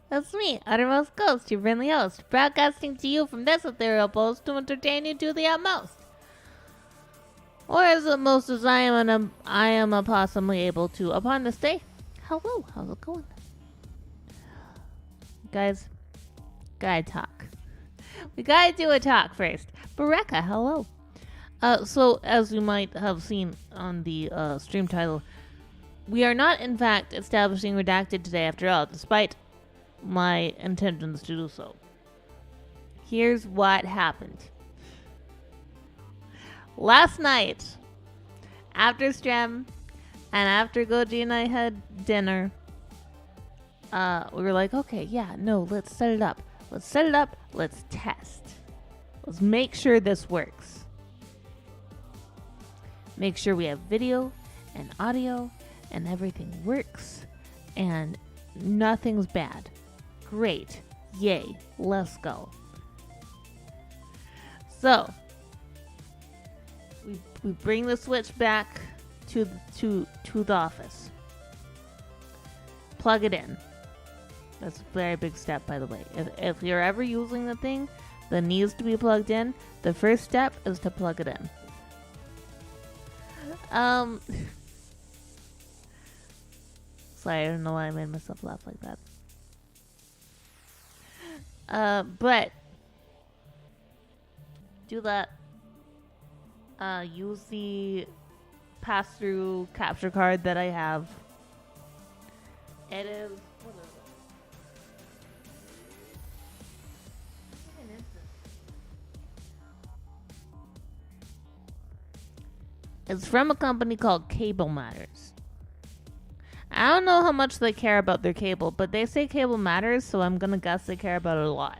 That's me, Uttermost Ghost, your friendly host, broadcasting to you from this ethereal post to entertain you to the utmost. Or as most as I am possibly able to upon this day. Hello, how's it going? Guys, gotta talk. We gotta do a talk first. Bareka, hello. So as you might have seen on the stream title, we are not in fact establishing redacted today after all, despite my intentions to do so. Here's what happened. Last night, after stream and after Goji and I had dinner, we were like, okay, yeah, no, let's set it up. Let's set it up. Let's test. Let's make sure this works. Make sure we have video and audio and everything works and nothing's bad. Great. Yay. Let's go. So, we bring the Switch back to the office. Plug it in. That's a very big step, by the way. If you're ever using the thing that needs to be plugged in, the first step is to plug it in. Sorry, I don't know why I made myself laugh like that. But do that. Use the pass-through capture card that I have. It is. What is it? It's from a company called Cable Matters. I don't know how much they care about their cable, but they say cable matters, so I'm gonna guess they care about it a lot.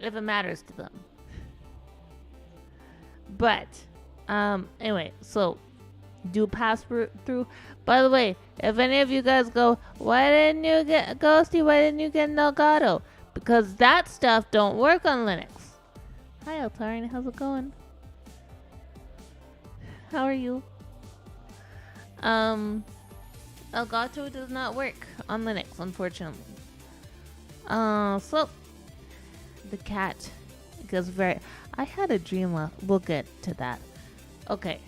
If it matters to them. But, anyway, so do pass through. By the way, if any of you guys go, why didn't you get Ghostie? Why didn't you get an Elgato? Because that stuff don't work on Linux. Hi, Altarin, how's it going? How are you? Elgato does not work on Linux, unfortunately. So the cat goes very. I had a dream. We'll get to that. Okay.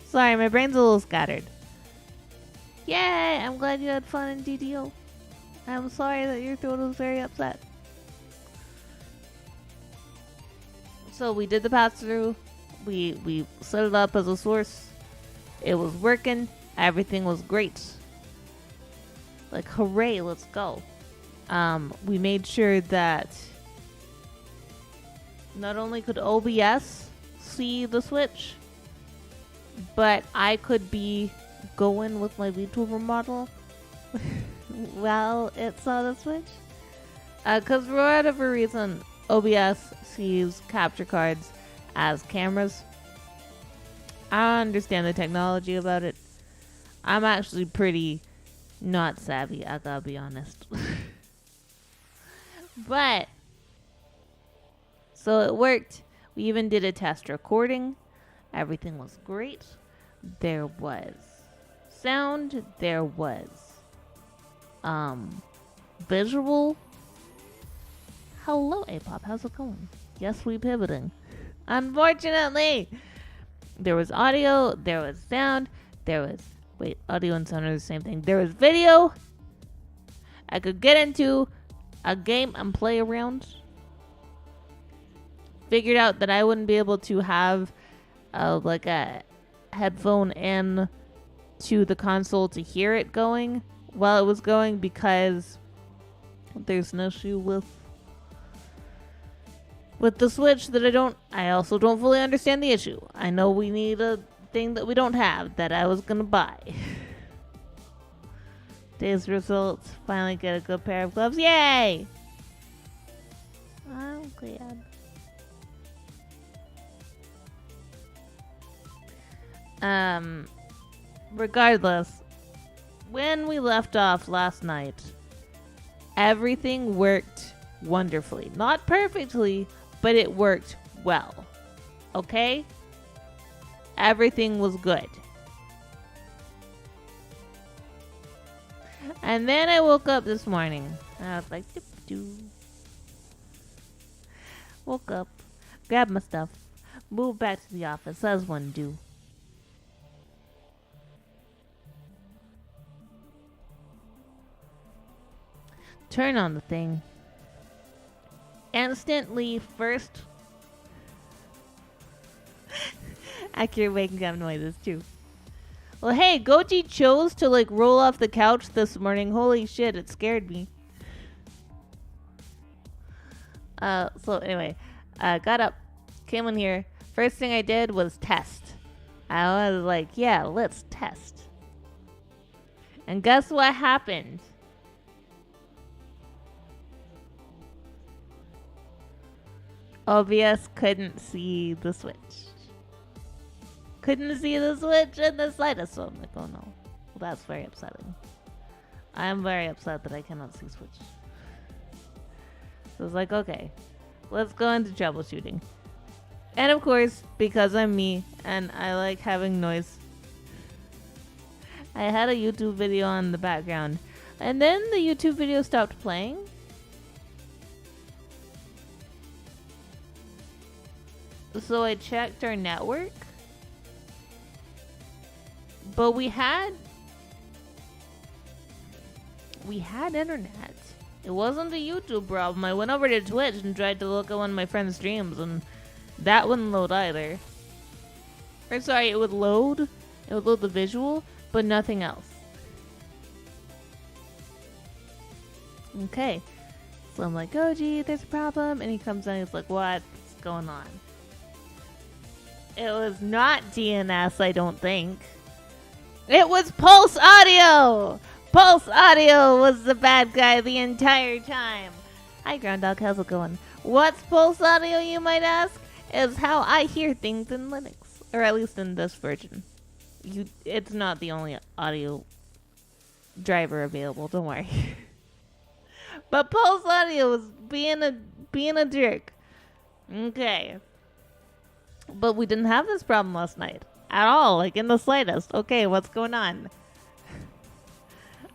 Sorry, my brain's a little scattered. Yay! I'm glad you had fun in DDO. I'm sorry that your throat was very upset. So we did the pass through. We set it up as a source. It was working. Everything was great. Like, hooray, let's go. We made sure that not only could OBS see the Switch, but I could be going with my VTuber model while it saw the Switch. Because for whatever reason, OBS sees capture cards as cameras. I don't understand the technology about it. I'm actually pretty not savvy, I gotta be honest. But so it worked. We even did a test recording. Everything was great. There was sound. There was visual. Hello, A-Pop. How's it going? Yes, we pivoting. Unfortunately, there was audio. There was sound. There was audio and sound are the same thing. There was video. I could get into a game and play around. Figured out that I wouldn't be able to have like a headphone in to the console to hear it going while it was going, because there's an issue with the Switch that I also don't fully understand the issue. I know we need a thing that we don't have that I was gonna buy. Day's results, finally get a good pair of gloves. Yay! I'm glad. Regardless, when we left off last night, everything worked wonderfully. Not perfectly, but it worked well. Okay? Everything was good. And then I woke up this morning. And I was like, doo. Woke up, grabbed my stuff, moved back to the office as one do. Turn on the thing. Instantly, first. Accurate waking up noises, too. Well, hey, Goji chose to, like, roll off the couch this morning. Holy shit, it scared me. So anyway, got up, came in here. First thing I did was test. I was like, yeah, let's test. And guess what happened? OBS couldn't see the switch. Couldn't see the switch in the slightest. So I'm like, oh no. Well, that's very upsetting. I'm very upset that I cannot see switch. So I was like, okay, let's go into troubleshooting. And of course, because I'm me and I like having noise, I had a YouTube video on the background. And then the YouTube video stopped playing. So I checked our network. But we had internet. It wasn't a YouTube problem. I went over to Twitch and tried to look at one of my friend's streams, and that wouldn't load either. Or sorry, it would load the visual, but nothing else. Okay. So I'm like, Goji, there's a problem. And he comes in and he's like, what's going on? It was not DNS, I don't think. It was Pulse Audio! Pulse Audio was the bad guy the entire time. Hi, Groundhog. How's it going? What's Pulse Audio, you might ask? Is how I hear things in Linux. Or at least in this version. It's not the only audio driver available, don't worry. But Pulse Audio was being a jerk. Okay. But we didn't have this problem last night. At all, like in the slightest. Okay, what's going on?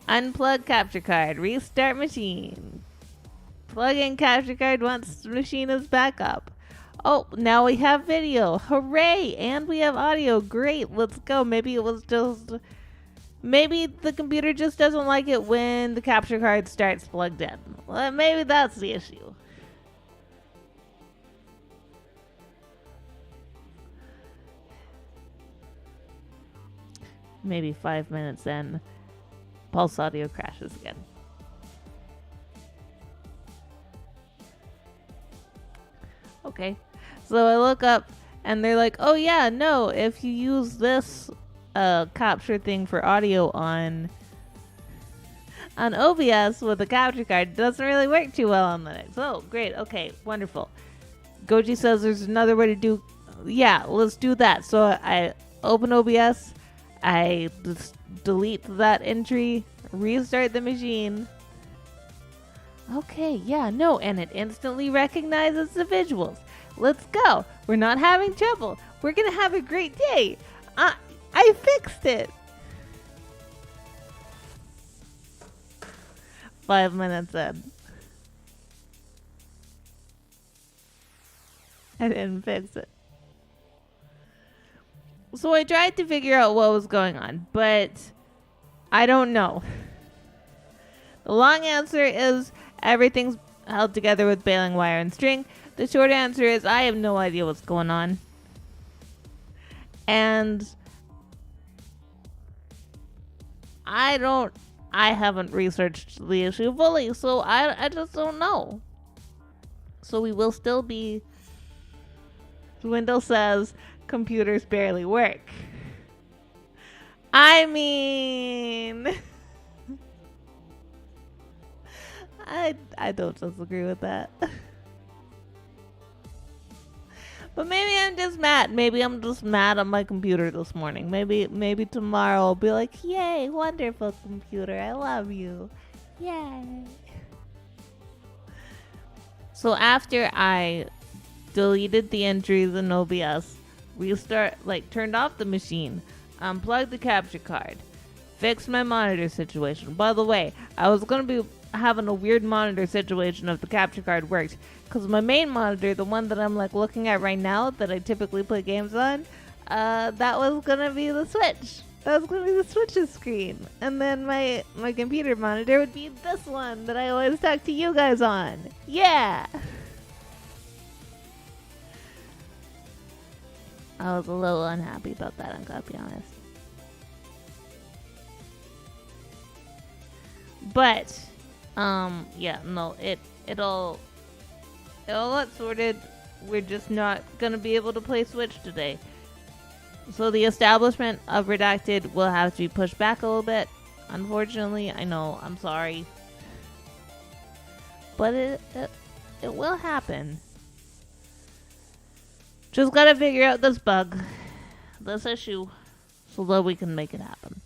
Unplug capture card. Restart machine. Plug in capture card once the machine is back up. Oh, now we have video. Hooray! And we have audio. Great, let's go. Maybe the computer just doesn't like it when the capture card starts plugged in. Well, maybe that's the issue. Maybe 5 minutes in, Pulse Audio crashes again. Okay, so I look up and they're like, oh yeah, no, if you use this capture thing for audio on OBS with a capture card, it doesn't really work too well on Linux. Oh, great, okay, wonderful. Goji says there's another way to do, yeah, let's do that. So I open OBS, I just delete that entry, restart the machine. Okay, yeah, no, and it instantly recognizes the visuals. Let's go. We're not having trouble. We're gonna have a great day. I fixed it. 5 minutes in. I didn't fix it. So I tried to figure out what was going on, but I don't know. The long answer is everything's held together with baling wire and string. The short answer is I have no idea what's going on. And I haven't researched the issue fully, so I just don't know. So we will still be, Windows says, computers barely work. I mean, I don't disagree with that. But maybe I'm just mad. Maybe I'm just mad at my computer this morning. Maybe tomorrow I'll be like, yay, wonderful computer, I love you. Yay. So after I deleted the entries in OBS, turned off the machine, unplugged the capture card, fixed my monitor situation. By the way, I was going to be having a weird monitor situation if the capture card worked. Because my main monitor, the one that I'm like looking at right now that I typically play games on, that was going to be the Switch. That was going to be the Switch's screen. And then my computer monitor would be this one that I always talk to you guys on. Yeah! I was a little unhappy about that, I'm gonna be honest. But, yeah, no, it'll get sorted. We're just not gonna be able to play Switch today. So the establishment of Redacted will have to be pushed back a little bit. Unfortunately, I know, I'm sorry. But it will happen. Just gotta figure out this bug, this issue, so that we can make it happen.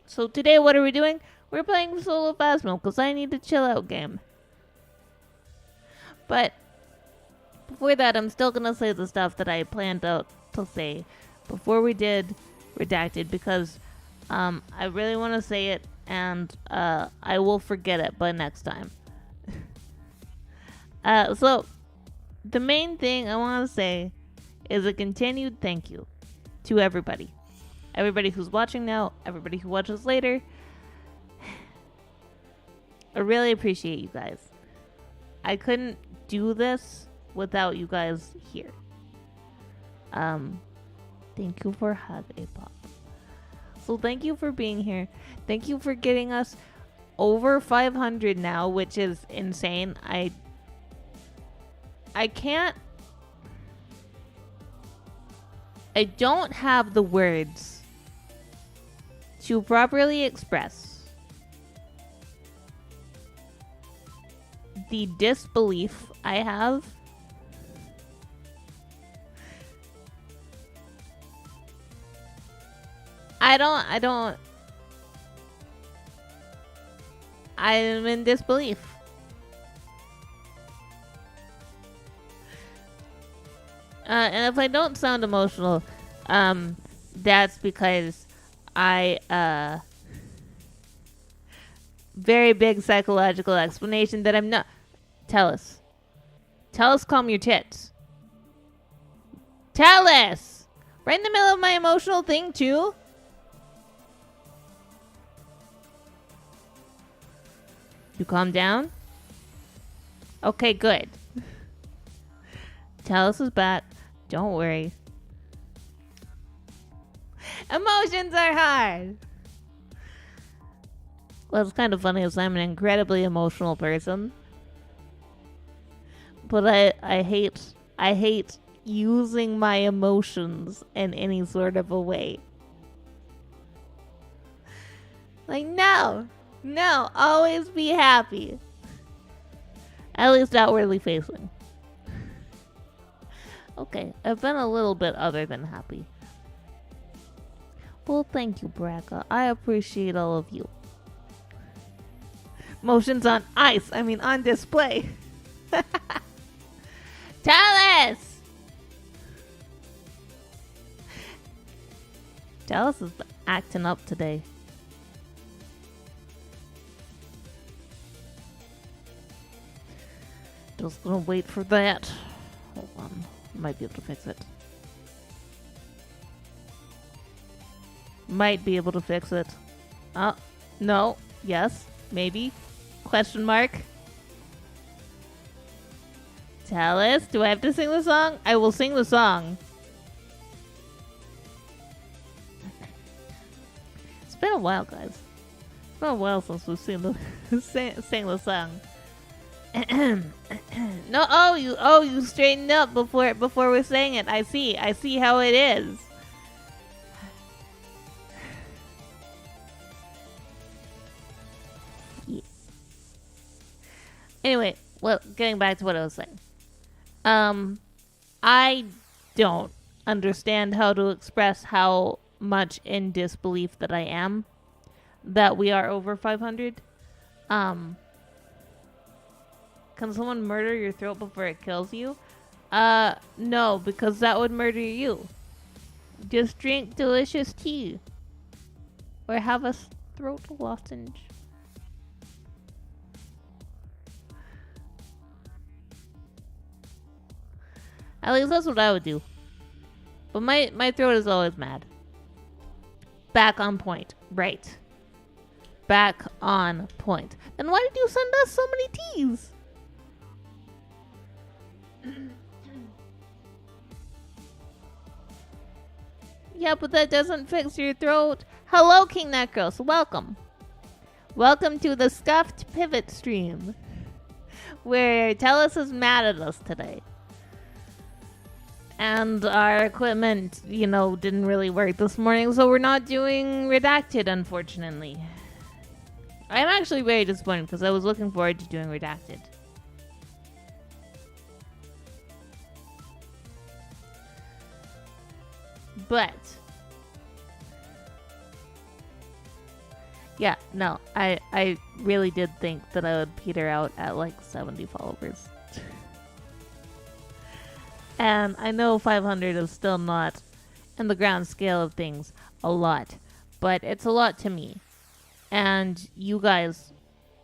So today, what are we doing? We're playing solo Phasmo, because I need a chill out game. But before that, I'm still gonna say the stuff that I planned out to say before we did Redacted, because I really want to say it, and I will forget it by next time. So the main thing I want to say is a continued thank you to everybody. Everybody who's watching now, everybody who watches later. I really appreciate you guys. I couldn't do this without you guys here. Thank you for Hug a Pop. So thank you for being here. Thank you for getting us over 500 now, which is insane. I don't have the words to properly express the disbelief I have I'm in disbelief. And if I don't sound emotional, that's because very big psychological explanation that I'm not. Tell us, calm your tits. Tell us! Right in the middle of my emotional thing, too? You calm down? Okay, good. Talis is back. Don't worry. Emotions are hard! Well, it's kind of funny as I'm an incredibly emotional person. But I hate using my emotions in any sort of a way. Like, no, always be happy. At least outwardly facing. Okay, I've been a little bit other than happy. Well, thank you, Braca. I appreciate all of you. Motions on ice. I mean, on display. Talis! Talis is acting up today. Just gonna wait for that. Hold on. Might be able to fix it. Might be able to fix it. No. Yes. Maybe. Question mark. Talis, do I have to sing the song? I will sing the song. It's been a while, guys. It's been a while since we've seen the sang the song. No, you straightened up before we sang it. I see how it is. Yeah. Anyway, well, getting back to what I was saying. I don't understand how to express how much in disbelief that I am that we are over 500. Can someone murder your throat before it kills you? No, because that would murder you. Just drink delicious tea. or have a throat lozenge. At least that's what I would do. But my throat is always mad. Back on point. Right. Back on point. Then why did you send us so many teas? Yeah, but that doesn't fix your throat. Hello, King Necros. Welcome. Welcome to the Scuffed Pivot stream, where Tellus is mad at us today. And our equipment, didn't really work this morning, so we're not doing Redacted, unfortunately. I'm actually very disappointed because I was looking forward to doing Redacted. But yeah, no, I really did think that I would peter out at like 70 followers. And I know 500 is still not, in the grand scale of things, a lot. But it's a lot to me. And you guys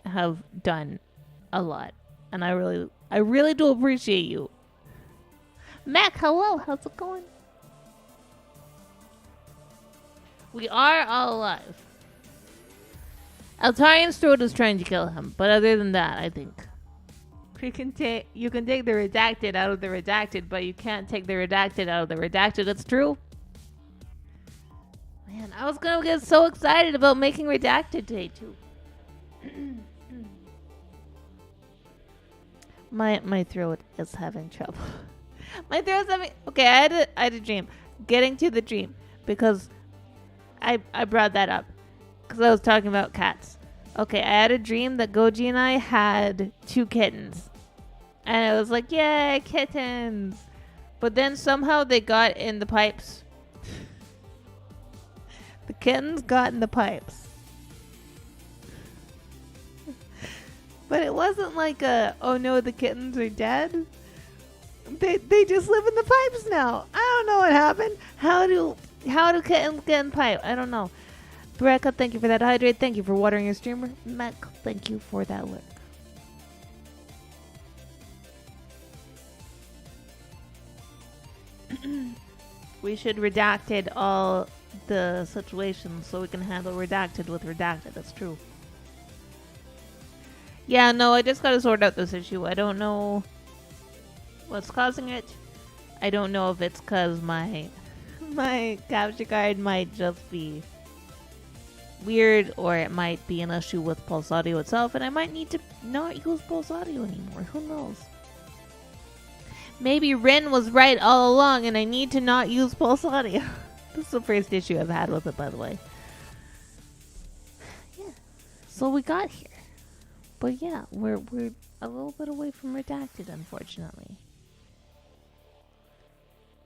have done a lot. And I really do appreciate you. Mac, hello, how's it going? We are all alive. Altarian's throat is trying to kill him, but other than that, I think you can take the redacted out of the redacted, but you can't take the redacted out of the redacted. It's true. Man, I was gonna get so excited about making redacted today too. My throat is having trouble. My throat's having. Okay, I had a dream. Getting to the dream because I brought that up because I was talking about cats. Okay, I had a dream that Goji and I had 2 kittens. And it was like, yay, kittens. But then somehow they got in the pipes. The kittens got in the pipes. But it wasn't like oh no, the kittens are dead. They just live in the pipes now. I don't know what happened. How do kittens get in pipe? I don't know. Brecca, thank you for that hydrate. Thank you for watering your streamer. Mac, thank you for that work. We should redacted all the situations so we can handle redacted with redacted. That's true. Yeah, no, I just gotta sort out this issue. I don't know what's causing it. I don't know if it's because my capture card might just be weird, or it might be an issue with Pulse Audio itself, and I might need to not use Pulse Audio anymore. Who knows? Maybe Rin was right all along, and I need to not use Pulse Audio. This is the first issue I've had with it, by the way. Yeah. So we got here. But yeah, we're a little bit away from redacted, unfortunately.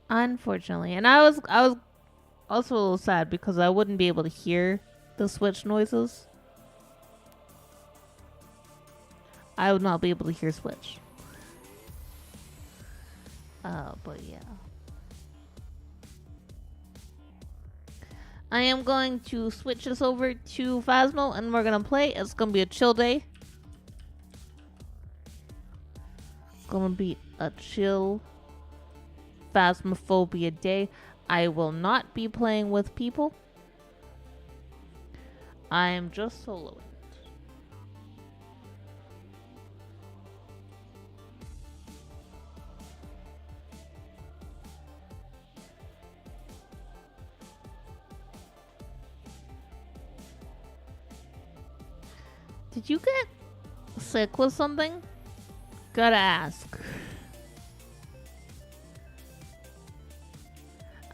And I was also a little sad because I wouldn't be able to hear the Switch noises. I would not be able to hear Switch. But yeah. I am going to switch this over to Phasmo and we're gonna play. It's gonna be a chill day. Gonna be a chill Phasmophobia day. I will not be playing with people. I am just soloing. Did you get sick with something? Gotta ask.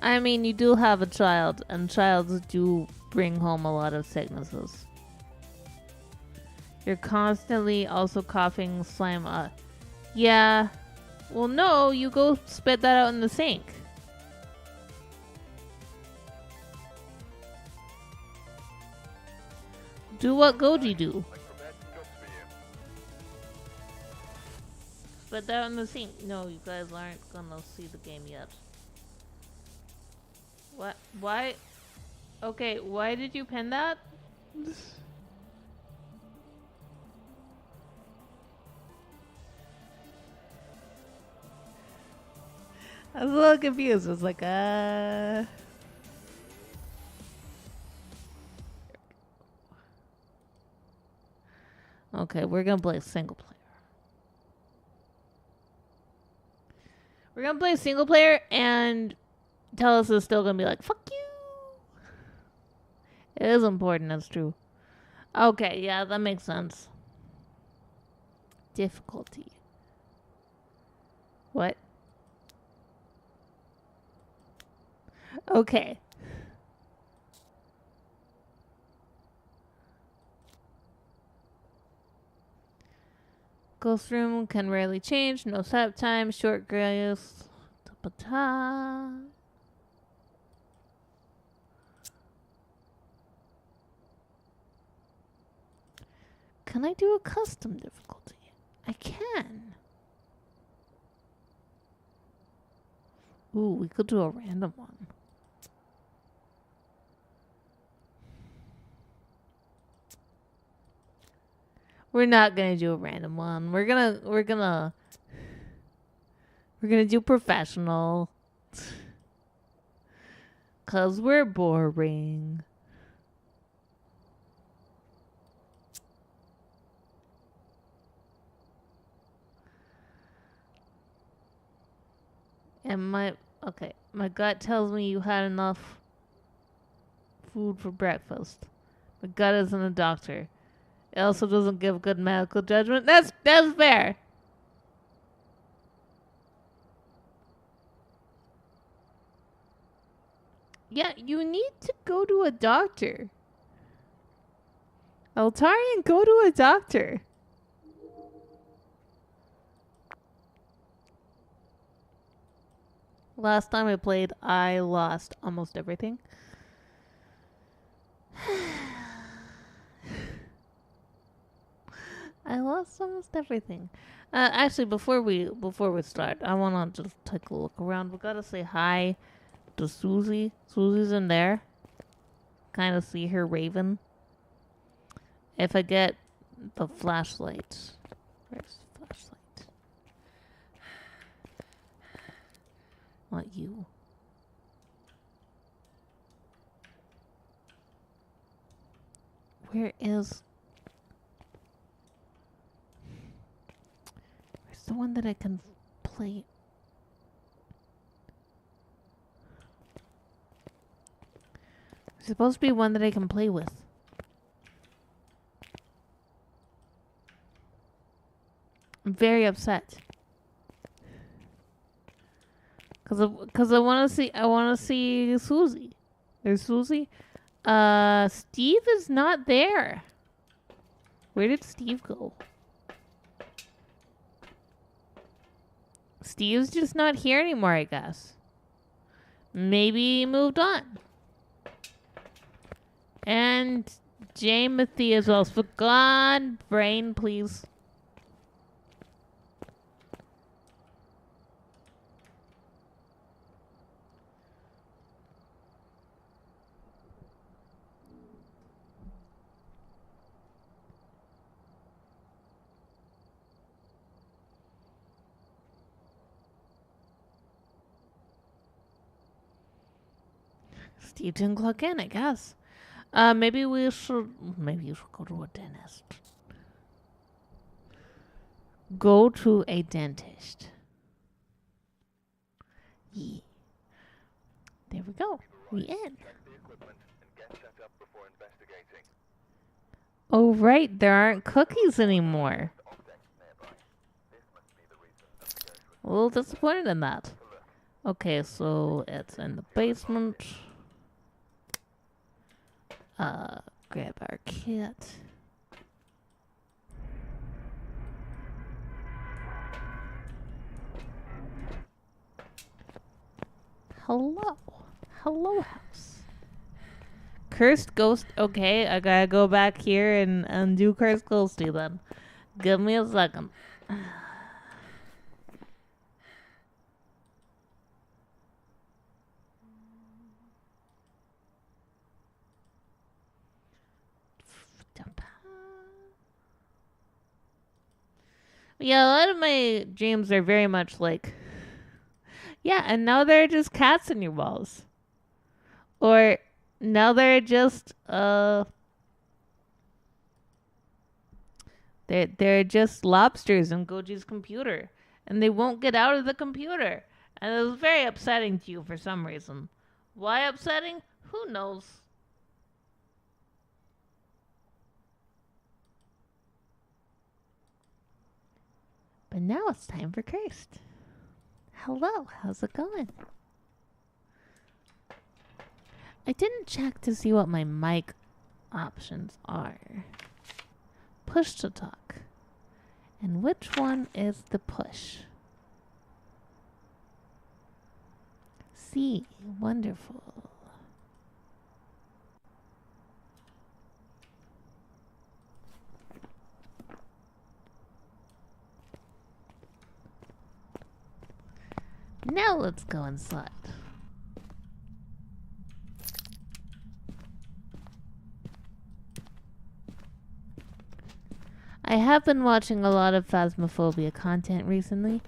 I mean, you do have a child, and childs do bring home a lot of sicknesses. You're constantly also coughing slime. Yeah. Well, no, you go spit that out in the sink. Do what Goji do. Spit that out in the sink. No, you guys aren't gonna see the game yet. What? Why? Okay, why did you pin that? I was a little confused. I was like, Okay, we're gonna play single player. We're gonna play single player, and Tellus is still gonna be like, fuck you. It is important, that's true. Okay, yeah, that makes sense. Difficulty. What? Okay. Ghost room can rarely change. No setup time. Short grace. Ta-pa-ta. Can I do a custom difficulty? I can. Ooh, we could do a random one. We're not gonna do a random one. We're gonna do professional. 'Cause we're boring. And my gut tells me you had enough food for breakfast. My gut isn't a doctor. It also doesn't give good medical judgment. That's fair. Yeah, you need to go to a doctor. Altarian, go to a doctor. Last time I played, I lost almost everything. I lost almost everything. Actually, before we start, I wanna just take a look around. We gotta say hi to Susie. Susie's in there. Kind of see her raven. If I get the flashlight, where's the flashlight? Not you. Where's the one that I can play? There's supposed to be one that I can play with. I'm very upset. Cause I wanna see Susie. There's Susie. Steve is not there. Where did Steve go? Steve's just not here anymore, I guess. Maybe he moved on. And Jamothy is also gone. Brain, please. Steve didn't clock in, I guess. Maybe you should go to a dentist. Go to a dentist. Yeah. There we go. We in. Oh, right. There aren't cookies anymore. A little disappointed in that. Okay, so it's in the basement. Grab our kit. Hello. Hello, house. Cursed Ghost. Okay, I gotta go back here and do Cursed Ghostie then. Give me a second. Yeah, a lot of my dreams are very much like, yeah, and now there are just cats in your walls. Or now they're just they're just lobsters in Goji's computer, and they won't get out of the computer. And it was very upsetting to you for some reason. Why upsetting? Who knows? But now it's time for Cursed. Hello, how's it going? I didn't check to see what my mic options are. Push to talk. And which one is the push? C. Wonderful. Now let's go inside. I have been watching a lot of Phasmophobia content recently,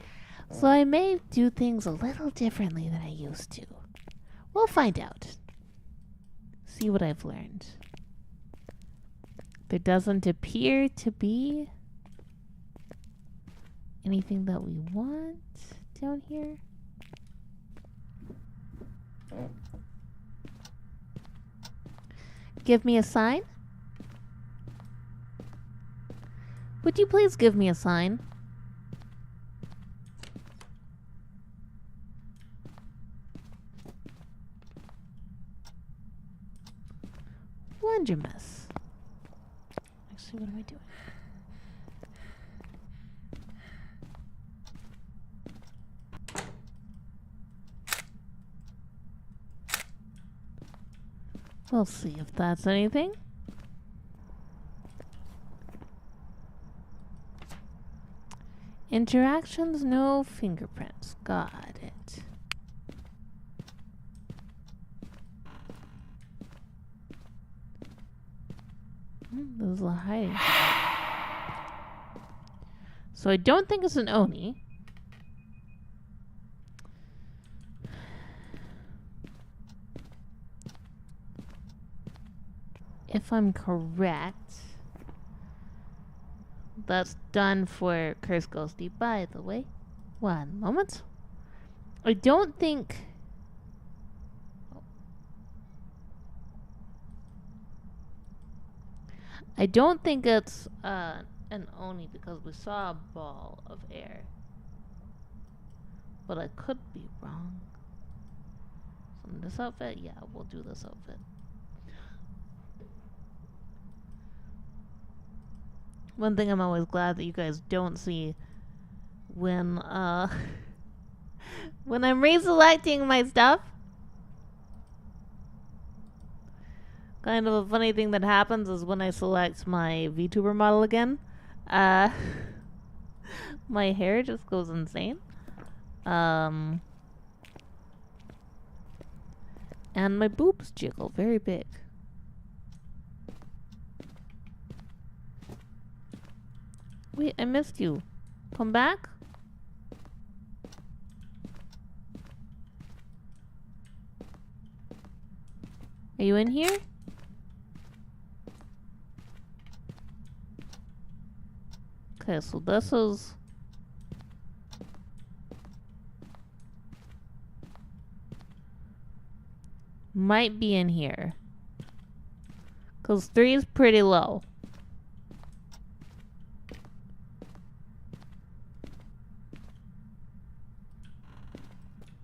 so I may do things a little differently than I used to. We'll find out. See what I've learned. There doesn't appear to be anything that we want down here. Give me a sign. Would you please give me a sign? Wondermus. Actually, what am I doing? We'll see if that's anything. Interactions, no fingerprints. Got it. There's a hiding. So I don't think it's an Oni. If I'm correct, that's done for Curse Ghostie, by the way. One moment. I don't think... I don't think it's an Oni because we saw a ball of air. But I could be wrong. So in this outfit? Yeah, we'll do this outfit. One thing I'm always glad that you guys don't see when when I'm reselecting my stuff. Kind of a funny thing that happens is when I select my VTuber model again, my hair just goes insane. And my boobs jiggle very big. Wait, I missed you. Come back? Are you in here? Okay, so this is... might be in here. 'Cause 3 is pretty low.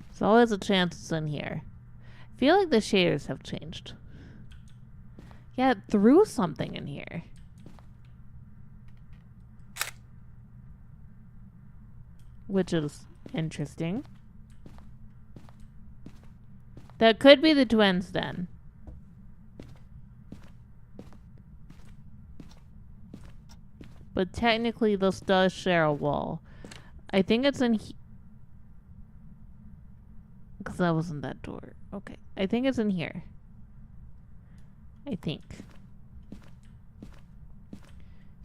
There's always a chance it's in here. I feel like the shaders have changed. Yeah, it threw something in here. Which is interesting. That could be the twins then. But technically this does share a wall. I think it's in here. Because that wasn't that door. Okay. I think it's in here. I think.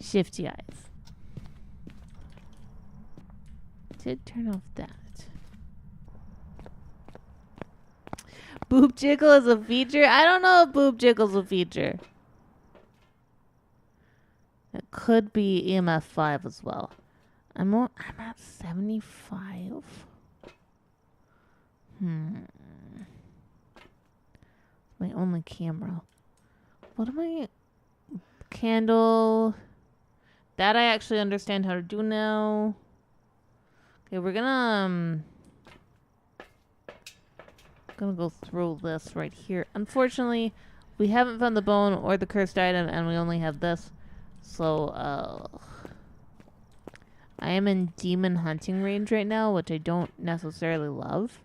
Shifty eyes. did turn off that. Boob jiggle is a feature? I don't know if boob jiggle's a feature. It could be EMF 5 as well. I'm at 75. My only camera. What am I? Candle. That I actually understand how to do now. Okay, we're gonna go through this right here. Unfortunately, we haven't found the bone or the cursed item, and we only have this. So, I am in demon hunting range right now, which I don't necessarily love.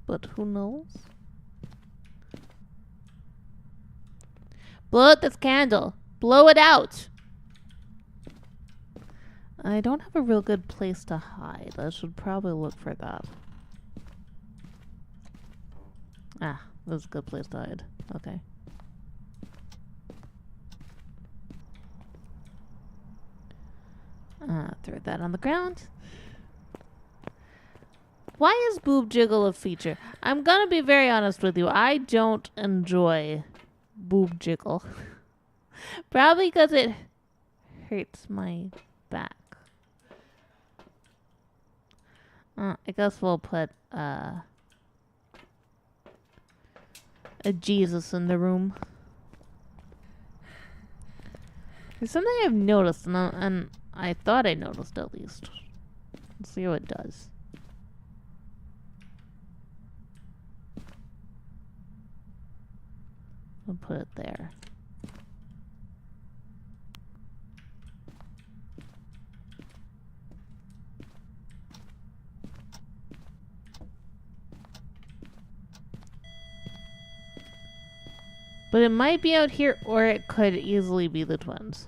But who knows? Blow out this candle. Blow it out. I don't have a real good place to hide. I should probably look for that. Ah, this is a good place to hide. Okay. Throw that on the ground. Why is boob jiggle a feature? I'm gonna be very honest with you. I don't enjoy boob jiggle. Probably because it hurts my back. I guess we'll put a Jesus in the room. There's something I've noticed, and I thought I noticed at least. Let's see how it does. I'll put it there. But it might be out here, or it could easily be the twins.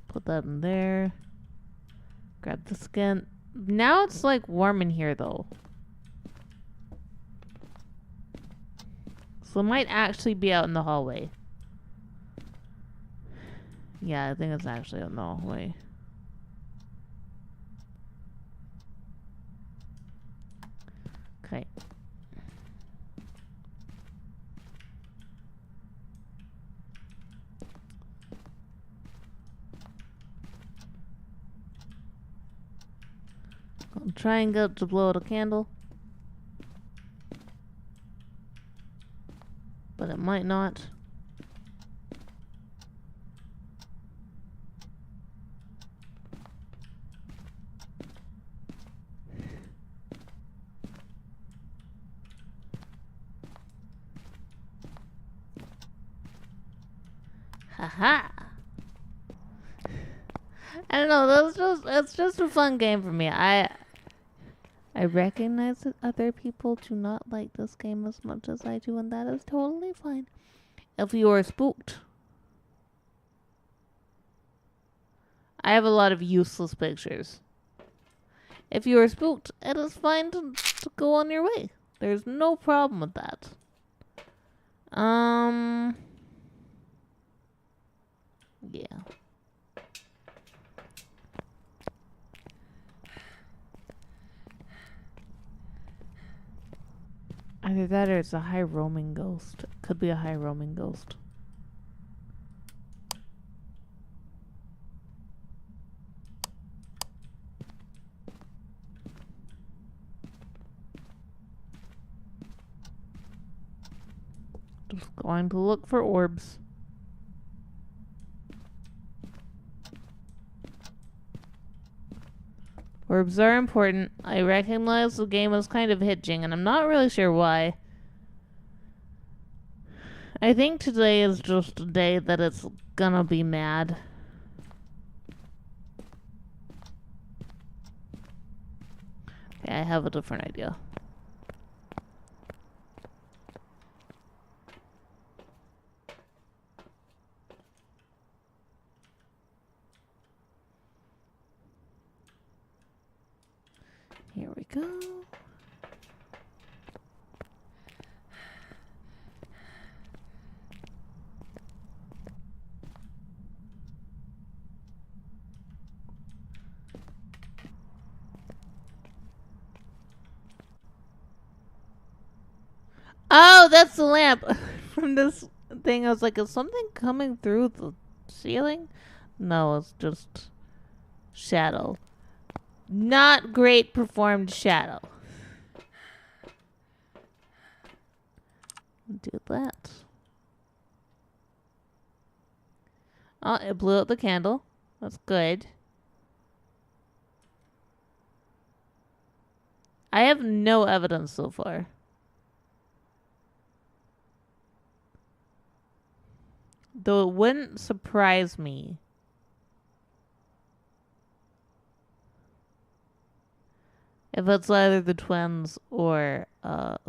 Put that in there. Grab the skin. Now it's like warm in here though. So it might actually be out in the hallway. Yeah, I think it's actually out in the hallway. Okay. I'll try and get to blow out a candle. But it might not. Haha. I don't know, it's just a fun game for me. I recognize that other people do not like this game as much as I do, and that is totally fine. If you are spooked, I have a lot of useless pictures. If you are spooked, it is fine to go on your way. There's no problem with that. Yeah. Either that or it's a high roaming ghost. Could be a high roaming ghost. Just going to look for orbs. Orbs are important. I recognize the game is kind of hitching, and I'm not really sure why. I think today is just a day that it's gonna be mad. Okay, I have a different idea. Here we go. Oh, that's the lamp from this thing. I was like, is something coming through the ceiling? No, it's just shadow. Not great performed shadow. Do that. Oh, it blew out the candle. That's good. I have no evidence so far. Though it wouldn't surprise me if it's either the twins or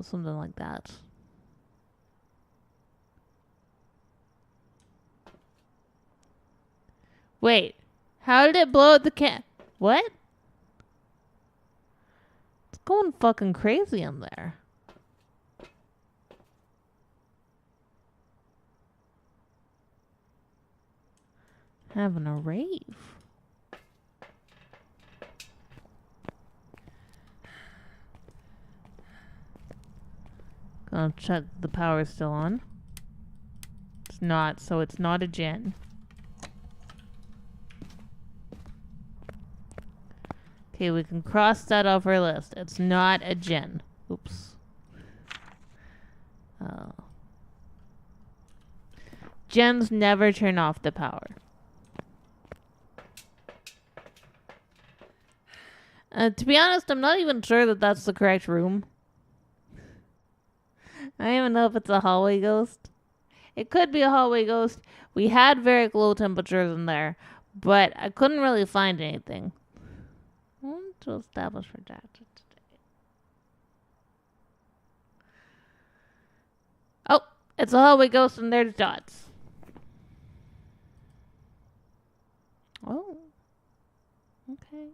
something like that. Wait, how did it blow out the What? It's going fucking crazy in there. Having a rave. Gonna check the power's still on. It's not, so it's not a djinn. Okay, we can cross that off our list. It's not a djinn. Oops. Oh. Djinns never turn off the power. To be honest, I'm not even sure that that's the correct room. I don't even know if it's a hallway ghost. It could be a hallway ghost. We had very low temperatures in there, but I couldn't really find anything. I want to establish for that today. Oh, it's a hallway ghost and there's dots. Oh. Okay.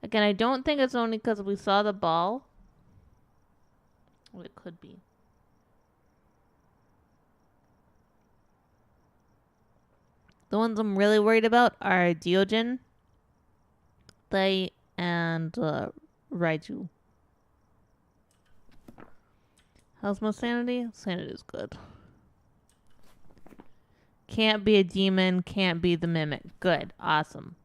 Again, I don't think it's only because we saw the ball. Well, it could be. The ones I'm really worried about are Diogen, Thay, and Raiju. How's my sanity? Sanity is good. Can't be a demon, can't be the mimic. Good. Awesome.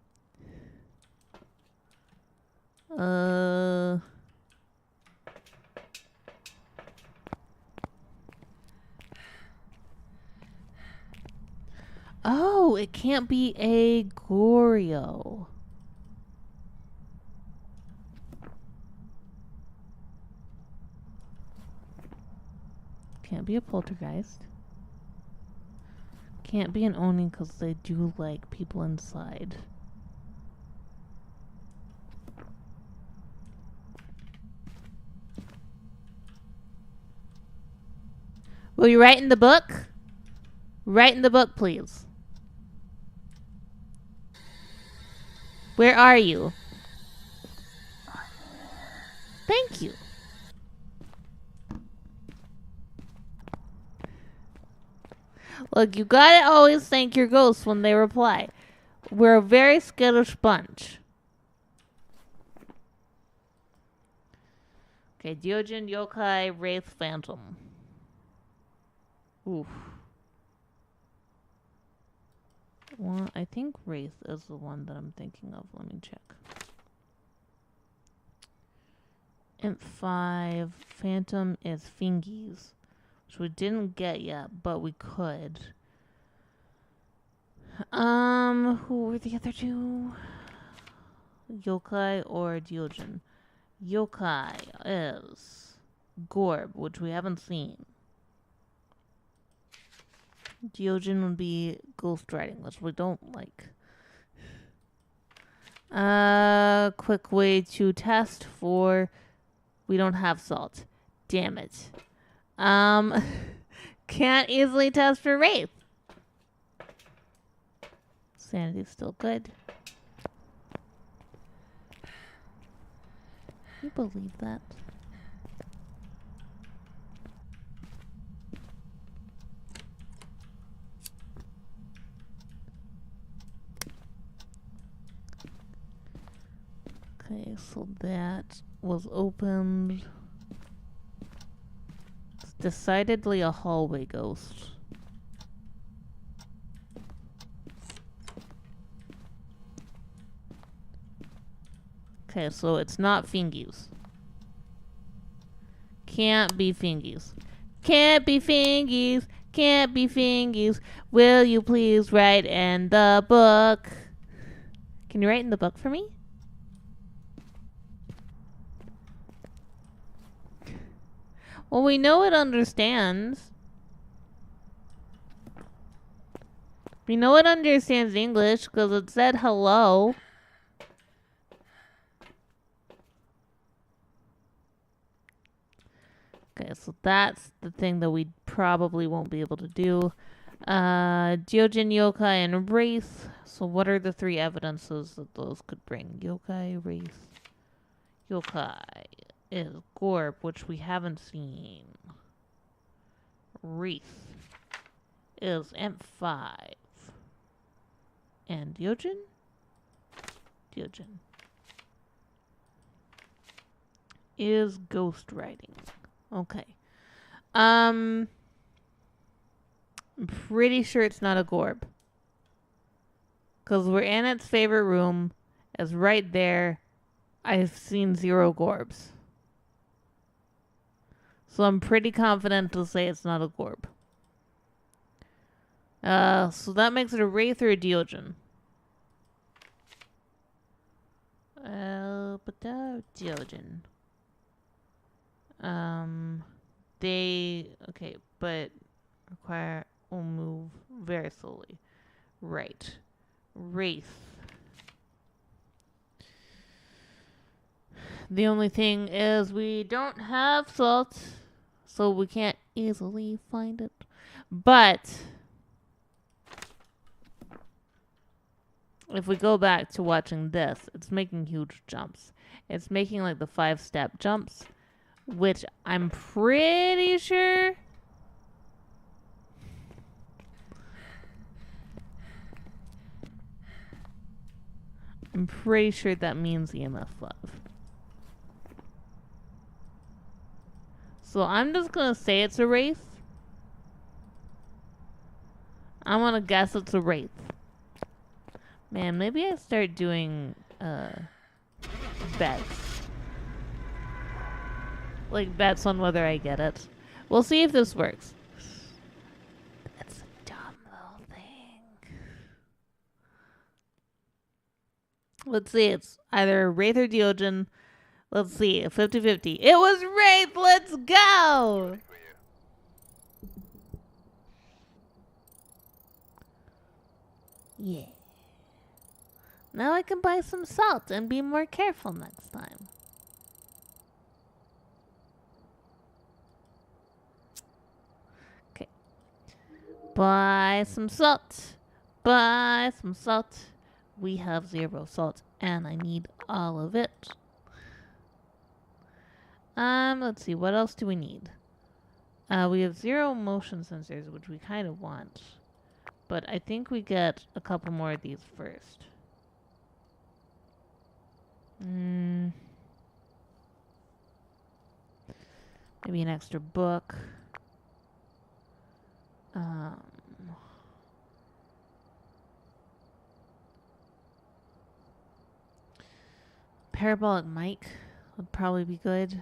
Oh, it can't be a Goryo. Can't be a poltergeist. Can't be an Oni because they do like people inside. Will you write in the book? Write in the book, please. Where are you? Thank you. Look, you gotta always thank your ghosts when they reply. We're a very skittish bunch. Okay, Diogen, Yokai, Wraith, Phantom. Oof. Well, I think Wraith is the one that I'm thinking of. Let me check. Imp 5. Phantom is Fingies, which we didn't get yet, but we could. Who were the other two? Yokai or Diogen? Yokai is Gorb, which we haven't seen. Diogen would be ghost writing, which we don't like. Quick way to test for... We don't have salt. Damn it. Can't easily test for Wraith. Sanity's still good. Can you believe that? Okay, so that was opened. decidedly a hallway ghost. Okay, so it's not fingies. Can't be fingies. Can't be fingies. Can't be fingies. Will you please write in the book? Can you write in the book for me? Well, we know it understands. We know it understands English because it said hello. Okay, so that's the thing that we probably won't be able to do. Gyojin, yokai, and wraith. So what are the three evidences that those could bring? Yokai, wraith. Yokai is Gorb, which we haven't seen. Wraith is M5. And Gyojin? Gyojin is ghost writing. Okay. I'm pretty sure it's not a Gorb. Because we're in its favorite room. It's right there. I've seen 0 Gorbs. So I'm pretty confident to say it's not a Gorb. So that makes it a Wraith or a Gyojin. Gyojin. Okay, but require will move very slowly. Right. Wraith. The only thing is we don't have salt, so we can't easily find it. But if we go back to watching this, it's making huge jumps. It's making like the 5-step jumps, which I'm pretty sure that means EMF 5. So I'm just gonna say it's a wraith. I'm gonna guess it's a wraith. Man, maybe I start doing bets. Like bets on whether I get it. We'll see if this works. It's a dumb little thing. Let's see, it's either Wraith or Gyojin. Let's see, 50-50. It was Wraith! Let's go! Yeah. Now I can buy some salt and be more careful next time. Okay. Buy some salt. Buy some salt. We have 0 salt and I need all of it. Let's see, what else do we need? We have 0 motion sensors, which we kind of want. But I think we get a couple more of these first. Maybe an extra book. Parabolic mic would probably be good.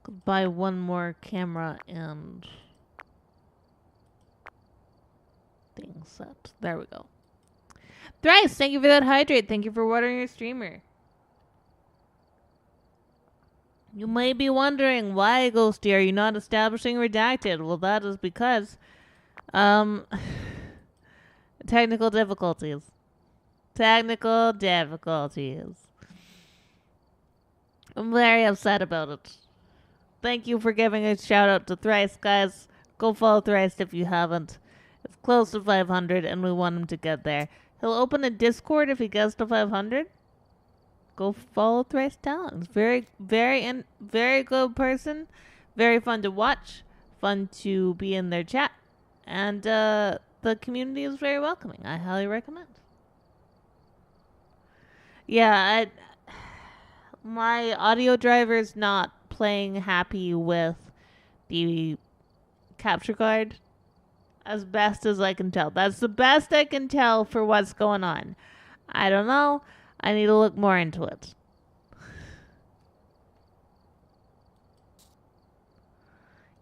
Could buy one more camera and thing set. There we go. Thrice, thank you for that hydrate. Thank you for watering your streamer. You may be wondering, why, Ghostie, are you not establishing redacted? Well, that is because, technical difficulties. Technical difficulties. I'm very upset about it. Thank you for giving a shout out to Thrice, guys. Go follow Thrice if you haven't. It's close to 500 and we want him to get there. He'll open a Discord if he gets to 500. Go follow Thrice Talons. Very good person. Very fun to watch. fun to be in their chat. And the community is very welcoming. I highly recommend. Yeah, my audio driver is not playing happy with the capture card as best as I can tell. That's the best I can tell for what's going on. I don't know. I need to look more into it.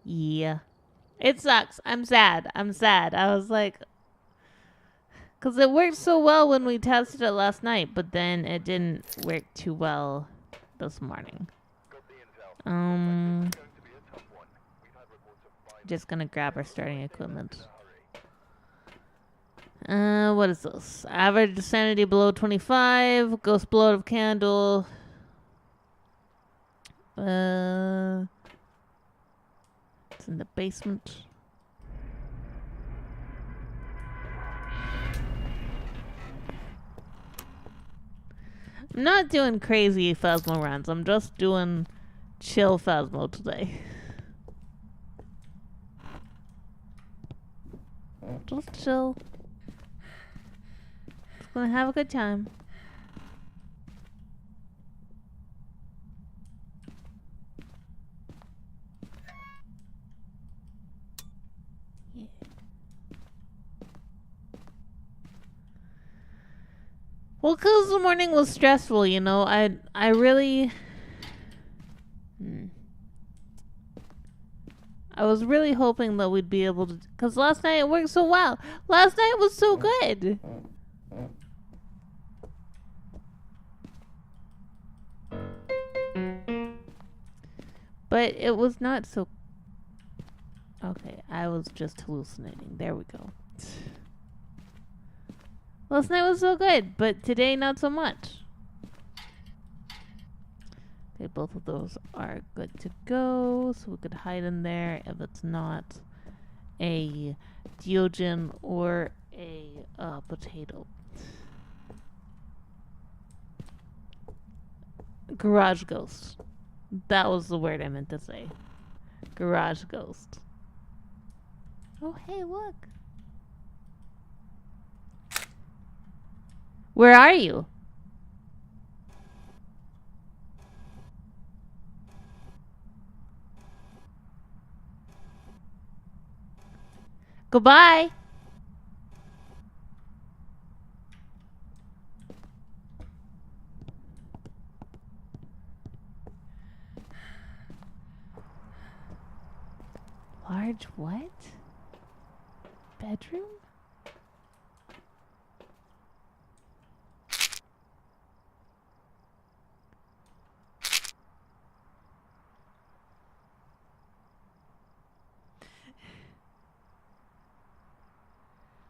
Yeah. It sucks. I'm sad. I was like, because it worked so well when we tested it last night, but then it didn't work too well this morning. Just gonna grab our starting equipment. What is this? Average sanity below 25. Ghost blow out of candle. It's in the basement. I'm not doing crazy Phasmo runs. I'm just doing chill Phasmo today. Just chill. Just gonna have a good time. Yeah. Well, because the morning was stressful, you know, I really... I was really hoping that we'd be able to... Because last night it worked so well. Last night was so good. But it was not so... Okay, I was just hallucinating. There we go. Last night was so good, but today not so much. Okay, both of those are good to go, so we could hide in there if it's not a Diogen or a potato. Garage ghost. That was the word I meant to say. Garage ghost. Oh, hey, look. Where are you? Goodbye. Large what? Bedroom?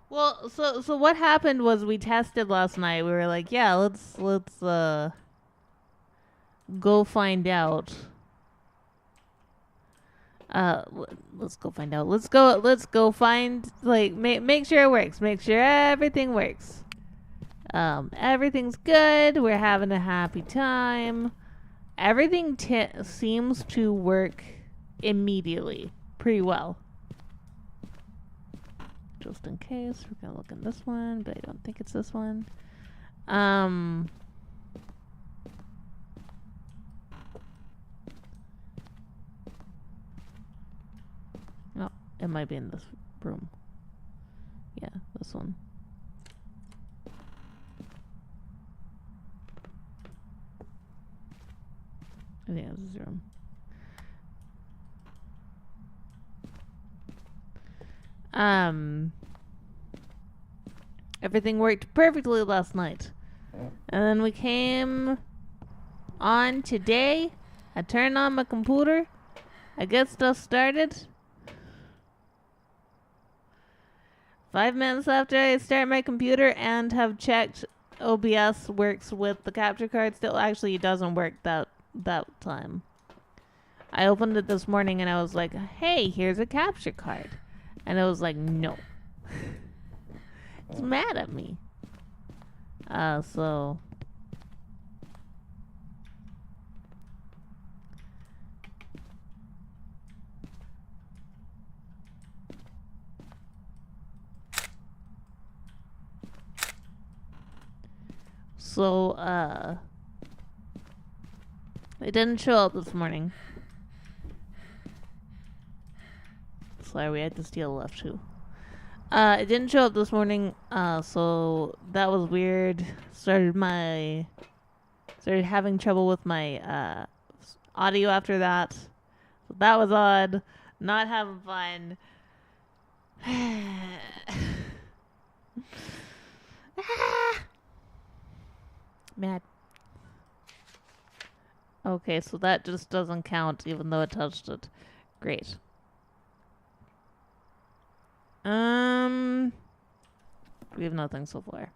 Well, so what happened was we tested last night. We were like, yeah, let's go find out. Let's go find out. Let's go find, like, make sure it works. Make sure everything works. Everything's good. We're having a happy time. Everything seems to work immediately pretty well. Just in case, we're gonna look in this one, but I don't think it's this one. Oh, it might be in this room. Yeah, this one. I think it's this room. Everything worked perfectly last night. And then we came on today. I turned on my computer. I get stuff started. 5 minutes after I start my computer and have checked OBS works with the capture card. Still, actually, it doesn't work that time. I opened it this morning and I was like, hey, here's a capture card. And it was like, no. It's mad at me. So... So, it didn't show up this morning. Sorry, we had to steal left too. It didn't show up this morning, so that was weird. Started having trouble with my audio after that. So that was odd. Not having fun. Mad. Okay, so that just doesn't count even though it touched it. Great. We have nothing so far.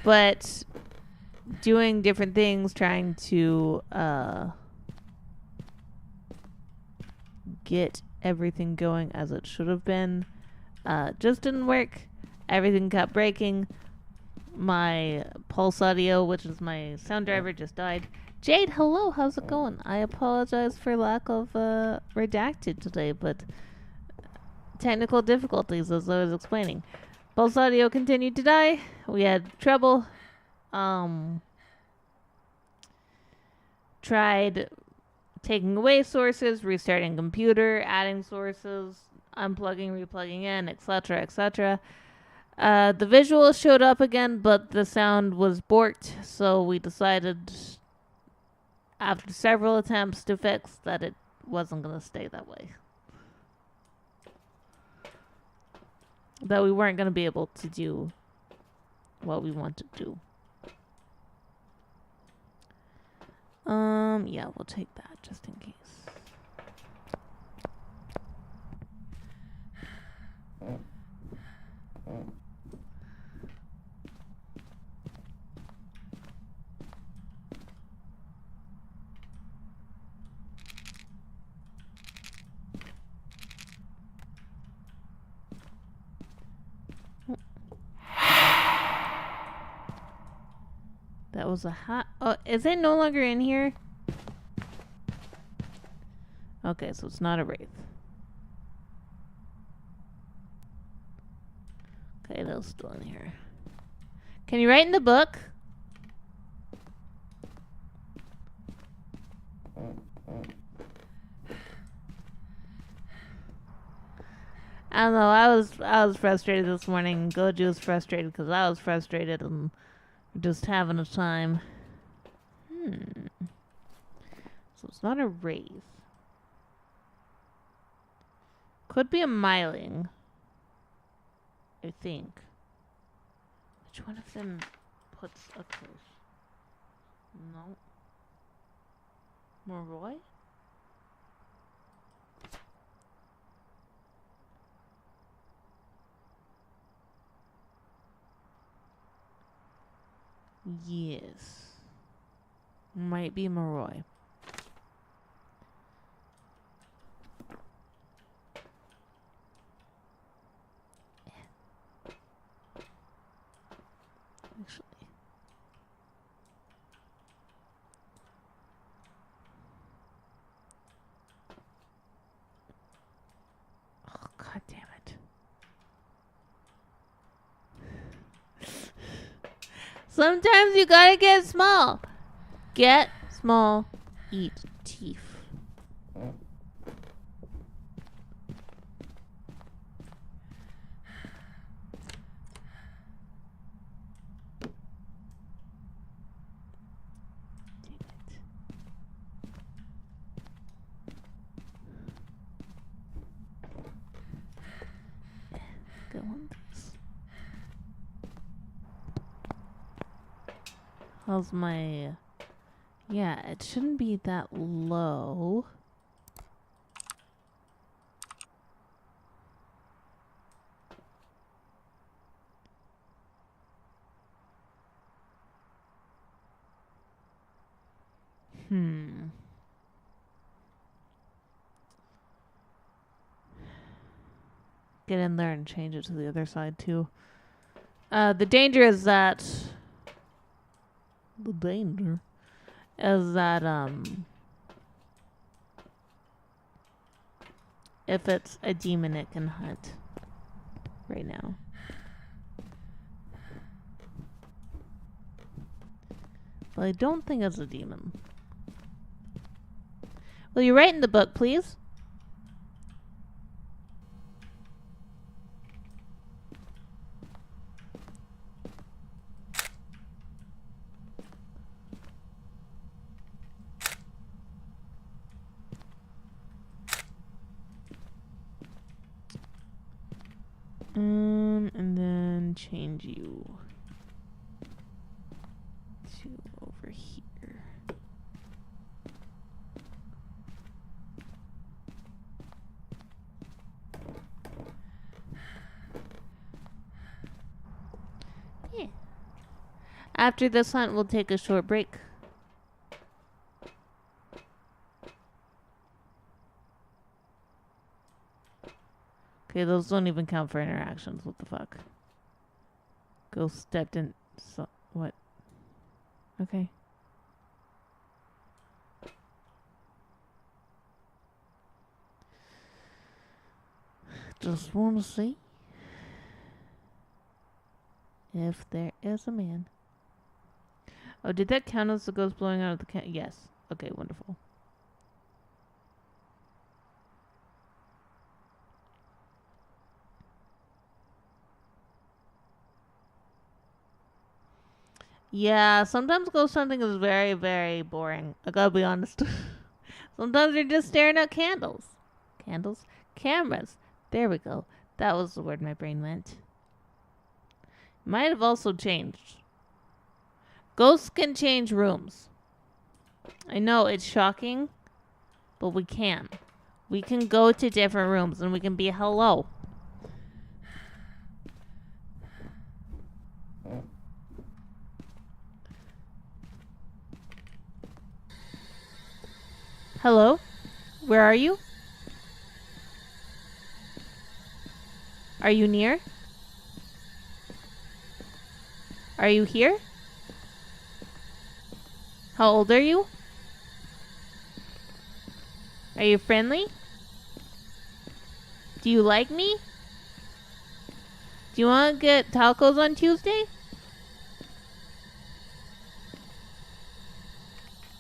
But doing different things, trying to get everything going as it should have been, just didn't work. Everything kept breaking. My Pulse Audio, which is my sound driver, just died. Jade, hello, how's it going? I apologize for lack of redacted today, but technical difficulties, as I was explaining. Pulse Audio continued to die. We had trouble. Tried taking away sources, restarting computer, adding sources, unplugging, replugging in, etc., etc. The visual showed up again, but the sound was borked, so we decided after several attempts to fix that it wasn't going to stay that way. That we weren't going to be able to do what we wanted to do. Yeah, we'll take that just in case. That was a hot... Oh, is it no longer in here? Okay, so it's not a wraith. Okay, that was still in here. Can you write in the book? I don't know. I was frustrated this morning. Goji was frustrated because I was frustrated and just having a time. So it's not a wraith. Could be a myling. I think. Which one of them puts a curse? No. Moroi? Yes. Might be Moroi. Actually. Oh, god damn it. Sometimes you gotta get small. Get small, eat teeth. Go on this. How's my... Yeah, it shouldn't be that low. Get in there and change it to the other side too. The danger is that The danger is that, if it's a demon, it can hunt right now. But I don't think it's a demon. Will you write in the book, please? And then change you to over here. Yeah. After this hunt, we'll take a short break. Okay, those don't even count for interactions. What the fuck? Ghost stepped in. So, what? Okay. Just want to see if there is a man. Oh, did that count as the ghost blowing out of the can? Yes. Okay, wonderful. Yeah, sometimes ghost hunting is very, very boring. I gotta be honest. Sometimes you're just staring at candles. Candles? Cameras. There we go. That was the word my brain went. Might have also changed. Ghosts can change rooms. I know, it's shocking, but we can. We can go to different rooms and we can be hello. Hello? Where are you? Are you near? Are you here? How old are you? Are you friendly? Do you like me? Do you want to get tacos on Tuesday?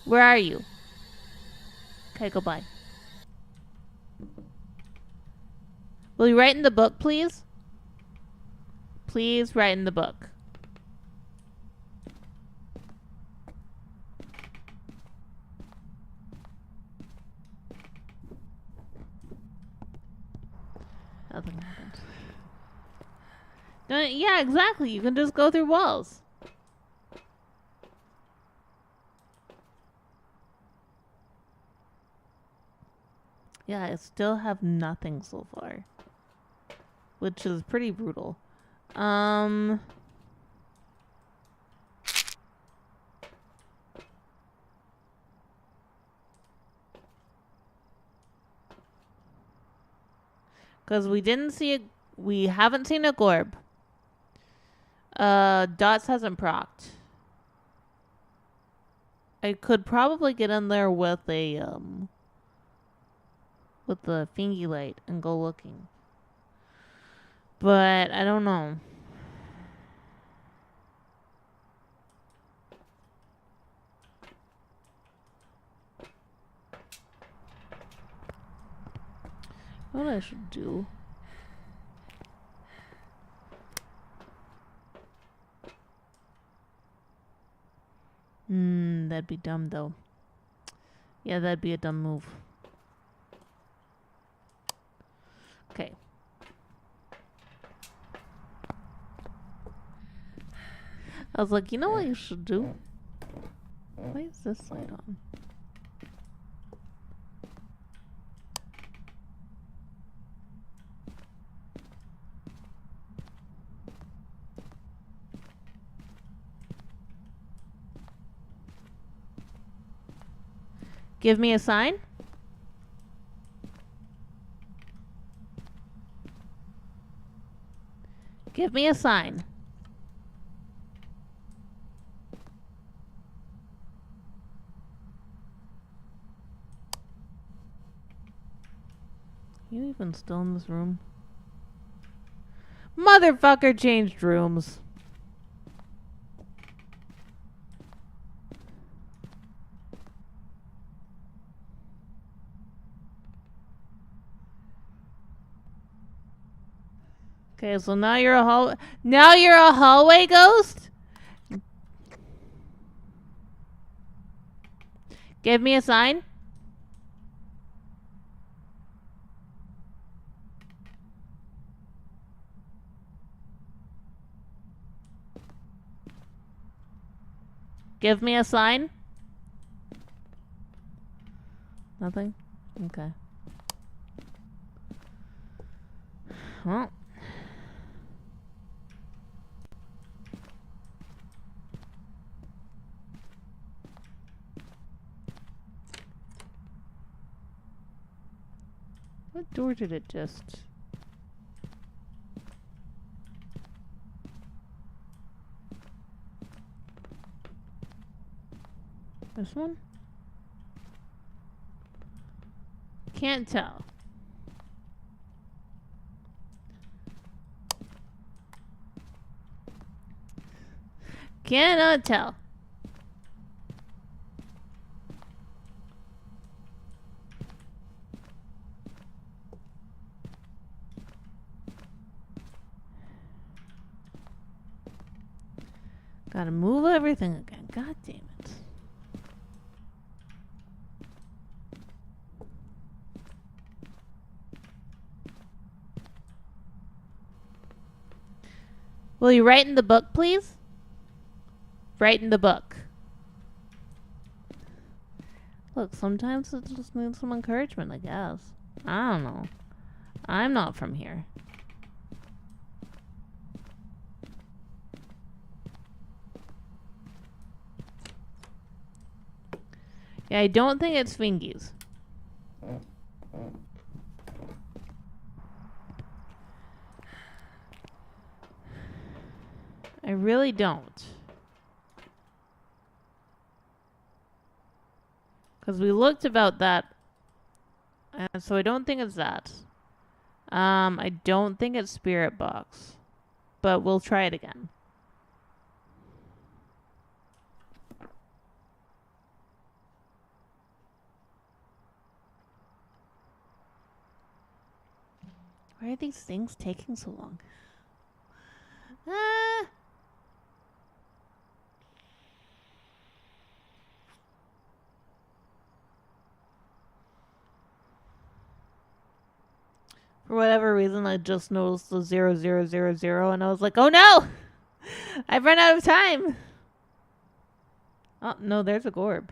Where are you? Okay, goodbye. Will you write in the book, please? Please write in the book. Nothing happened. No, yeah, exactly. You can just go through walls. Yeah, I still have nothing so far, which is pretty brutal. Because we haven't seen a Gorb. Dots hasn't procced. I could probably get in there with the fingy light and go looking. But I don't know. What I should do? That'd be dumb though. Yeah, that'd be a dumb move. Okay. I was like, you know what you should do? Why is this light on? Give me a sign? Give me a sign. You even still in this room? Motherfucker changed rooms. Okay, so now you're a hallway ghost? Give me a sign. Give me a sign. Nothing? Okay. Well. What door did it just... This one? Can't tell. Cannot tell. Gotta move everything again. God damn it. Will you write in the book, please? Write in the book. Look, sometimes it just needs some encouragement, I guess. I don't know. I'm not from here. Yeah, I don't think it's fingies. I really don't. Because we looked about that. So I don't think it's that. I don't think it's Spirit Box. But we'll try it again. Why are these things taking so long? Ah! For whatever reason, I just noticed the 0000 and I was like, oh no! I've run out of time! Oh, no, there's a Gorb.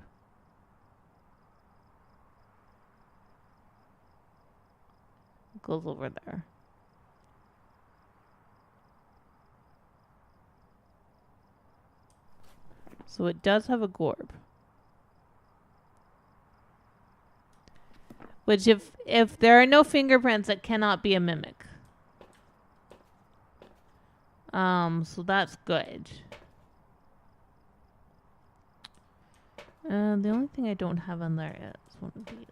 It goes over there. So it does have a Gorb. Which, if there are no fingerprints, it cannot be a mimic. So that's good. The only thing I don't have in there is one of these.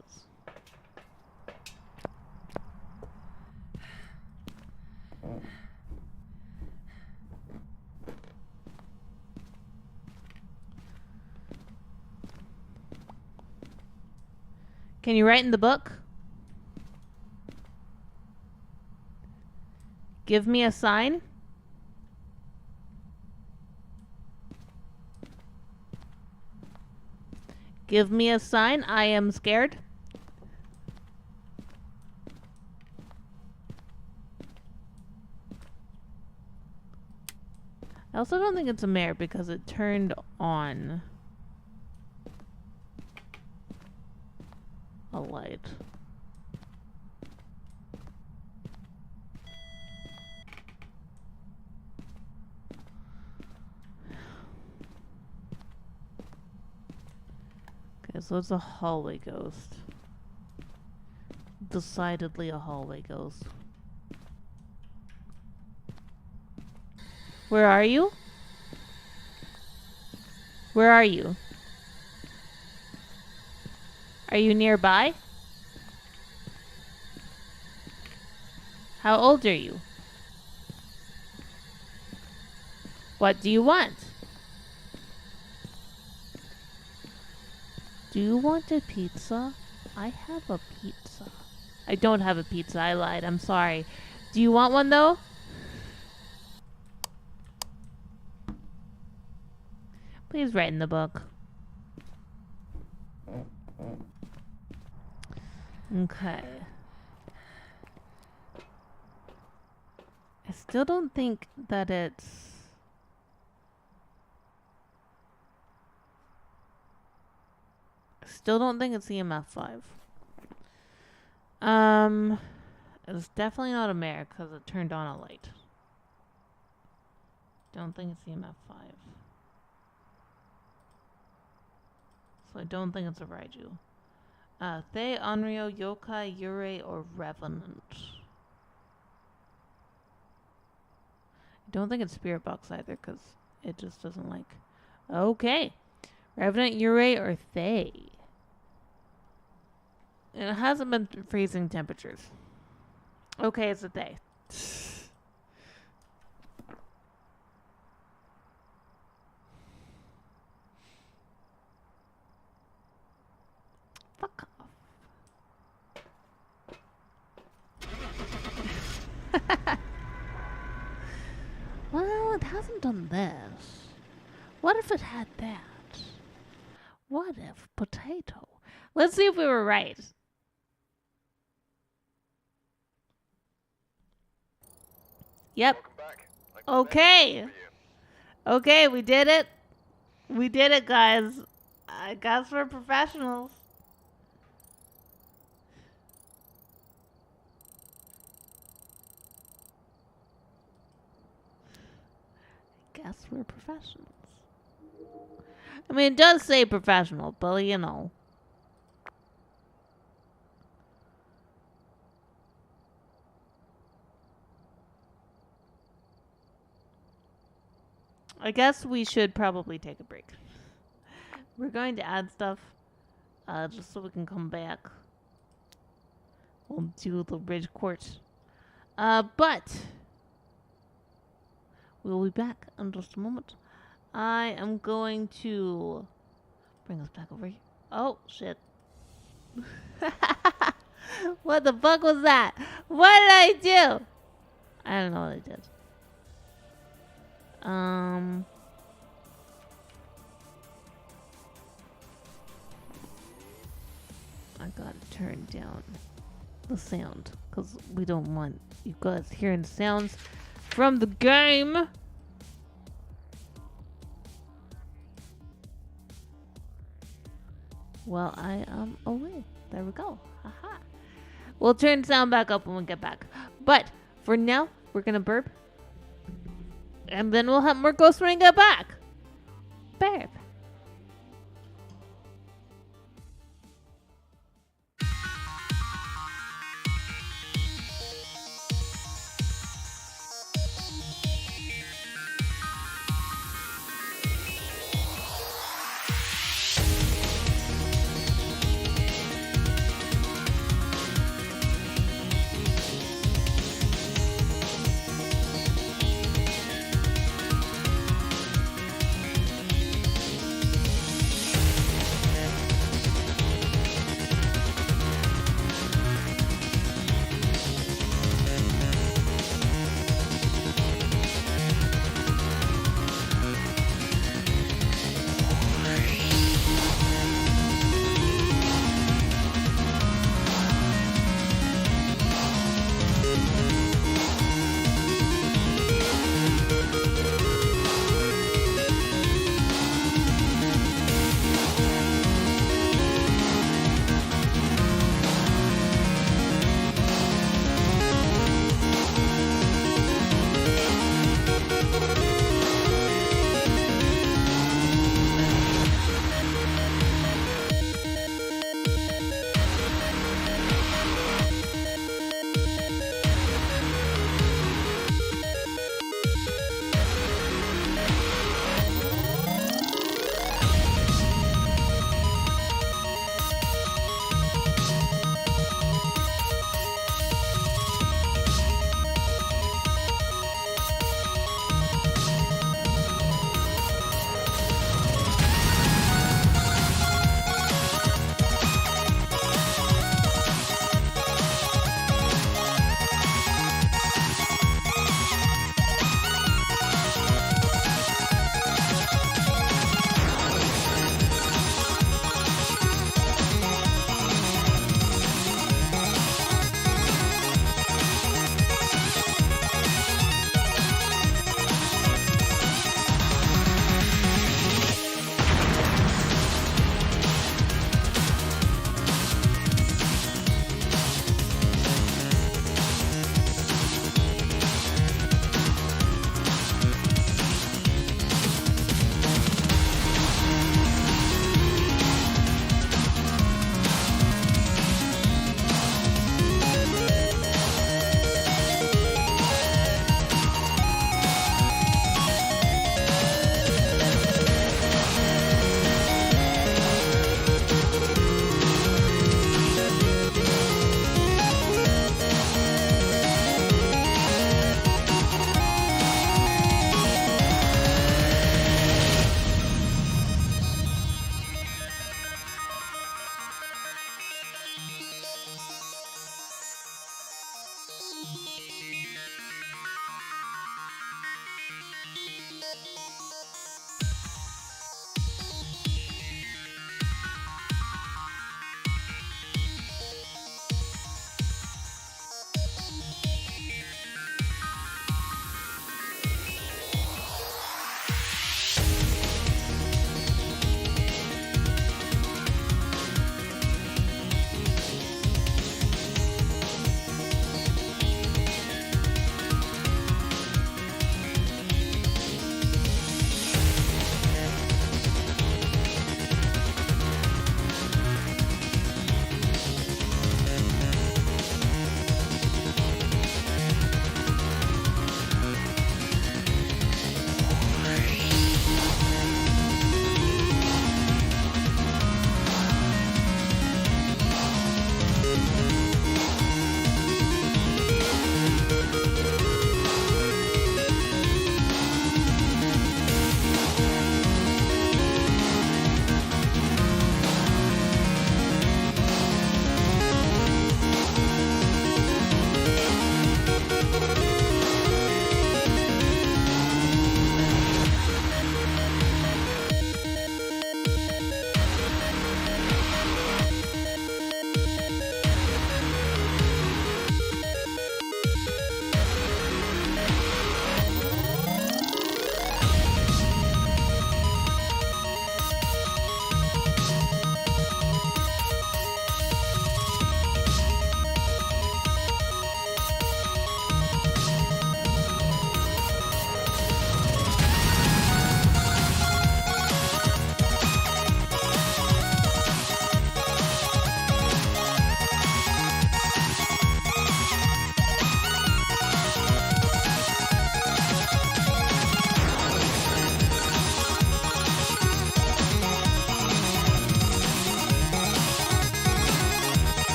Can you write in the book? Give me a sign. Give me a sign. I am scared. I also don't think it's a mare because it turned on a light. Okay, so it's a hallway ghost. Decidedly a hallway ghost. Where are you? Where are you? Are you nearby? How old are you? What do you want? Do you want a pizza? I have a pizza. I don't have a pizza. I lied. I'm sorry. Do you want one though? Please write in the book. Okay. I still don't think that it's... Still don't think it's EMF 5. It's definitely not a mare because it turned on a light. Don't think it's EMF 5. So I don't think it's a Raiju. Thay, Onryo, Yokai, Yurei, or Revenant. I don't think it's Spirit Box either because it just doesn't like... Okay. Revenant, Yurei, or Thay. And it hasn't been freezing temperatures. Okay, it's a Thay. Fuck off. Well, it hasn't done this. What if it had that? What if potato? Let's see if we were right. Yep. Okay. Okay, we did it. We did it, guys. I guess we're professionals. Guess we're professionals. I mean, it does say professional, but you know. I guess we should probably take a break. We're going to add stuff, just so we can come back. We'll do the Ridge Court. But we'll be back in just a moment. I am going to bring us back over here. Oh, shit. What the fuck was that? What did I do? I don't know what I did. I gotta turn down the sound because we don't want you guys hearing sounds from the game. Well, I am away. There we go. Haha. We'll turn sound back up when we get back. But for now, we're gonna burp. And then we'll have more ghosts when we get back. Burp.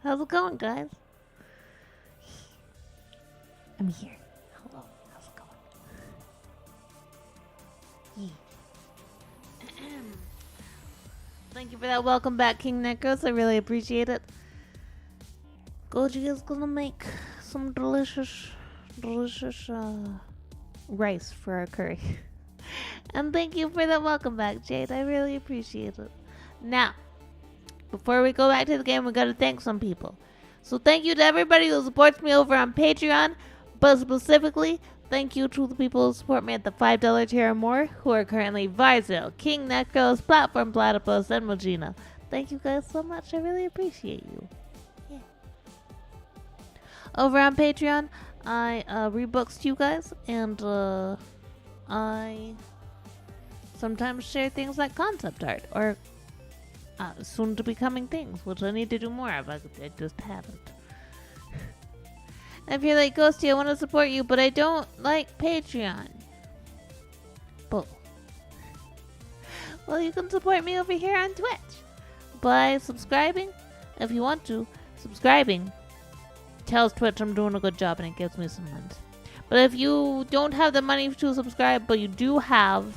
How's it going, guys? I'm here. Hello. How's it going? Thank you for that. Welcome back, King Necros. I really appreciate it. Goji is gonna make some delicious rice for our curry. And thank you for that. Welcome back, Jade. I really appreciate it. Now, before we go back to the game, we gotta thank some people. So thank you to everybody who supports me over on Patreon, but specifically, thank you to the people who support me at the $5 tier or more, who are currently Varzel, King Necros, Platform Platypus, and Magina. Thank you guys so much. I really appreciate you. Yeah. Over on Patreon, I read books to you guys, and I sometimes share things like concept art, or soon to be coming things, which I need to do more of. I just haven't. If you're like, Ghostie, I want to support you, but I don't like Patreon. Bull. Well, you can support me over here on Twitch by subscribing. If you want to, subscribing tells Twitch I'm doing a good job and it gives me some money. But if you don't have the money to subscribe, but you do have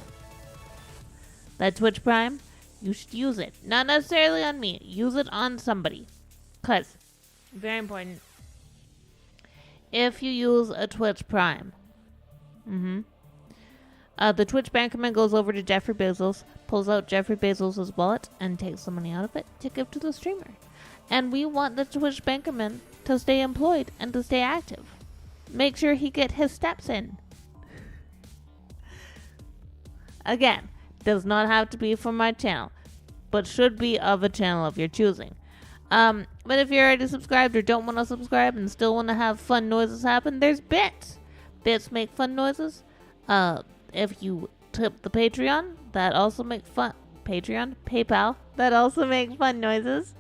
that Twitch Prime, you should use it. Not necessarily on me. Use it on somebody. Because, very important, if you use a Twitch Prime, the Twitch Bankerman goes over to Jeffrey Bezos, pulls out Jeffrey Bezos' wallet, and takes the money out of it to give to the streamer. And we want the Twitch Bankerman to stay employed and to stay active. Make sure he get his steps in. Again, does not have to be from my channel, but should be of a channel of your choosing. But if you're already subscribed or don't want to subscribe and still want to have fun noises happen, there's bits. Bits make fun noises. If you tip the Patreon, that also make fun. PayPal, that also make fun noises.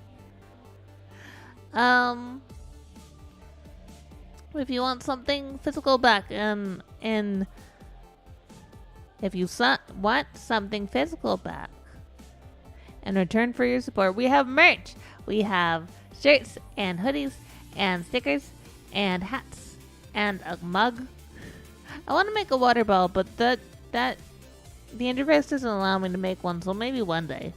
If you want something physical back, and if you want something physical back in return for your support, we have merch. We have shirts and hoodies and stickers and hats and a mug. I want to make a water bottle, but the interface doesn't allow me to make one, so maybe one day.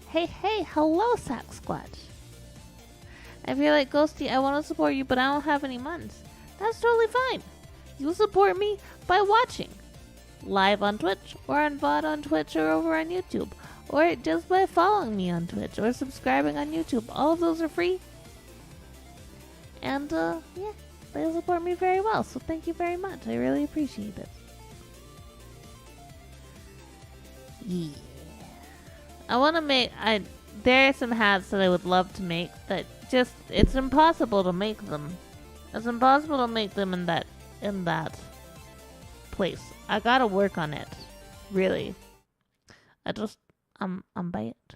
Hey, hello, Sasquatch. If you're like, Ghostie, I want to support you, but I don't have any months. That's totally fine. You support me by watching live on Twitch, or on VOD on Twitch, or over on YouTube, or just by following me on Twitch, or subscribing on YouTube. All of those are free. And, yeah, they support me very well, so thank you very much. I really appreciate it. Yeah. I want to make, there are some hats that I would love to make that just, it's impossible to make them. It's impossible to make them in that place. I gotta work on it. Really. I'm by it.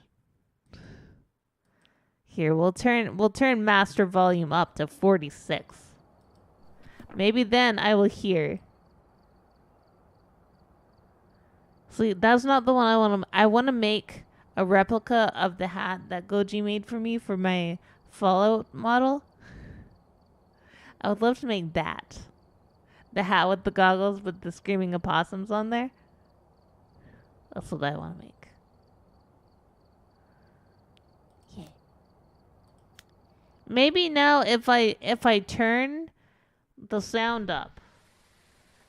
Here, we'll turn master volume up to 46. Maybe then I will hear. See, that's not the one I want to. I want to make a replica of the hat that Goji made for me for my Fallout model. I would love to make that. The hat with the goggles with the screaming opossums on there. That's what I want to make. Yeah. Maybe now if I turn the sound up,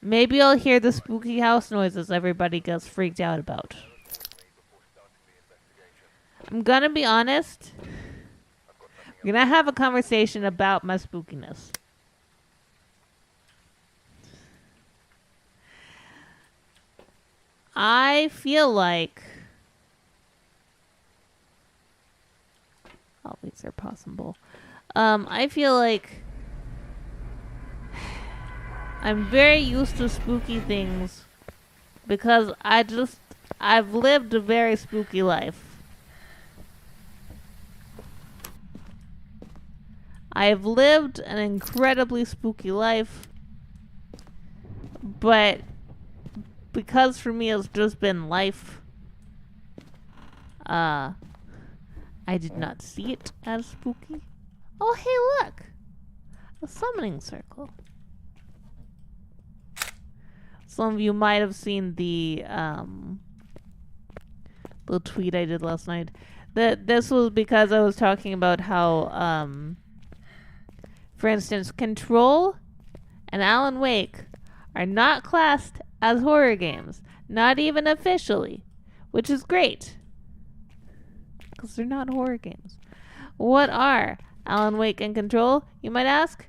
maybe I'll hear the spooky house noises everybody gets freaked out about. I'm gonna be honest. We're gonna have a conversation about my spookiness. I feel like these are possible. I feel like I'm very used to spooky things because I've lived a very spooky life. I've lived an incredibly spooky life, but because for me it's just been life, I I did not see it as spooky. Oh, hey, look! A summoning circle. Some of you might have seen the tweet I did last night. This was because I was talking about how, for instance, Control and Alan Wake are not classed as horror games. Not even officially. Which is great. Because they're not horror games. What are Alan Wake and Control, you might ask?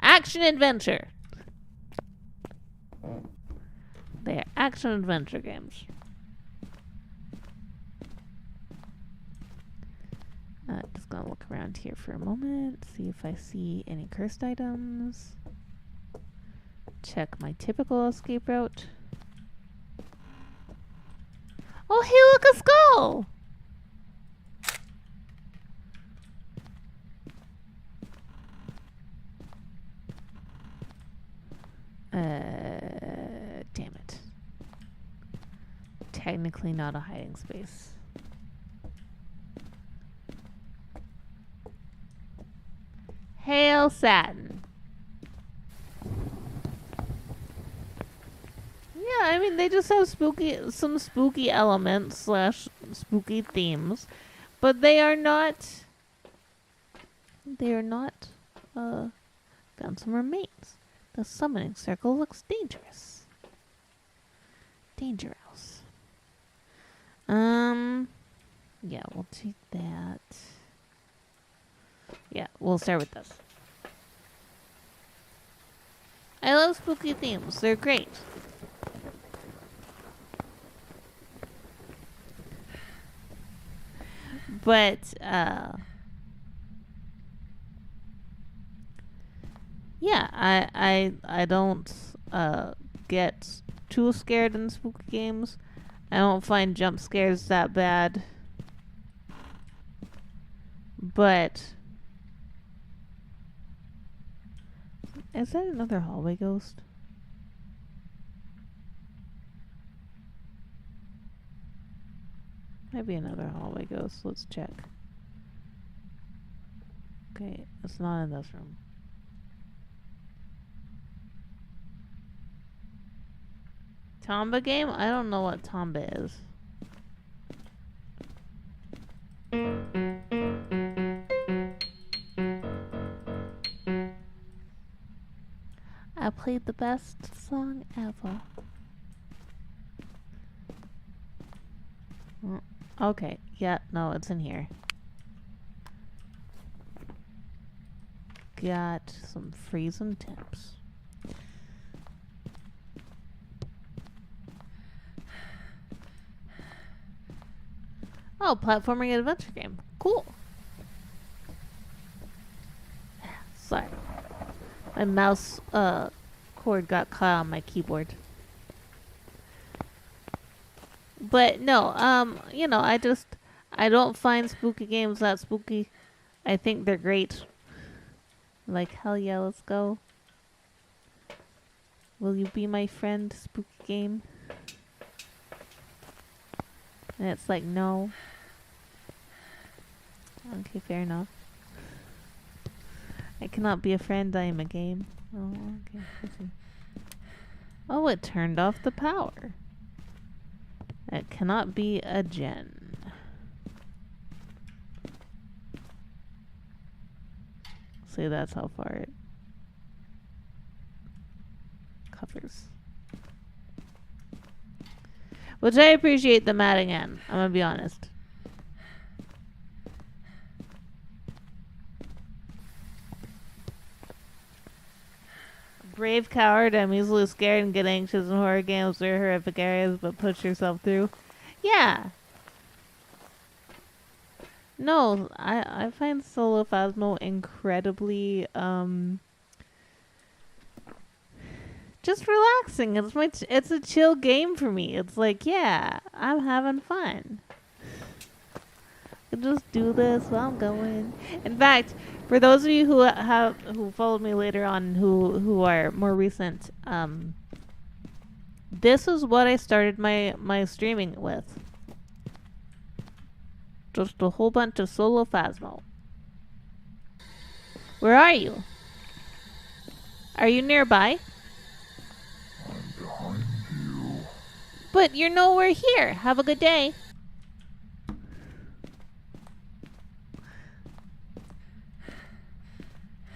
Action-adventure. They are action-adventure games. Just gonna look around here for a moment, see if I see any cursed items. Check my typical escape route. Oh, hey, look, a skull! Damn it. Technically not a hiding space. Hail Satin. Yeah, I mean, they just have some spooky elements slash spooky themes, but they are not, found some remains. The summoning circle looks dangerous. Dangerous. Yeah, we'll take that. Yeah, we'll start with this. I love spooky themes. They're great. But, yeah, I don't get too scared in spooky games. I don't find jump scares that bad. But is that another hallway ghost? Might be another hallway ghost. Let's check. Okay, it's not in this room. Tomba game? I don't know what Tomba is. I played the best song ever. Okay, yeah, no, it's in here. Got some freezing temps. Oh, platforming adventure game. Cool. Sorry. My mouse cord got caught on my keyboard. But no, you know, I don't find spooky games that spooky. I think they're great. Like, hell yeah, let's go. Will you be my friend, spooky game? And it's like, no. Okay, fair enough. I cannot be a friend, I am a game. Oh, okay. Let's see. Oh, it turned off the power. It cannot be a gen. See, that's how far it covers. Which I appreciate the matting in, I'm gonna be honest. Brave coward, I'm easily scared and get anxious in horror games. They're horrific areas, but push yourself through. Yeah. No, I find solo Phasmo incredibly just relaxing. It's a chill game for me. It's like, yeah, I'm having fun. I just do this while I'm going. In fact, for those of you who followed me later on, who are more recent, this is what I started my streaming with. Just a whole bunch of solo Phasmo. Where are you? Are you nearby? I'm behind you. But you're nowhere here. Have a good day.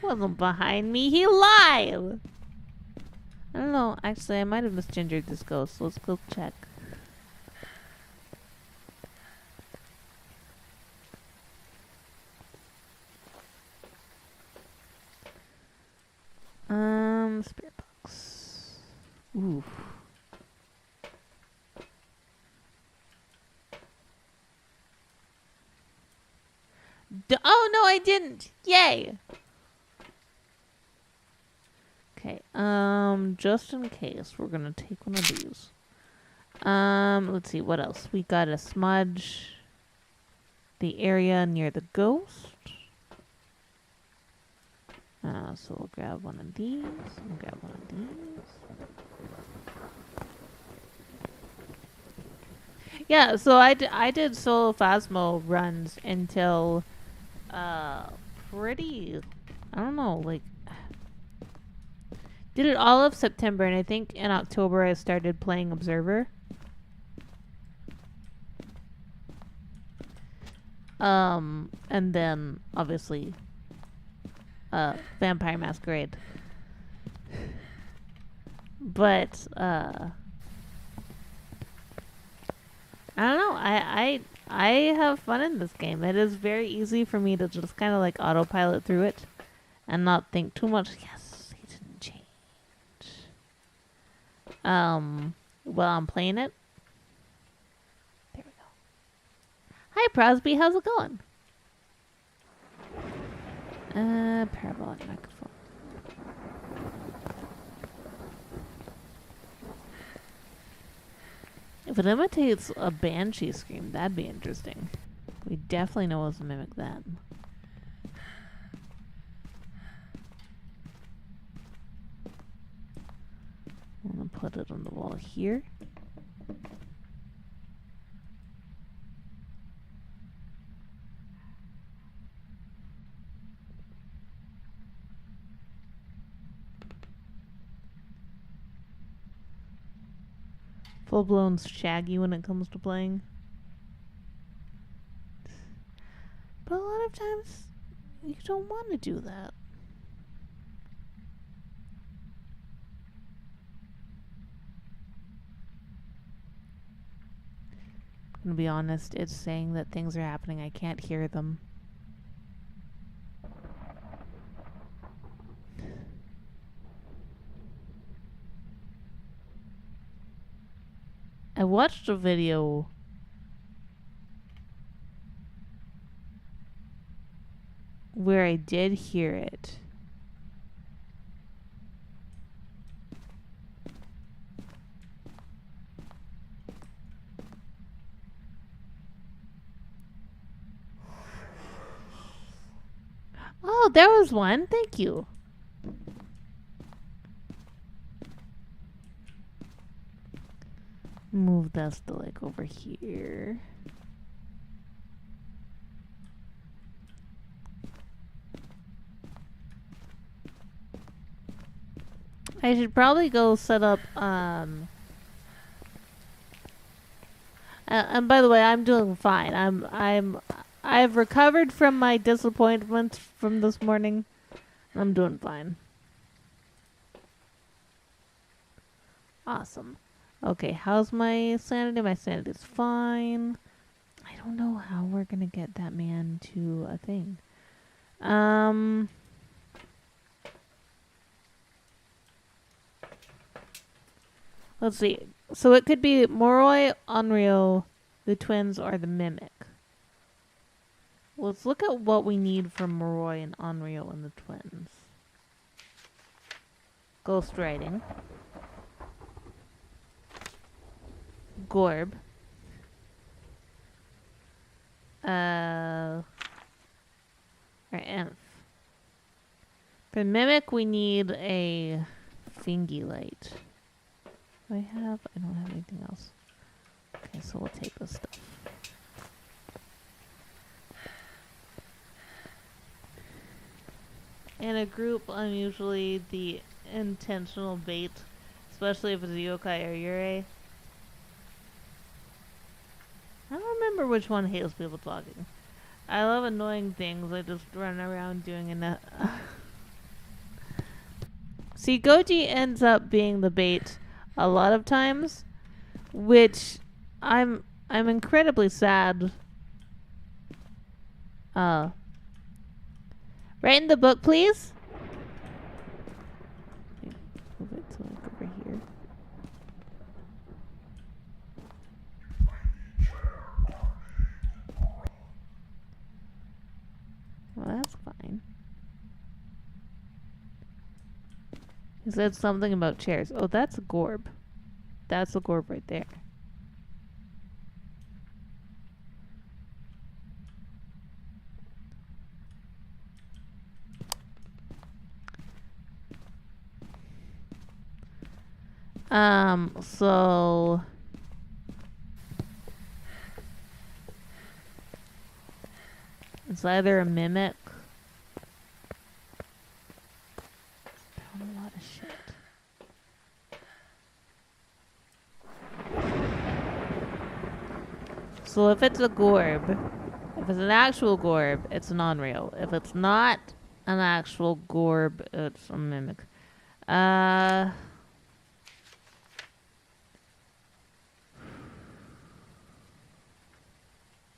Wasn't behind me. He lied. I don't know. Actually, I might have misgendered this ghost. Let's go check. Spirit box. Ooh. Oh no, I didn't. Yay. Okay. Just in case, we're gonna take one of these. Let's see what else. We got a smudge. The area near the ghost. So we'll grab one of these. And grab one of these. Yeah, so I did solo Phasmo runs until pretty, I don't know, like did it all of September, and I think in October I started playing Observer. And then obviously Vampire Masquerade. But I don't know. I have fun in this game. It is very easy for me to just kind of like autopilot through it and not think too much. Yes, he didn't change. While I'm playing it. There we go. Hi, Prosby. How's it going? Parabolic microphone. If it imitates a banshee scream, that'd be interesting. We definitely know it's to mimic that. I'm gonna put it on the wall here. Full-blown shaggy when it comes to playing. But a lot of times, you don't want to do that. I'm gonna be honest, it's saying that things are happening. I can't hear them. I watched a video where I did hear it. Oh, there was one. Thank you. Move this to like over here. I should probably go set up and by the way, I'm doing fine. I've recovered from my disappointment from this morning. I'm doing fine. Awesome. Okay, how's my sanity? My sanity's fine. I don't know how we're gonna get that man to a thing. Let's see. So it could be Moroi, Onryo, the twins, or the mimic. Let's look at what we need from Moroi and Onryo and the twins. Ghostwriting. Gorb. Or Enf. For Mimic, we need a Fingy light. Do I have? I don't have anything else. Okay, so we'll take this stuff. In a group, I'm usually the intentional bait, especially if it's a yokai or yurei. I don't remember which one hates people talking. I love annoying things. I just run around doing enough. See, Goji ends up being the bait a lot of times, which I'm incredibly sad. Write in the book, please. Move it to like over here. Well, that's fine. He said something about chairs. Oh, that's a gorb. That's a gorb right there. So it's either a mimic. A lot of shit. So if it's a gorb, if it's an actual gorb, it's non-real. If it's not an actual gorb, it's a mimic.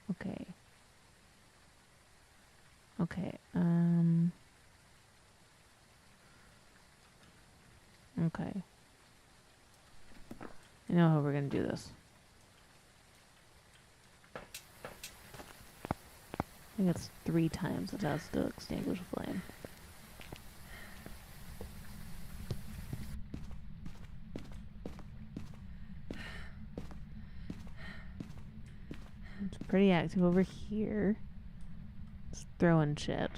Okay. Okay. Okay. I know how we're gonna do this. I think it's 3 times it has to extinguish a flame. It's pretty active over here. It's throwing shit.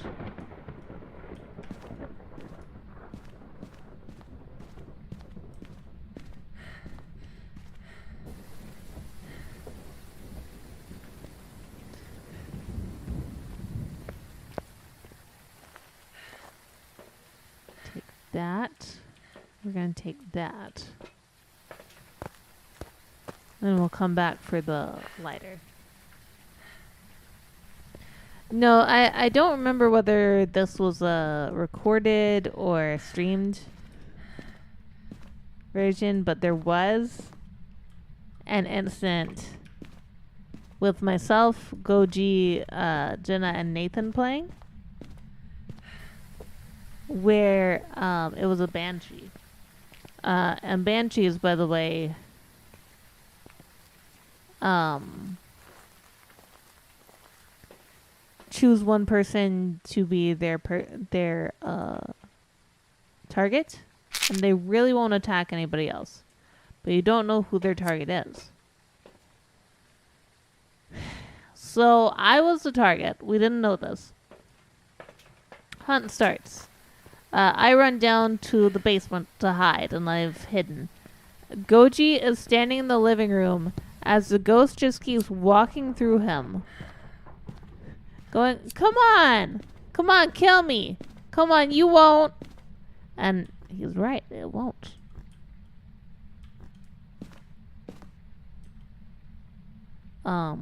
Take that. We're going to take that. Then we'll come back for the lighter. No, I don't remember whether this was a recorded or streamed version, but there was an instant with myself, Goji, Jenna, and Nathan playing where it was a banshee. And banshees, by the way, choose one person to be their target, and they really won't attack anybody else, but you don't know who their target is. So I was the target. We didn't know this. Hunt starts. I run down to the basement to hide, and I've hidden. Goji is standing in the living room as the ghost just keeps walking through him. Going, come on, kill me. Come on, you won't. And he's right, it won't. I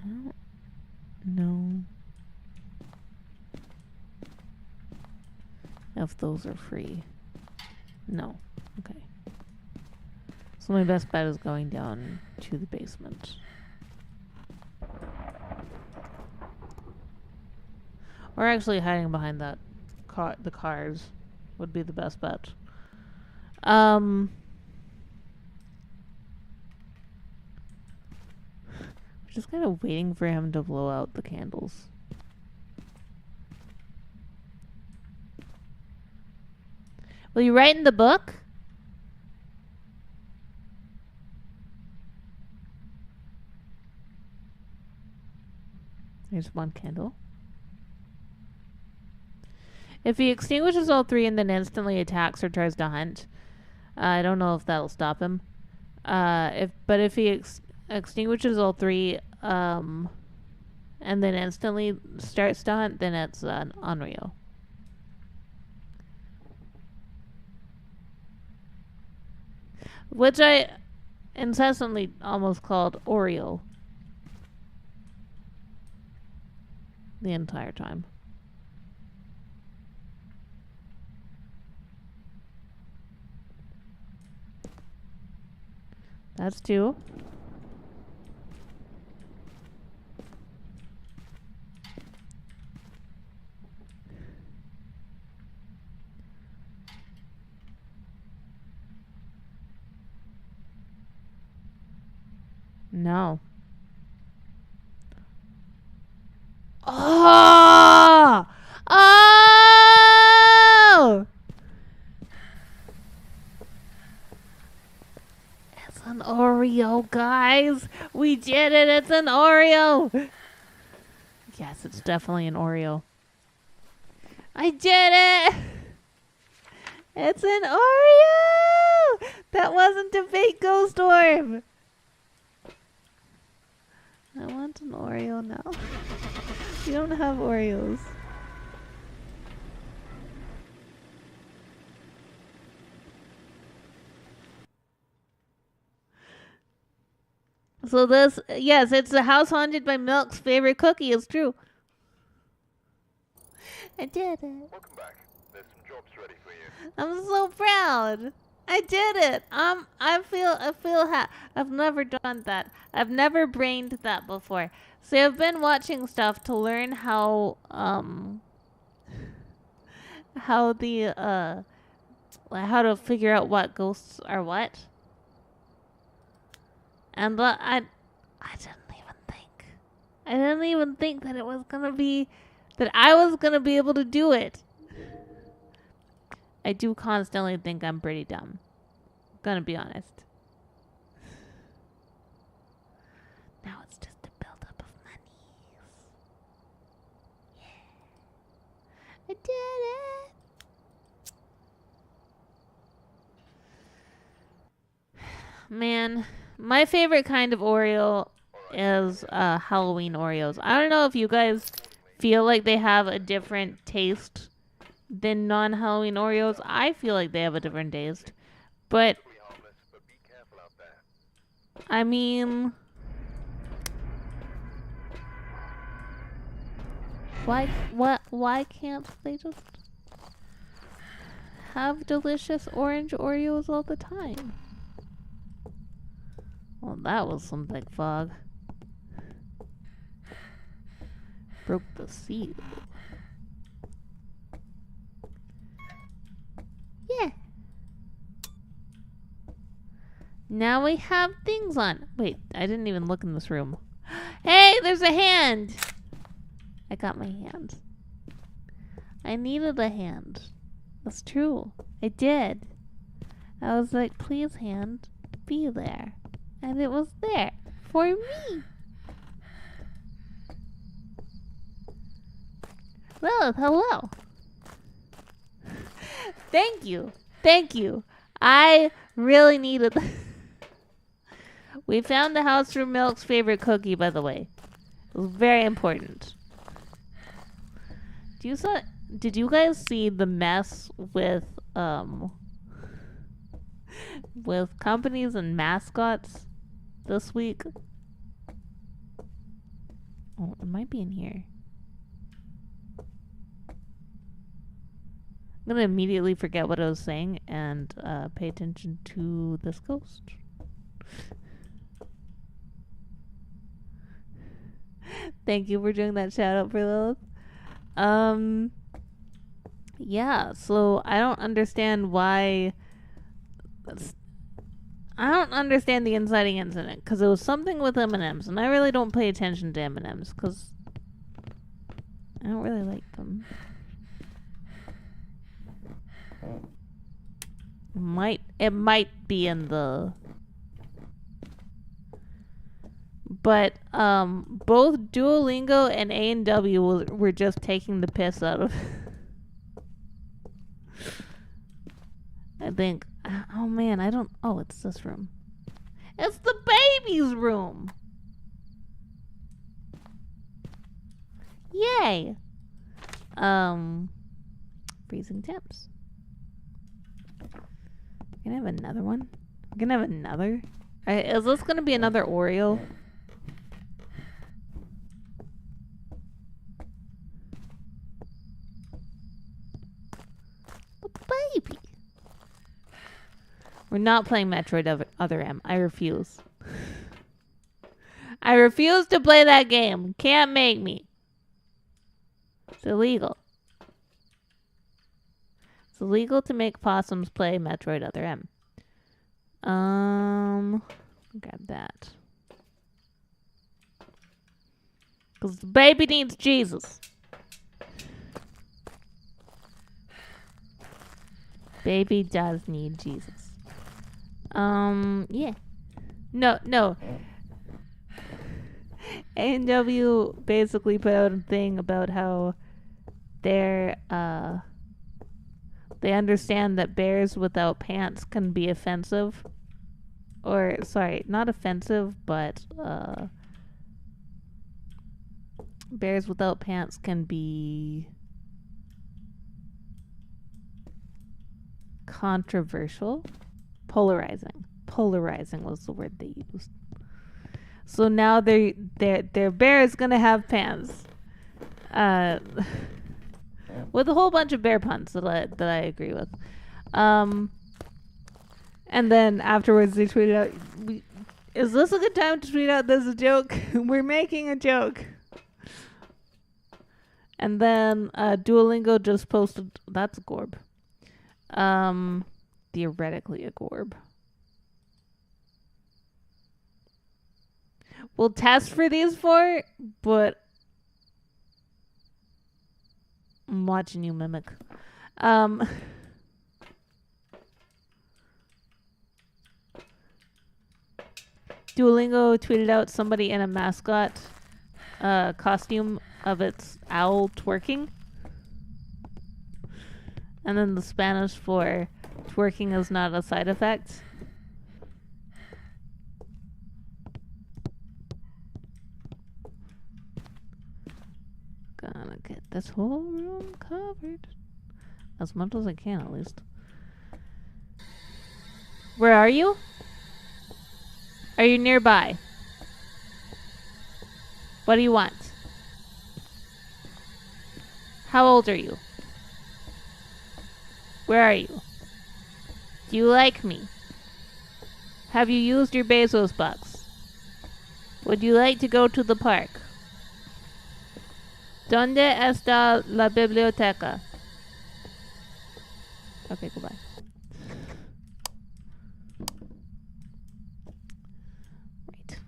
don't know if those are free. No. Okay. So my best bet is going down to the basement. Or actually hiding behind that the cars would be the best bet. Just kind of waiting for him to blow out the candles. Will you write in the book? There's one candle. If he extinguishes all 3 and then instantly attacks or tries to hunt, I don't know if that'll stop him. If he extinguishes all three, and then instantly starts to hunt, then it's unreal. Which I incessantly almost called Oreo the entire time. That's 2. No. Oh! Oh! It's an Oreo, guys. We did it. It's an Oreo. Yes, it's definitely an Oreo. I did it. It's an Oreo. That wasn't a fake ghost orb. I want an Oreo now. You don't have Oreos. So this, yes, it's the house haunted by Milk's favorite cookie. It's true. I did it. Welcome back. There's some jobs ready for you. I'm so proud. I did it. I've never done that. I've never brained that before. So I've been watching stuff to learn how to figure out what ghosts are what. And I didn't even think that it was gonna be that I was gonna be able to do it. I do constantly think I'm pretty dumb. Gonna be honest. Now it's just a buildup of monies. Yeah. I did it. Man, my favorite kind of Oreo is Halloween Oreos. I don't know if you guys feel like they have a different taste than non-Halloween Oreos. I feel like they have a different taste. But I mean, why can't they just have delicious orange Oreos all the time? Well, that was some big fog. Broke the seal. Yeah. Now we have things on. Wait, I didn't even look in this room. Hey, there's a hand. I got my hand. I needed a hand. That's true. I did. I was like, please, hand, be there. And it was there for me. Well, hello. Thank you. Thank you. I really needed. We found the house for Milk's favorite cookie, by the way. It was very important. Did you guys see the mess with companies and mascots this week? Oh, it might be in here. I'm gonna immediately forget what I was saying and pay attention to this ghost. Thank you for doing that shout out for Lilith. Yeah, so I don't understand why. I don't understand the inciting incident because it was something with M&Ms, and I really don't pay attention to M&Ms because I don't really like them. It might be in the. But both Duolingo and A&W were just taking the piss out of. I think Oh man, I don't. Oh, it's this room. It's the baby's room. Yay. Freezing temps. Can I have another one? I'm gonna have another. Is this gonna be another Oreo? The baby. We're not playing Metroid Other M. I refuse. I refuse to play that game. Can't make me. It's illegal. It's illegal to make possums play Metroid Other M. Grab that. Because the baby needs Jesus. Baby does need Jesus. Yeah. No. A&W basically put out a thing about how they understand that bears without pants can be offensive. Or, sorry, not offensive, but bears without pants can be controversial. Polarizing was the word they used. So now their bear is gonna have pants. With a whole bunch of bear puns that I agree with. And then afterwards they tweeted out, is this a good time to tweet out this is a joke? We're making a joke. And then Duolingo just posted, that's a Gorb. Theoretically a Gorb. We'll test for these four, but I'm watching you mimic. Duolingo tweeted out somebody in a mascot costume of its owl twerking. And then the Spanish for twerking is not a side effect. Gonna get this whole room covered. As much as I can, at least. Where are you? Are you nearby? What do you want? How old are you? Where are you? Do you like me? Have you used your Bezos bucks? Would you like to go to the park? ¿Dónde está la biblioteca? Okay, goodbye. Right.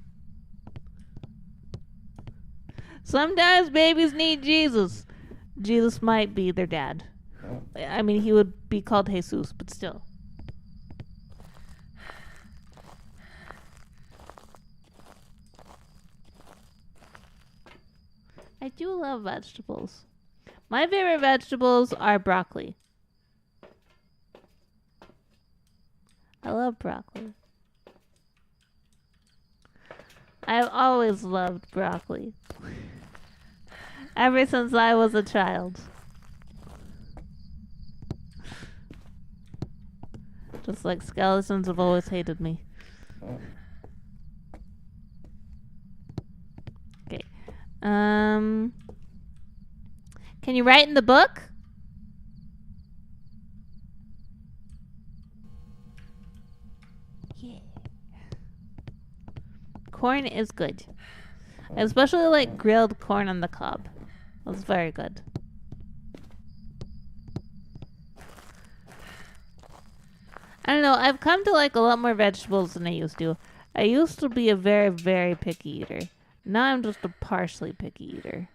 Sometimes babies need Jesus. Jesus might be their dad. I mean, he would be called Jesus, but still. I do love vegetables. My favorite vegetables are broccoli. I love broccoli. I've always loved broccoli. Ever since I was a child. Just like skeletons have always hated me. Okay. Can you write in the book? Yeah. Corn is good. I especially like grilled corn on the cob. That's very good. I don't know, I've come to like a lot more vegetables than I used to. I used to be a very, very picky eater. Now I'm just a partially picky eater.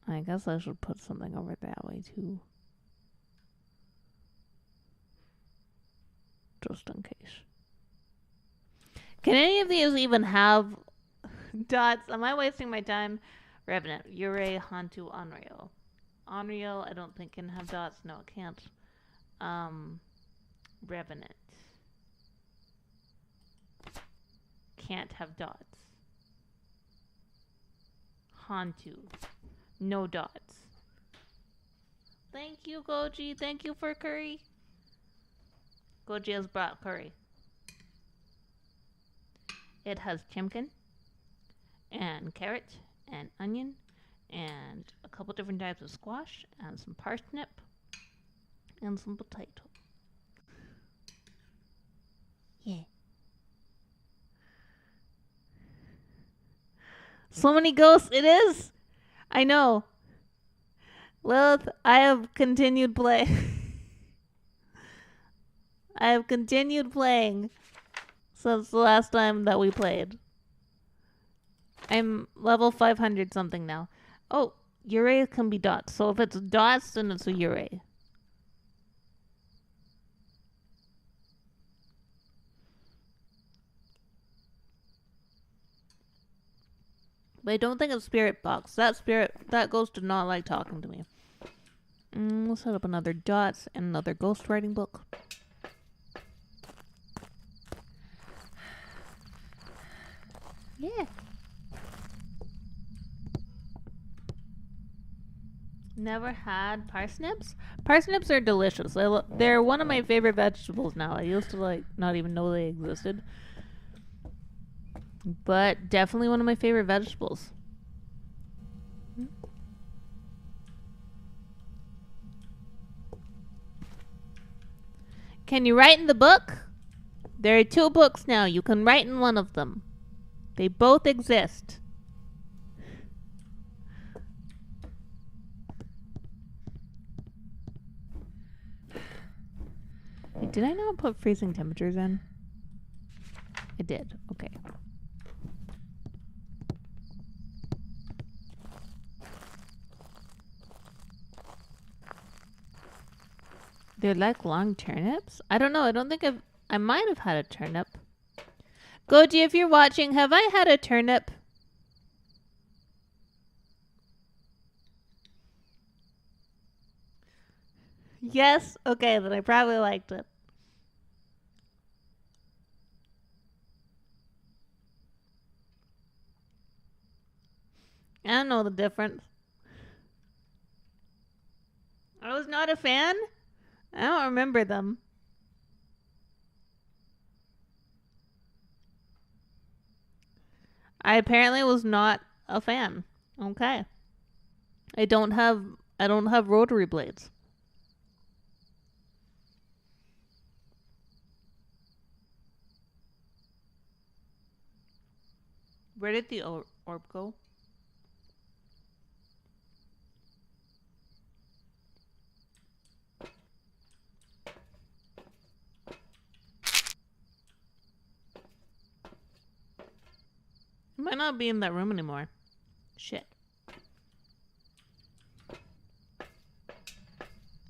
I guess I should put something over that way too. Just in case. Can any of these even have dots? Am I wasting my time? Revenant, Yurei, Hantu, Onryo. Unreal, I don't think can have dots. No, it can't. Revenant. Can't have dots. Hantu. No dots. Thank you, Goji. Thank you for curry. Goji has brought curry. It has chimkin and carrot and onion and a couple different types of squash and some parsnip and some potato. Yeah. So many ghosts. It is. I know. Lilith, I have continued play. I have continued playing since the last time that we played. I'm level 500 something now. Oh, Ure can be dots. So if it's dots, then it's a Ure. But I don't think it's Spirit Box. That ghost did not like talking to me. We'll set up another dots and another ghost writing book. Yeah. Never had parsnips? Parsnips are delicious. They're one of my favorite vegetables now. I used to not even know they existed. But definitely one of my favorite vegetables. Can you write in the book? There are 2 books now. You can write in one of them. They both exist. Wait, did I not put freezing temperatures in? I did. Okay. They're like long turnips? I don't know. I don't think I might have had a turnip. Goji, if you're watching, have I had a turnip? Yes? Okay, then I probably liked it. I don't know the difference. I was not a fan? I don't remember them. I apparently was not a fan. Okay. I don't have rotary blades. Where did the orb go? It might not be in that room anymore. Shit.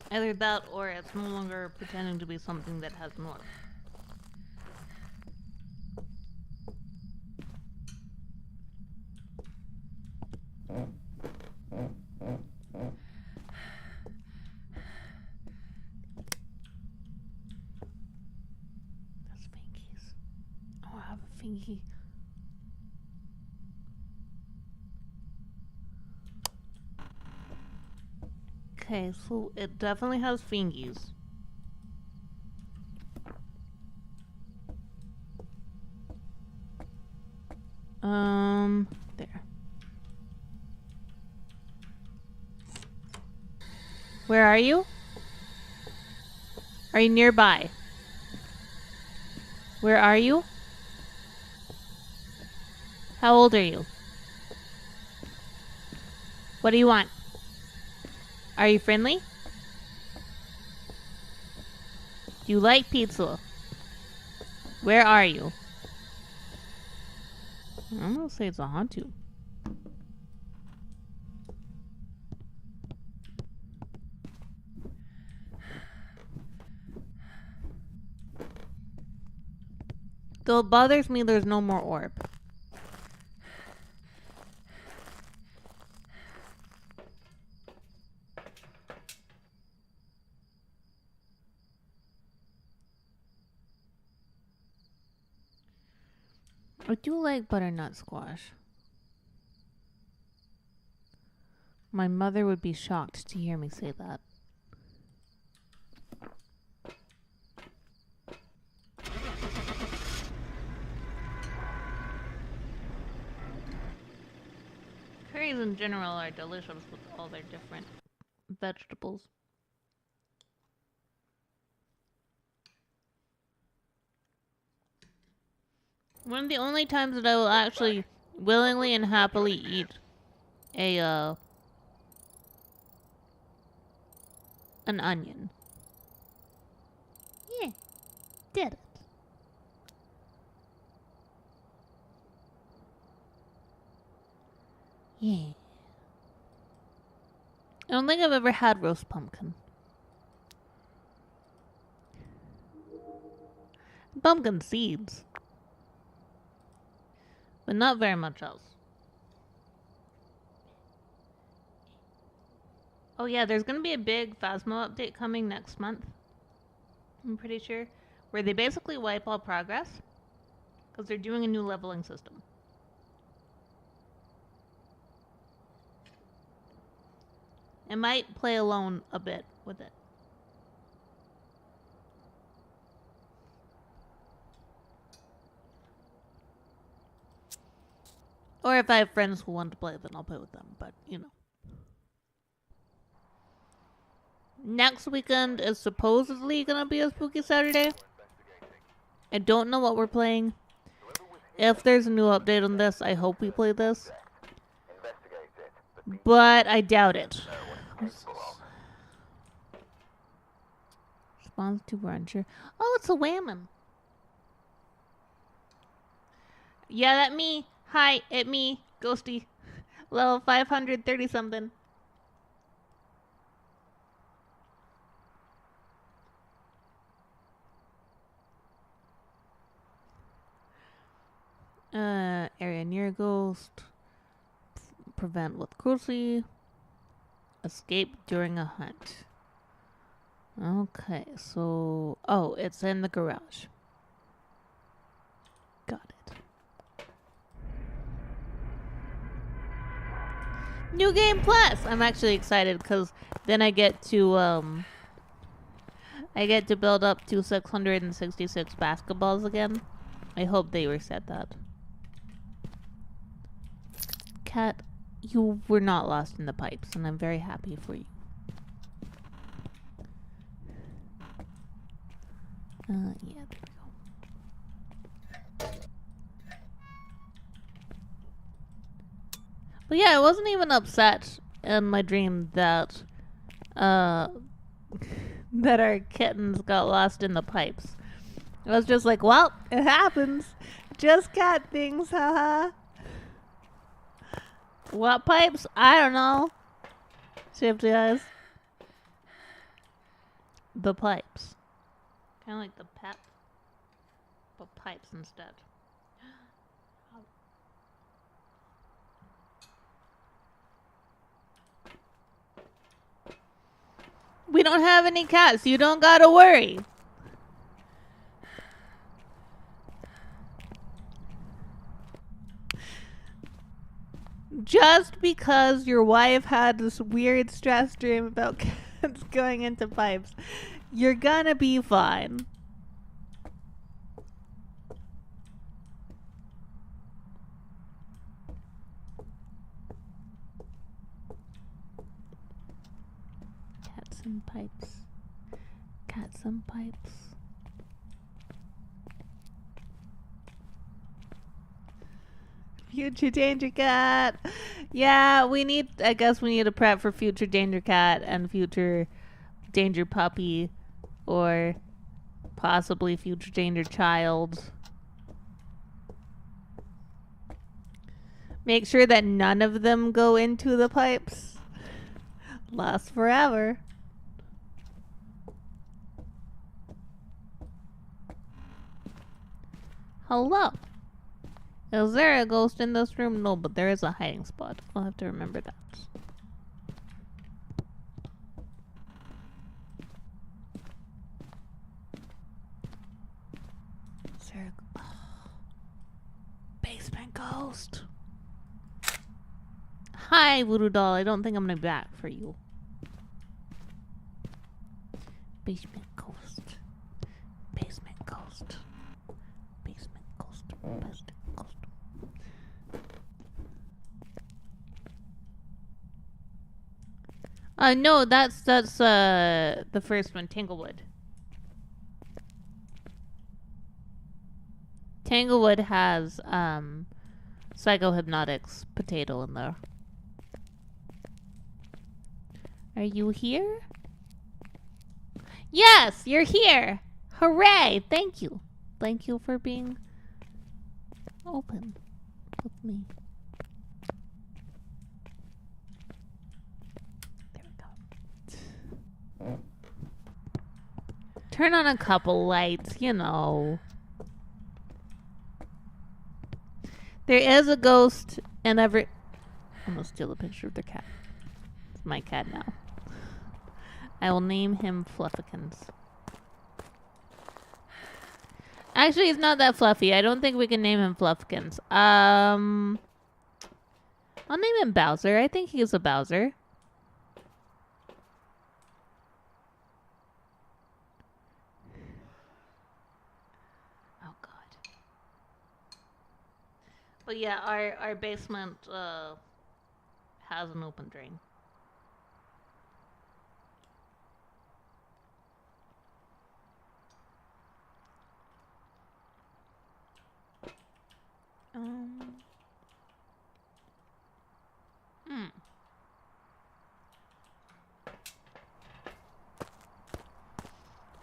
Either that or it's no longer pretending to be something that has more. That's fingies. Oh, I have a fingy. Okay, so it definitely has fingies. There. Where are you? Are you nearby? Where are you? How old are you? What do you want? Are you friendly? Do you like pizza? Where are you? I'm gonna say it's a Hantu. Though it bothers me there's no more orb. I do like butternut squash. My mother would be shocked to hear me say that. Curries in general are delicious with all their different vegetables. One of the only times that I will actually willingly and happily eat an onion. Yeah, did it. Yeah. I don't think I've ever had roast pumpkin. Pumpkin seeds. But not very much else. Oh yeah, there's gonna be a big Phasmo update coming next month. I'm pretty sure. Where they basically wipe all progress. Because they're doing a new leveling system. I might play alone a bit with it. Or if I have friends who want to play, then I'll play with them. But, you know. Next weekend is supposedly going to be a spooky Saturday. I don't know what we're playing. If there's a new update on this, I hope we play this. But I doubt it. Response to bruncher. Oh, it's a whammon. Yeah, that me. Hi, it me, Ghostie. Level 530 something. Area near ghost. Prevent with cruelty. Escape during a hunt. Okay, so... Oh, it's in the garage. Got it. New Game Plus! I'm actually excited because then I get to build up to 666 basketballs again. I hope they reset that. Cat, you were not lost in the pipes, and I'm very happy for you. Yeah, there we go. But yeah, I wasn't even upset in my dream that that our kittens got lost in the pipes. I was just like, well, it happens. Just cat things, haha. What pipes? I don't know. Shifty eyes. The pipes. Kind of like the pep, but pipes instead. We don't have any cats. You don't gotta worry. Just because your wife had this weird stress dream about cats going into pipes, you're gonna be fine. Cats and pipes. Cats and pipes. Future Danger Cat. Yeah, I guess we need to prep for future Danger Cat and future Danger Puppy, or possibly future Danger Child. Make sure that none of them go into the pipes. Last forever. Hello. Is there a ghost in this room? No, but there is a hiding spot. I'll have to remember that. Is there a... Oh. ghost. Hi, voodoo doll. I don't think I'm gonna be back for you. Basement ghost. Basement ghost. Basement ghost. Basement ghost. No, that's the first one, Tanglewood. Tanglewood has Psychohypnotics potato in there. Are you here? Yes, you're here. Hooray! Thank you. Thank you for being open with me. There we go. Turn on a couple lights, you know. There is a ghost in every... I'm gonna steal a picture of their cat. It's my cat now. I will name him Fluffykins. Actually, he's not that fluffy. I don't think we can name him Fluffykins. I'll name him Bowser. I think he's a Bowser. Oh, God. But yeah, our basement has an open drain.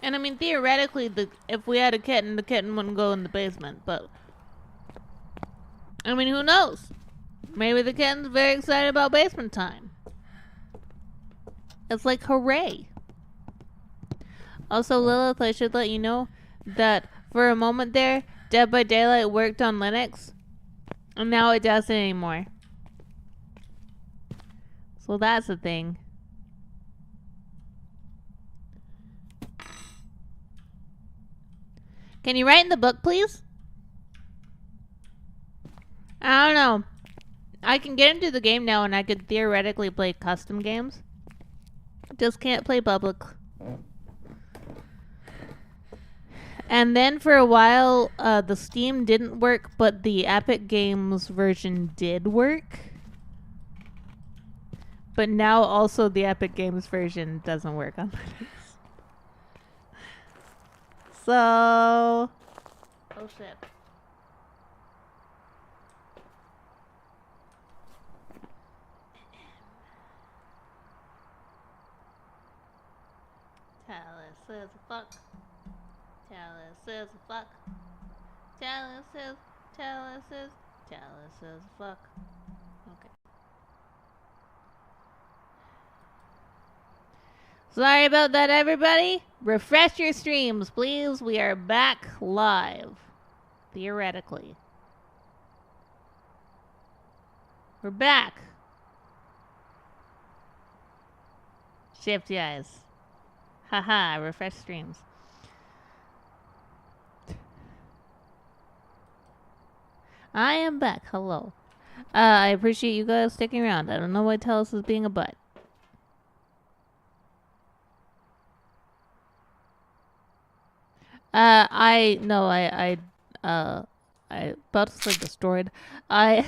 And I mean, theoretically, if we had a kitten, the kitten wouldn't go in the basement, but... I mean, who knows? Maybe the kitten's very excited about basement time. It's like, hooray. Also, Lilith, I should let you know that for a moment there, Dead by Daylight worked on Linux, and now it doesn't anymore. So that's a thing. Can you write in the book, please? I don't know. I can get into the game now and I could theoretically play custom games. Just can't play public. And then for a while, the Steam didn't work, but the Epic Games version did work. But now also the Epic Games version doesn't work on Linux. So... Oh shit. Talus says fuck. Talus says fuck. Talus says fuck. Okay. Sorry about that, everybody. Refresh your streams, please. We are back live. Theoretically. We're back. Shifty eyes. Haha, refresh streams. I am back. Hello. I appreciate you guys sticking around. I don't know why Talus is being a butt. I about to say destroyed. I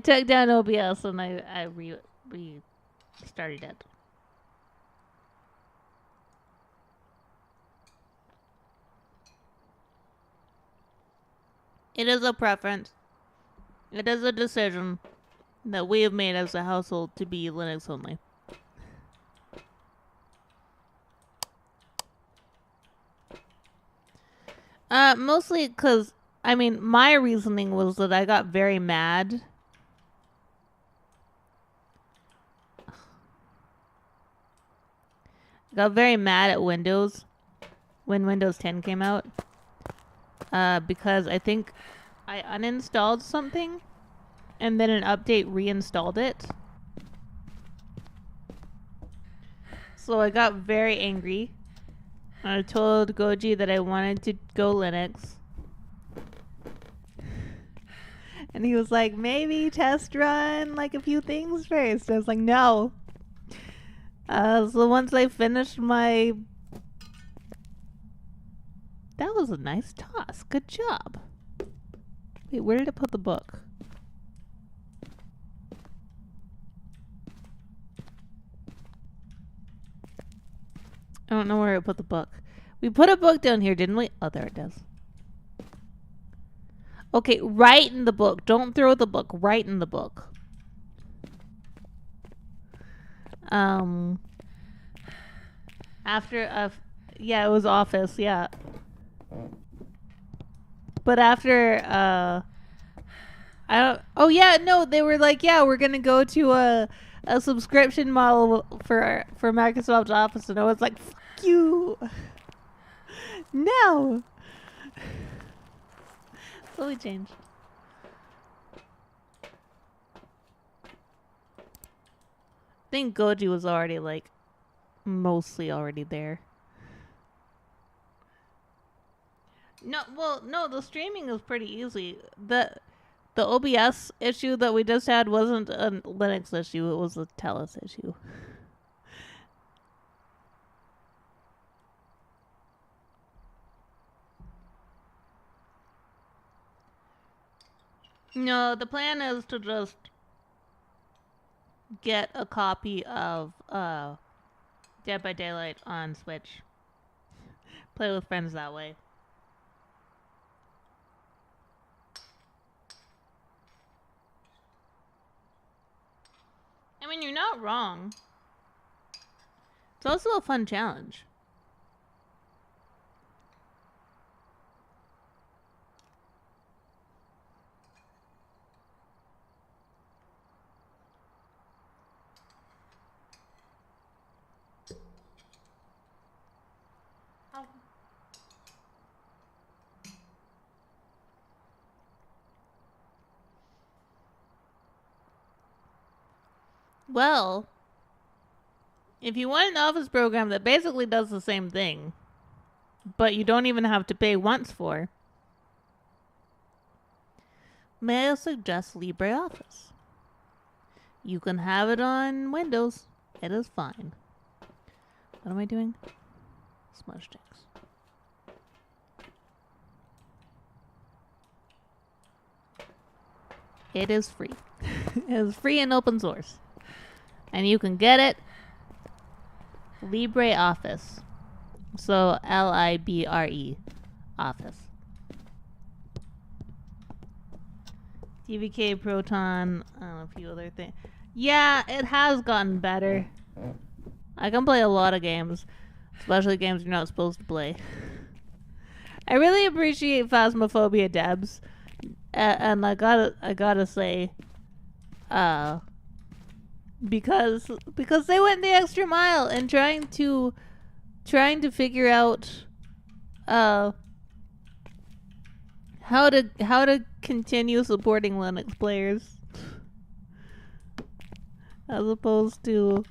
took down OBS and I restarted it. It is a preference. It is a decision that we have made as a household to be Linux only. Mostly because, I mean, my reasoning was that I got very mad. Got very mad at Windows when Windows 10 came out. Because I think I uninstalled something and then an update reinstalled it. So I got very angry. I told Goji that I wanted to go Linux. And he was like, maybe test run like a few things first. I was like, no. So once I finished my... That was a nice toss. Good job. Wait, where did it put the book? I don't know where it put the book. We put a book down here, didn't we? Oh, there it does. Okay, right in the book. Don't throw the book. Right in the book. After yeah, it was office, yeah. But after I don't. Oh yeah, no, they were like, yeah, we're gonna go to a subscription model for Microsoft Office, and I was like, fuck you. No. So we changed. I think Goji was already like mostly already there. No, well, no, the streaming is pretty easy. The OBS issue that we just had wasn't a Linux issue, it was a TELUS issue. No, the plan is to just get a copy of Dead by Daylight on Switch. Play with friends that way. I mean, you're not wrong. It's also a fun challenge. Oh. Well, if you want an Office program that basically does the same thing, but you don't even have to pay once for, may I suggest LibreOffice? You can have it on Windows. It is fine. What am I doing? Smudge sticks. It is free. It is free and open source. And you can get it LibreOffice. So LIBRE Office. DVK, Proton, a few other things. Yeah, it has gotten better. I can play a lot of games, especially games you're not supposed to play. I really appreciate Phasmophobia devs, and I gotta say, because they went the extra mile in trying to figure out how to continue supporting Linux players, as opposed to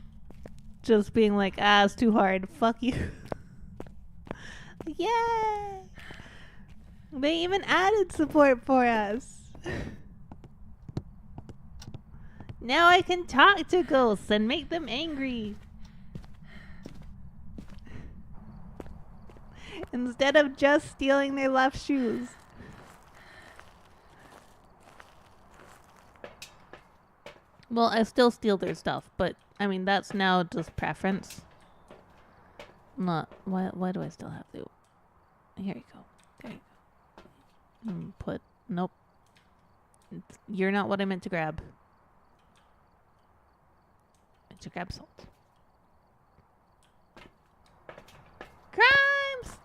just being like, it's too hard, fuck you. Yay! They even added support for us. Now I can talk to ghosts and make them angry. Instead of just stealing their left shoes. Well, I still steal their stuff, but I mean, that's now just preference. Not, why do I still have to? Here you go. There you go. Nope. You're not what I meant to grab. I meant to grab salt. Crimes!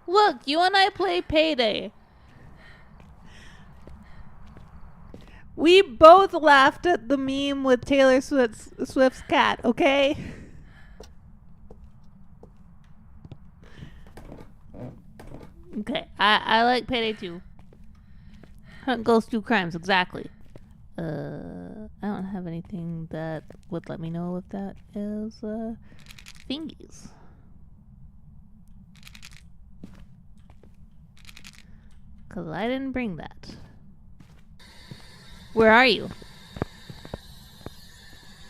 Look, you and I play Payday. We both laughed at the meme with Taylor Swift's cat, okay? Okay, I like Payday 2. Hunt goes through crimes, exactly. I don't have anything that would let me know if that is, thingies. Because I didn't bring that. Where are you?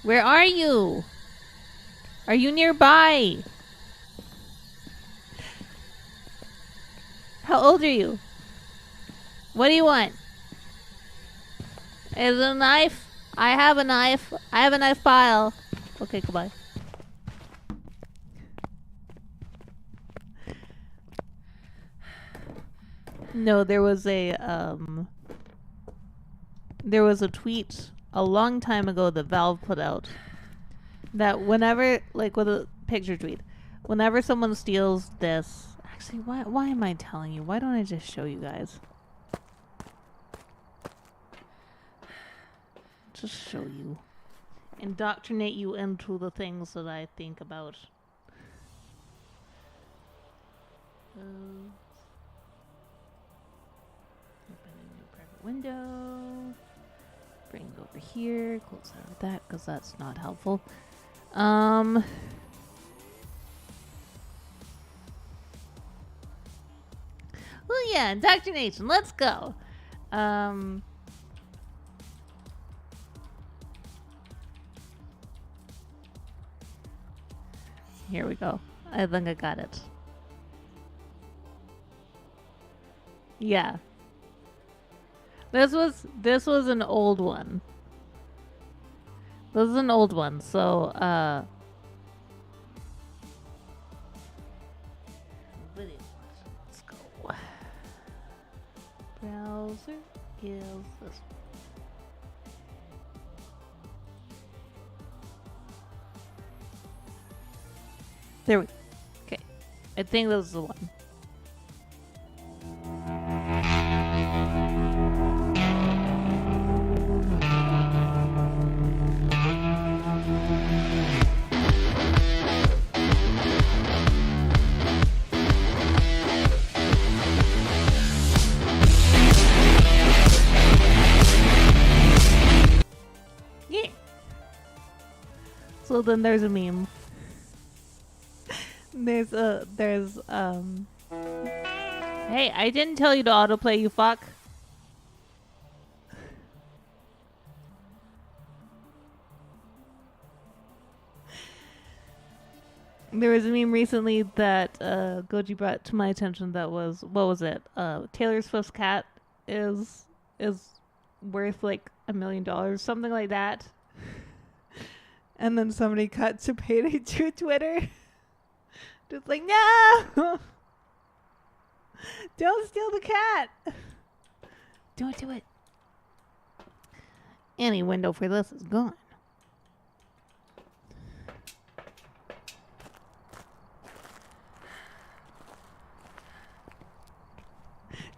Where are you? Are you nearby? How old are you? What do you want? Is it a knife? I have a knife. I have a knife file. Okay, goodbye. No, there was a tweet a long time ago that Valve put out that whenever, like, with a picture tweet, whenever someone steals this, actually, why am I telling you? Why don't I just show you guys? Just show you. Indoctrinate you into the things that I think about. Open a new private window. Bring it over here. Close out of that because that's not helpful. Oh yeah, indoctrination. Let's go. Here we go. I think I got it. Yeah. This was an old one. This is an old one, so let's go. Browser is this one. There we go. Okay. I think this is the one. Yeah. So then there's a meme. Hey, I didn't tell you to autoplay, you fuck. There was a meme recently that Goji brought to my attention that was, what was it? Taylor Swift's cat is worth like $1 million, something like that. And then somebody cut to Payday to Twitter. Just like, no! Don't steal the cat! Don't do it. Any window for this is gone.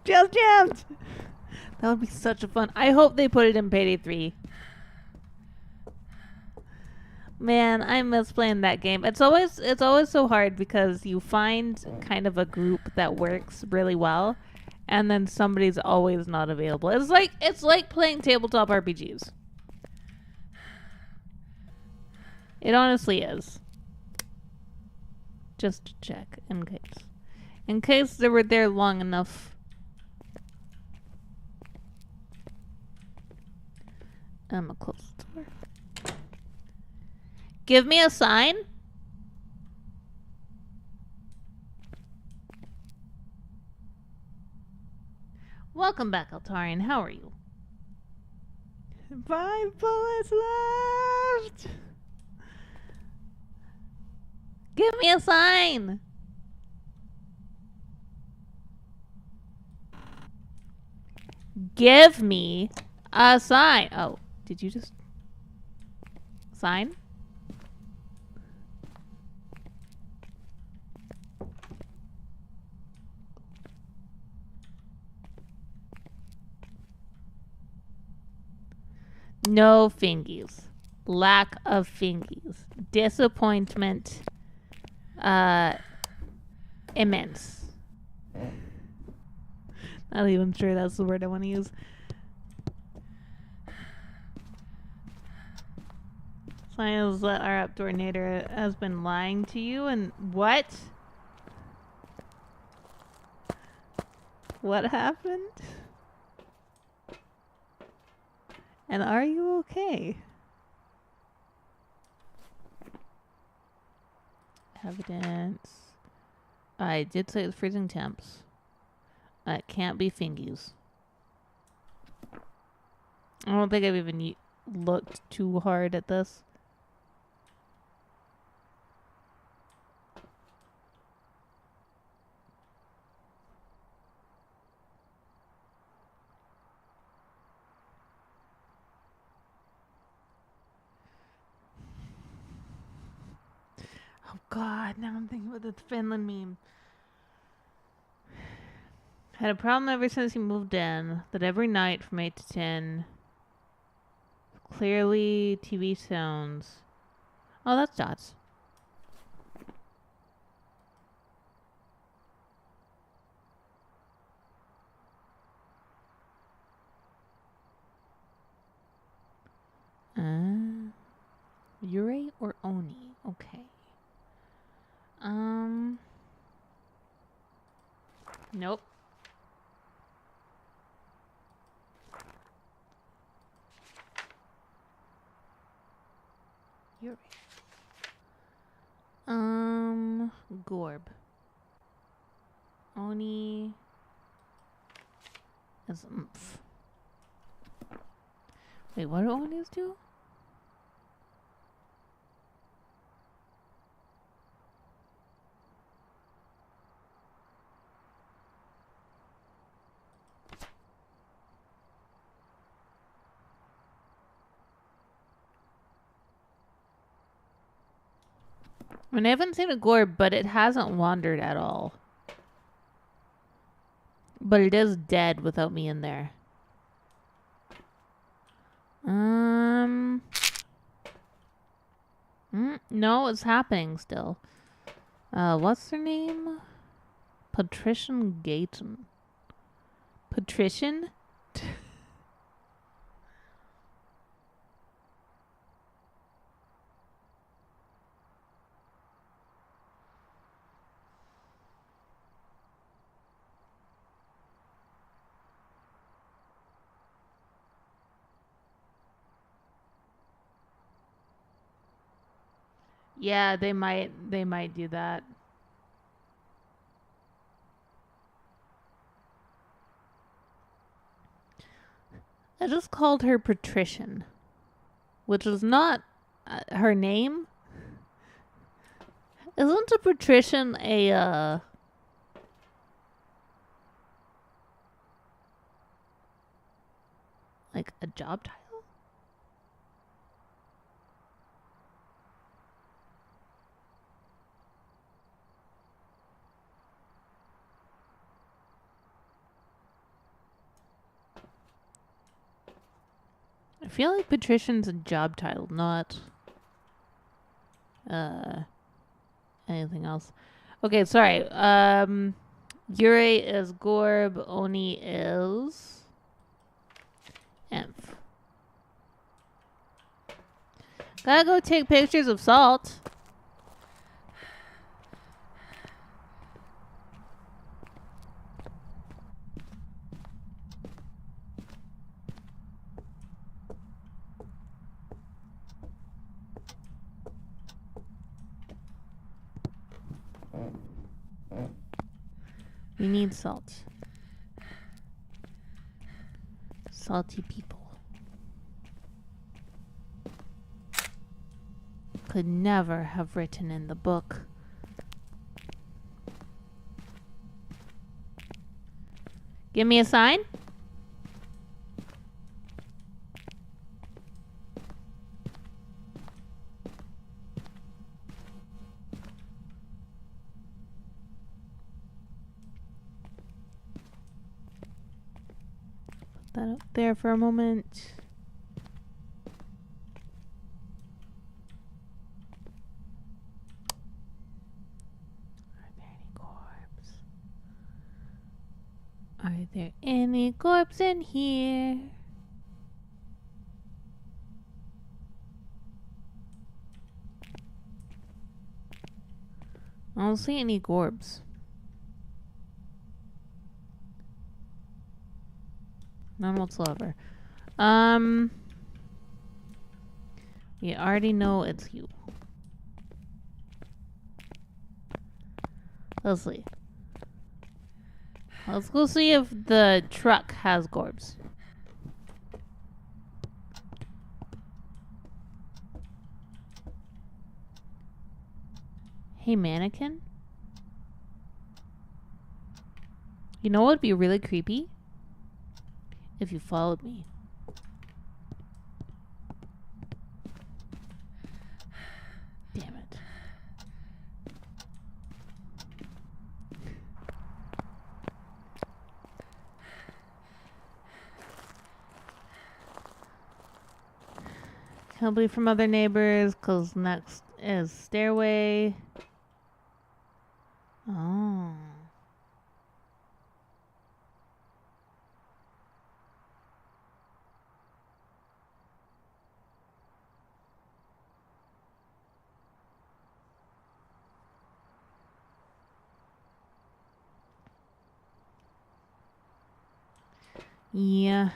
Just jammed! That would be such a fun. I hope they put it in Payday 3. Man, I miss playing that game. It's always so hard because you find kind of a group that works really well, and then somebody's always not available. It's like playing tabletop RPGs. It honestly is. Just to check in case they were there long enough. I'm gonna close the door. Give me a sign? Welcome back, Altarian. How are you? 5 bullets left! Give me a sign! Give me a sign! Oh, did you just... sign? No fingies. Lack of fingies. Disappointment. Immense. Not even sure that's the word I want to use. Signs that our outdoor neighbor has been lying to you and what? What happened? And are you okay? Evidence. I did say it's freezing temps. It can't be fingies. I don't think I've even looked too hard at this. Oh God, now I'm thinking about the Finland meme. Had a problem ever since he moved in, that every night from 8 to 10, clearly TV sounds. Oh, that's Dots. Yurei or Oni? Okay. Nope. Yurei. Gorb. Oni is oomph. Wait, what do Onis do? I mean, I haven't seen a Gorb, but it hasn't wandered at all. But it is dead without me in there. No, it's happening still. What's their name? Patrician Gayton. Patrician? Yeah, they might do that. I just called her Patrician, which is not her name. Isn't a patrician a like a job title? I feel like patrician's a job title, not anything else. Okay, sorry. Yurei is Gorb, Oni is Emph. Gotta go take pictures of Salt. We need Salt. Salty people. Could never have written in the book. Give me a sign. Put that up there for a moment. Are there any corpses in here? I don't see any gorbs. None whatsoever. You already know it's you. Let's see. Let's go see if the truck has gorbs. Hey, mannequin? You know what would be really creepy? If you followed me. Damn it. Can't be from other neighbors, cause next is stairway. Oh. Yeah.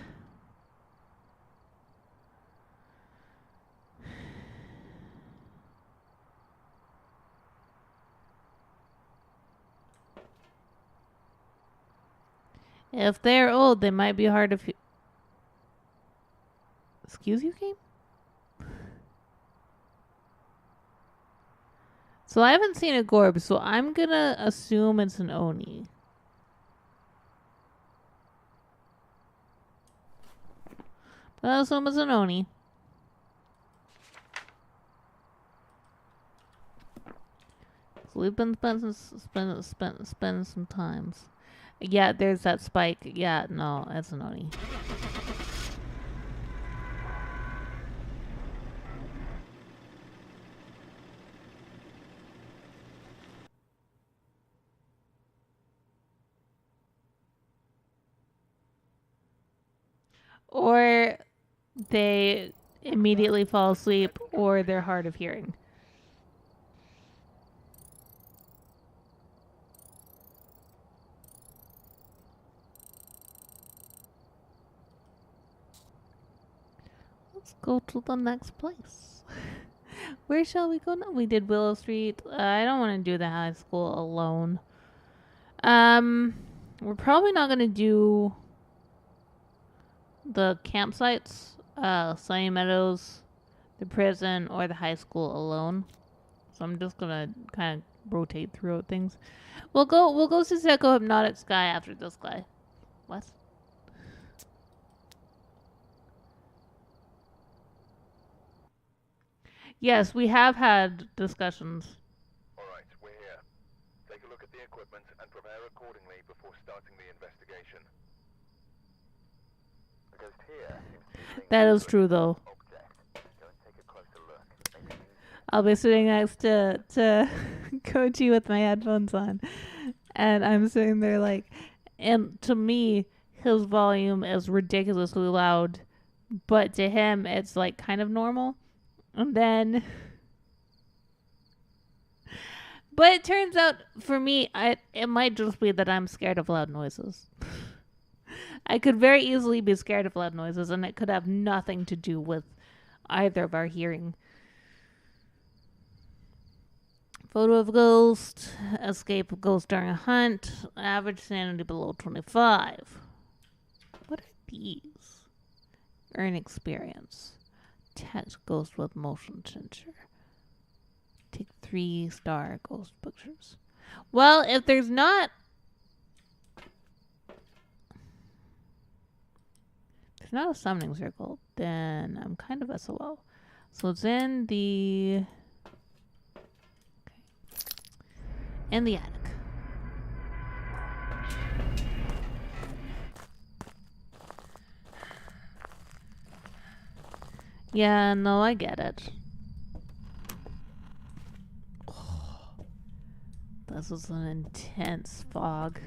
If they're old, they might be hard to. Excuse you, game? So I haven't seen a Gorb, so I'm gonna assume it's an Oni. But I'll assume it's an Oni. So we've been spending some times. Yeah, there's that spike. Yeah, no, that's an Oni. Or they immediately fall asleep, or they're hard of hearing. Let's go to the next place. Where shall we go now? We did Willow Street. I don't want to do the high school alone. We're probably not going to do the campsites, Sunny Meadows, the prison, or the high school alone. So I'm just gonna kind of rotate throughout things. We'll go to Psycho Hypnotic Sky after this guy. What? Yes, we have had discussions. Alright, we're here. Take a look at the equipment and prepare accordingly before starting the investigation. Because here, That is true, though. I'll be sitting next to Goji with my headphones on, and I'm sitting there like, and to me, his volume is ridiculously loud, but to him, it's like kind of normal. And then, but it turns out for me, it might just be that I'm scared of loud noises. I could very easily be scared of loud noises, and it could have nothing to do with either of our hearing. Photo of ghost. Escape of ghost during a hunt. Average sanity below 25. What are these? Earn experience. Text ghost with motion sensor. Take 3-star ghost pictures. Well, if there's not a summoning circle, then I'm kind of SOL. So it's in the attic. Yeah, no, I get it. Oh, this is an intense fog.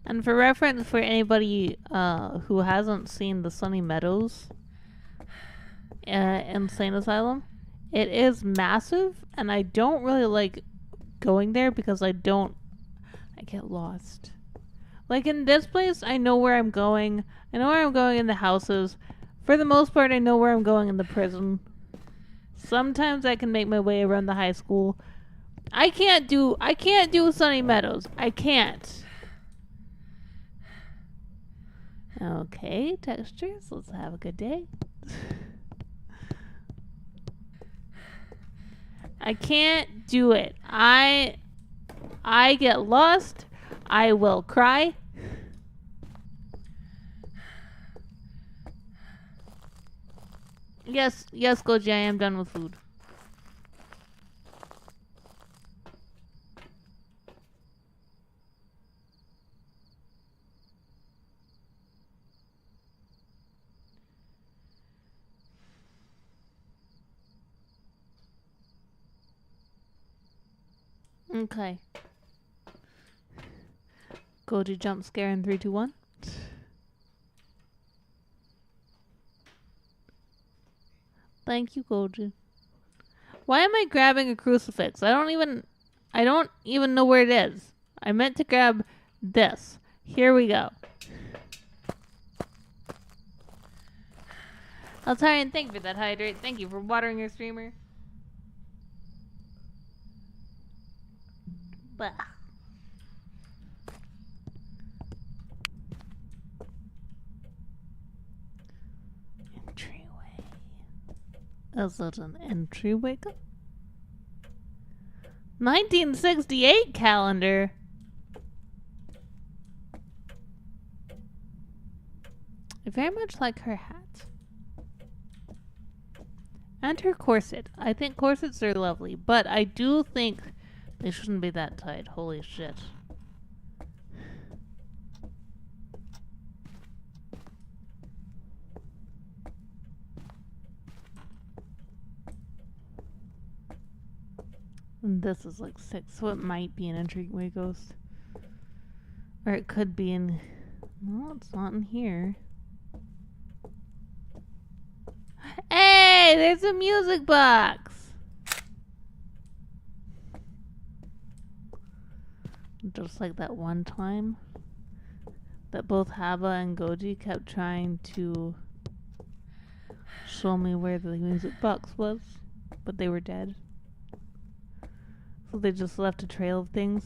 And for reference, for anybody who hasn't seen the Sunny Meadows insane asylum. It is massive, and I don't really like going there because I get lost. Like in this place, I know where I'm going. I know where I'm going in the houses. For the most part, I know where I'm going in the prison. Sometimes I can make my way around the high school. I can't do Sunny Meadows. I can't. Okay, textures. Let's have a good day. I can't do it. I get lost. I will cry. Yes, Goji, I am done with food. Okay. Goji jump scare in 3, 2, 1. Thank you, Goji. Why am I grabbing a crucifix? I don't even know where it is. I meant to grab this. Here we go. I'll try and thank you for that hydrate. Thank you for watering your streamer. Bah. Entryway. Is it an entryway? 1968 calendar. I very much like her hat. And her corset. I think corsets are lovely, but I do think they shouldn't be that tight. Holy shit. And this is like 6, so it might be an entryway ghost. Or it could be in... No, it's not in here. Hey, there's a music box! Just like that one time that both Haba and Goji kept trying to show me where the music box was, but they were dead. So they just left a trail of things.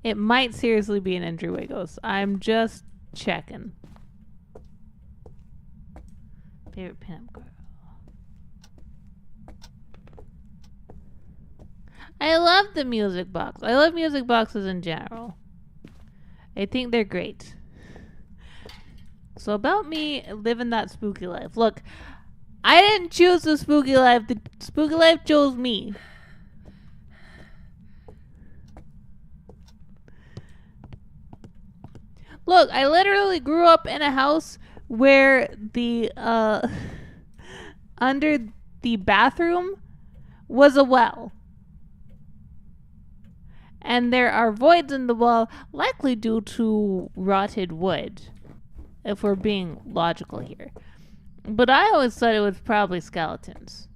It might seriously be an entryway ghost. I'm just checking. Favorite pinup girl. I love the music box. I love music boxes in general. I think they're great. So about me living that spooky life. Look, I didn't choose the spooky life. The spooky life chose me. Look, I literally grew up in a house where the under the bathroom was a well. And there are voids in the wall, likely due to rotted wood, if we're being logical here. But I always thought it was probably skeletons.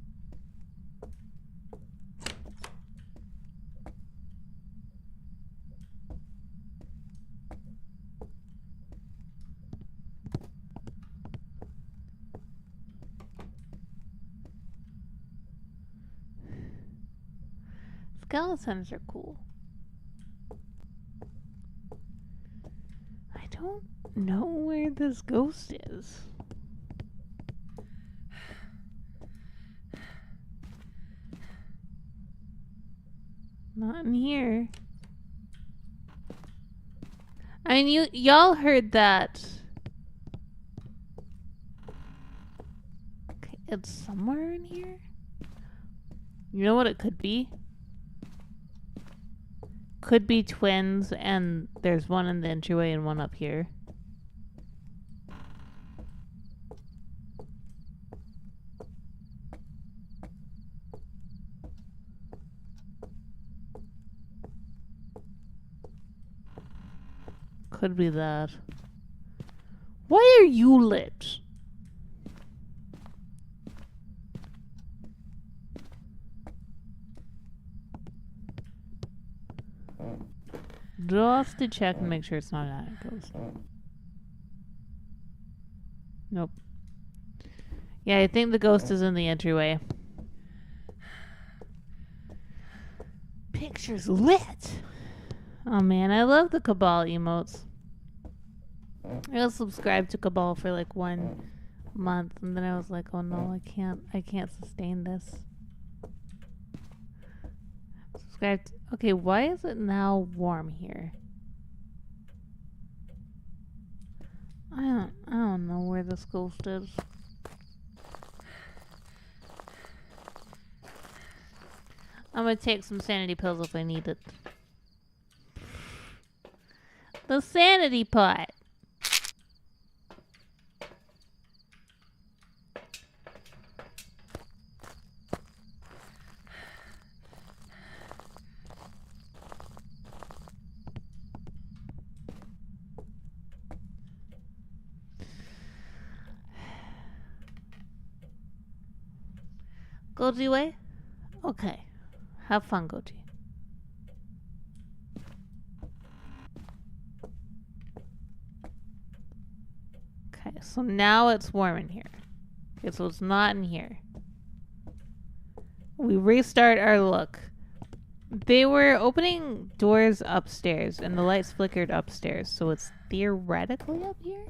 Skeletons are cool. I don't know where this ghost is. Not in here. I mean, y'all heard that. Okay, it's somewhere in here. You know what it could be? Could be twins, and there's one in the entryway and one up here. Could be that. are you lit? Just to check and make sure it's not an attic ghost. Nope. Yeah, I think the ghost is in the entryway. Picture's lit! Oh man, I love the Cabal emotes. I was subscribed to Cabal for like 1 month, and then I was like, oh no, I can't sustain this. Subscribed. Okay, why is it now warm here? I don't know where this ghost is. I'm gonna take some sanity pills if I need it. The sanity pot. Goji way? Okay. Have fun, Goji. Okay, so now it's warm in here. Okay, so it's not in here. We restart our look. They were opening doors upstairs, and the lights flickered upstairs, so it's theoretically up here?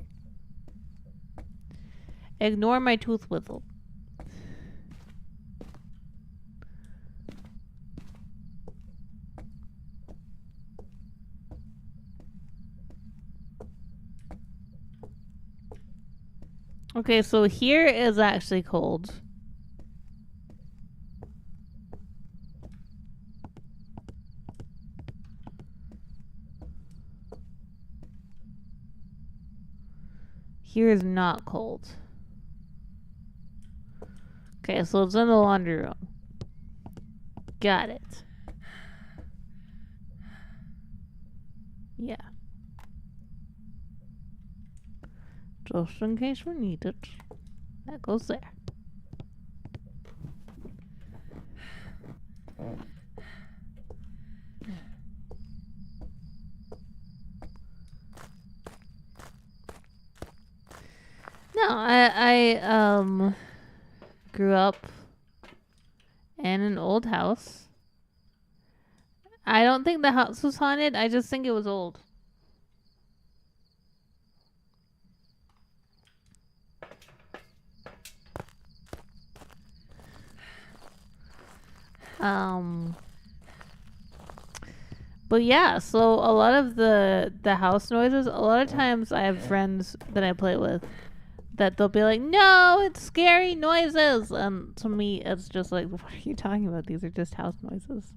Ignore my tooth whistle. Okay, so here is actually cold. Here is not cold. Okay, so it's in the laundry room. Got it. Yeah. Just in case we need it. That goes there. No, I grew up in an old house. I don't think the house was haunted. I just think it was old. But yeah, so a lot of the house noises, a lot of times I have friends that I play with that they'll be like, no, it's scary noises. And to me, it's just like, what are you talking about? These are just house noises.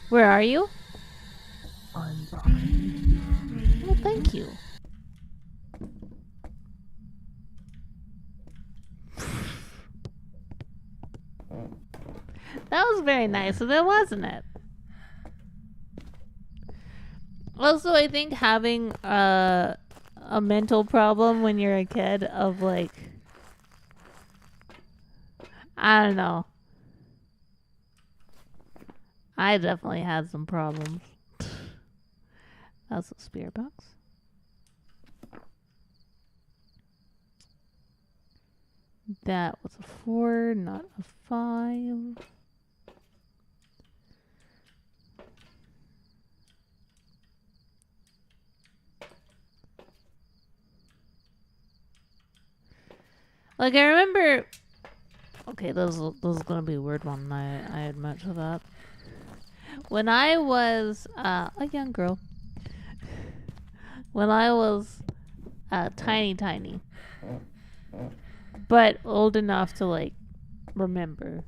Where are you? Well, thank you. That was very nice of it, wasn't it? Also, I think having a mental problem when you're a kid of like, I don't know. I definitely had some problems. That's a spirit box. That was a 4, not a 5. Like, I remember... Okay, this is gonna be a weird one. I admit to that. When I was a young girl, when I was tiny, but old enough to like remember,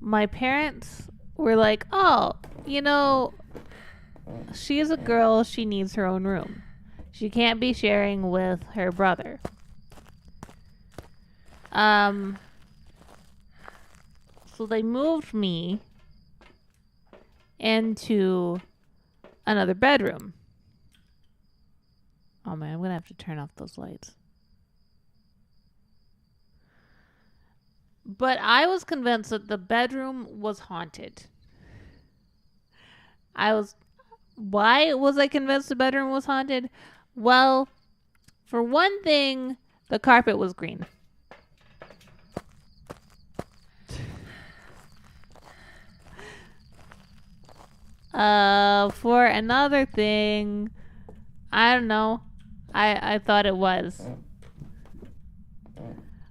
my parents were like, oh, you know, she's a girl, she needs her own room. She can't be sharing with her brother. So they moved me into another bedroom. Oh man, I'm gonna have to turn off those lights. But I was convinced that the bedroom was haunted. Why was I convinced the bedroom was haunted? Well, for one thing, the carpet was green. For another thing, I don't know. I thought it was.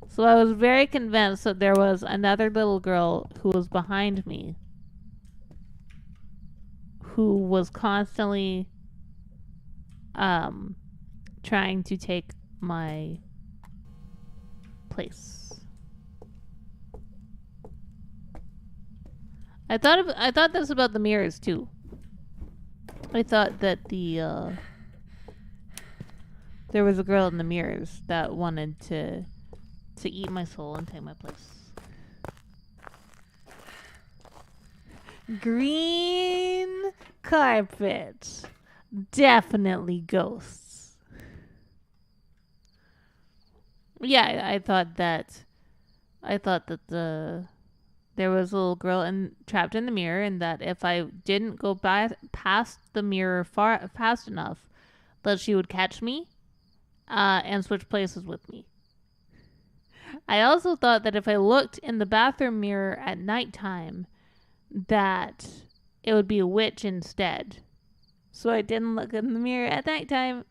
So I was very convinced that there was another little girl who was behind me, who was constantly trying to take my place. I thought this about the mirrors too. I thought that there was a girl in the mirrors that wanted to eat my soul and take my place. Green carpet. Definitely ghosts. Yeah, I thought that there was a little girl trapped in the mirror, and that if I didn't go past the mirror fast enough, that she would catch me and switch places with me. I also thought that if I looked in the bathroom mirror at nighttime, that it would be a witch instead. So I didn't look in the mirror at nighttime.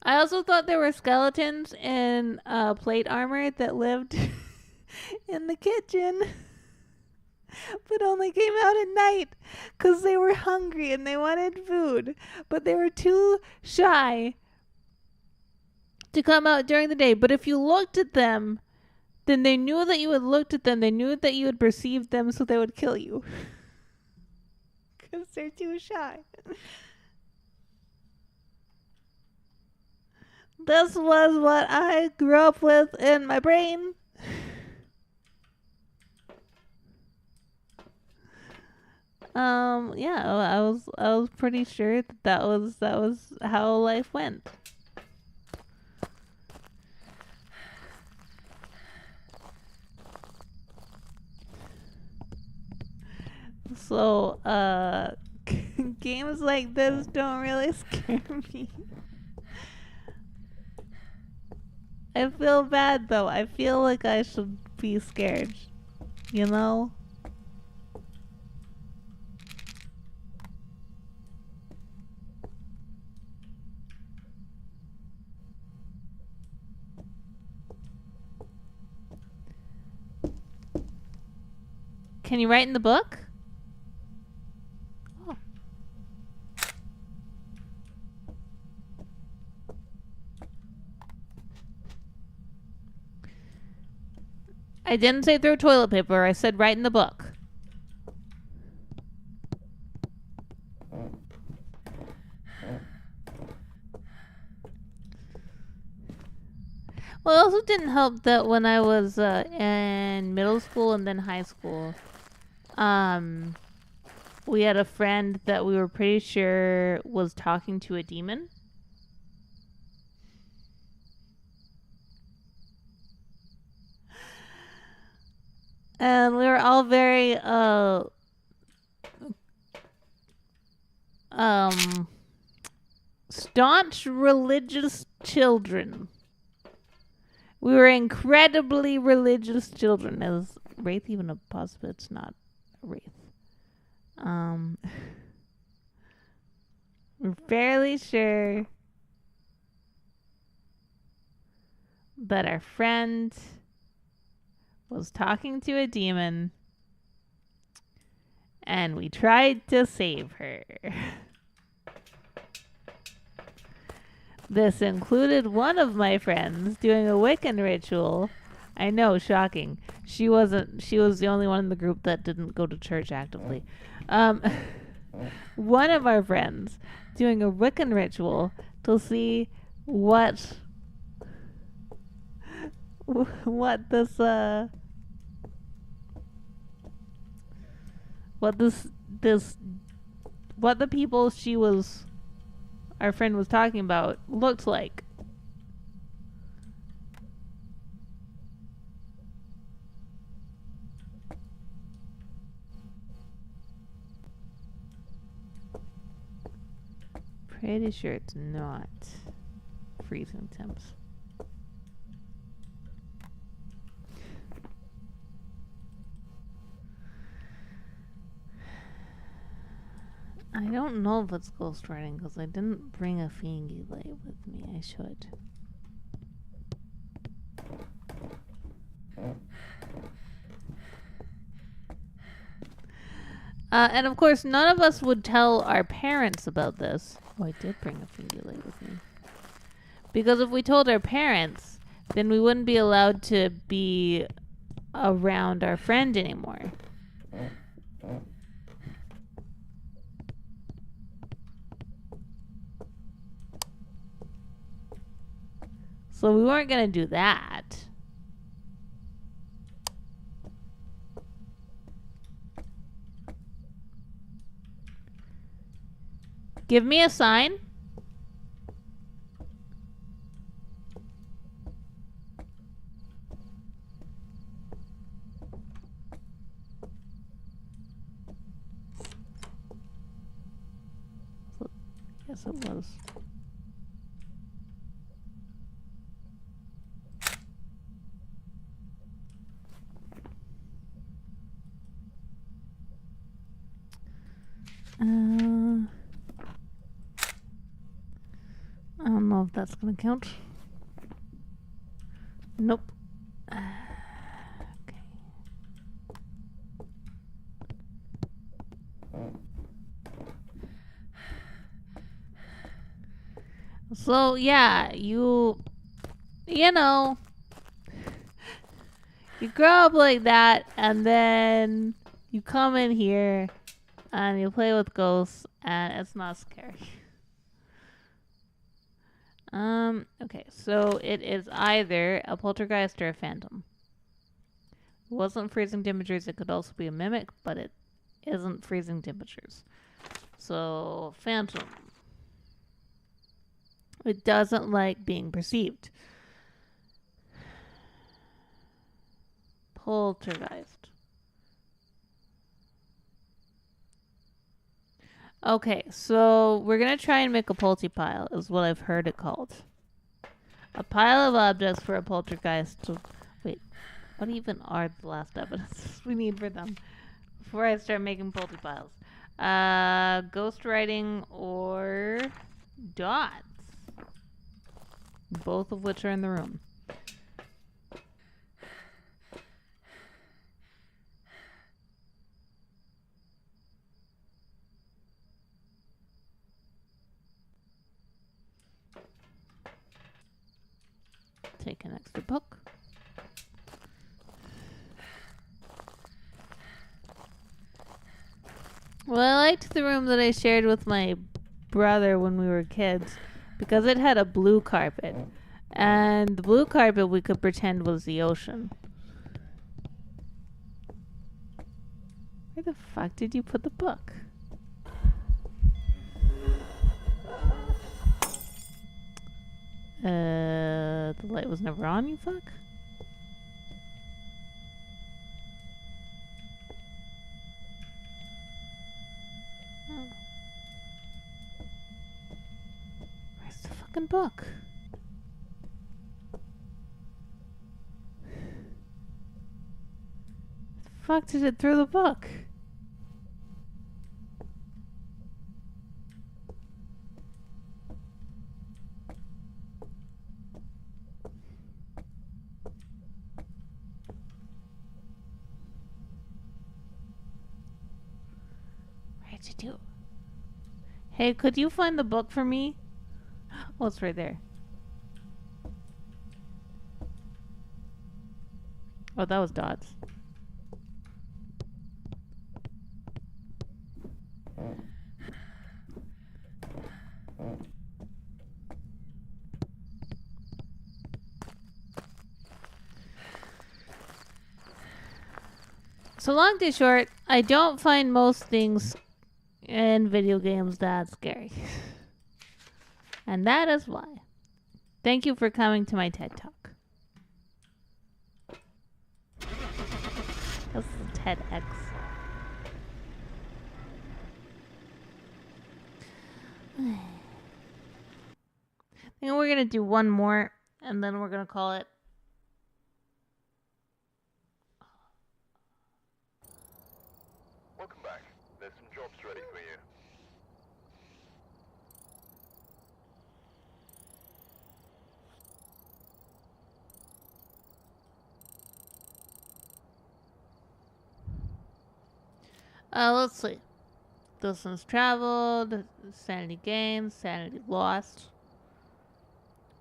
I also thought there were skeletons in plate armor that lived in the kitchen, but only came out at night because they were hungry and they wanted food, but they were too shy to come out during the day. But if you looked at them, then they knew that you had looked at them. They knew that you had perceived them, so they would kill you. Because they're too shy. This was what I grew up with in my brain. Yeah, I was pretty sure that was how life went. So, games like this don't really scare me. I feel bad though. I feel like I should be scared. You know? Can you write in the book? Oh. I didn't say throw toilet paper. I said write in the book. Well, it also didn't help that when I was in middle school and then high school, we had a friend that we were pretty sure was talking to a demon. And we were all very staunch religious children. We were incredibly religious children. Is wraith even a positive? It's not a wraith. We're fairly sure that our friend was talking to a demon, and we tried to save her. This included one of my friends doing a Wiccan ritual. I know, shocking. She was the only one in the group that didn't go to church actively. One of our friends doing a Wiccan ritual to see what what this what the people our friend was talking about looked like. Pretty sure it's not freezing temps. I don't know if it's ghostwriting because I didn't bring a thingy light with me. I should. And of course, none of us would tell our parents about this. Oh, I did bring a thingy light with me. Because if we told our parents, then we wouldn't be allowed to be around our friend anymore. So we weren't going to do that. Give me a sign. Yes, it was. I don't know if that's gonna count. Nope. Okay. So yeah, you know, you grow up like that, and then you come in here and you play with ghosts, and it's not scary. Okay, so it is either a poltergeist or a phantom. It wasn't freezing temperatures. It could also be a mimic, but it isn't freezing temperatures. So, phantom. It doesn't like being perceived. Poltergeist. Okay, so we're gonna try and make a polty pile, is what I've heard it called. A pile of objects for a poltergeist. Wait, what even are the last evidence we need for them before I start making polty piles? Ghost writing or dots, both of which are in the room. Take an extra book. Well, I liked the room that I shared with my brother when we were kids because it had a blue carpet. And the blue carpet we could pretend was the ocean. Where the fuck did you put the book? The light was never on, you fuck? Oh. Where's the fucking book? The fuck did it throw the book? Where'd you do? Hey, could you find the book for me? Oh, it's right there. Oh, that was dots. So long to short, I don't find most things in video games that scary. And that is why. Thank you for coming to my TED Talk. This is TEDx. I think we're gonna do one more, and then we're gonna call it. Welcome back. There's some jobs ready for you. Let's see. Distance traveled, sanity gained, sanity lost.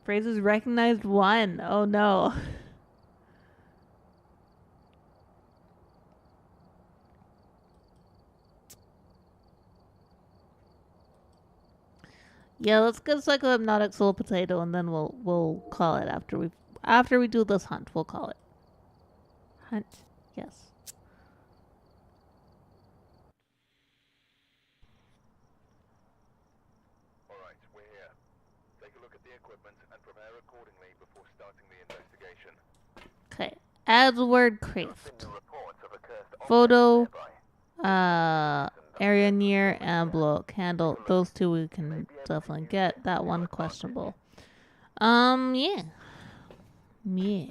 Phrases recognized 1. Oh no. Yeah, let's get psychohypnotic soul potato, and then we'll call it after we do this hunt. We'll call it hunt. Yes. All right, we're here. Take a look at the equipment and prepare accordingly before starting the investigation. Okay. Add the word craft. New reports of a cursed Photo. nearby. Area near and blow out candle. Those two we can definitely get. That one questionable. Yeah. Yeah.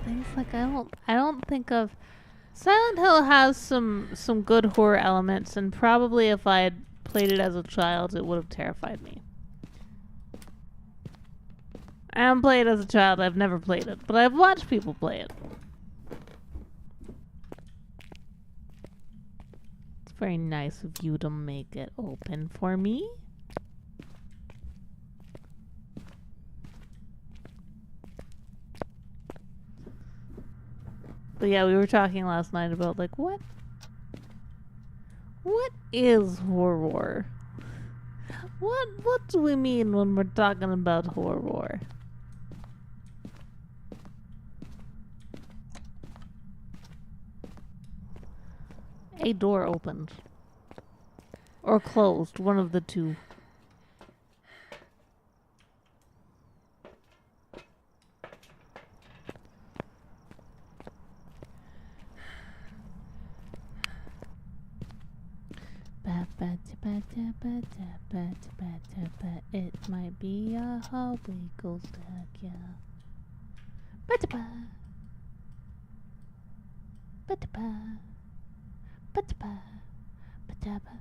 Things like I don't think of. Silent Hill has some good horror elements, and probably if I had played it as a child, it would have terrified me. I haven't played it as a child. I've never played it, but I've watched people play it. It's very nice of you to make it open for me. But yeah, we were talking last night about like what is horror? What do we mean when we're talking about horror? A door opened. Or closed, one of the two. It might be a hallway ghost attack, yeah. Ba-da-ba. Ba-da-ba. Ba-da-ba. Ba-da-ba.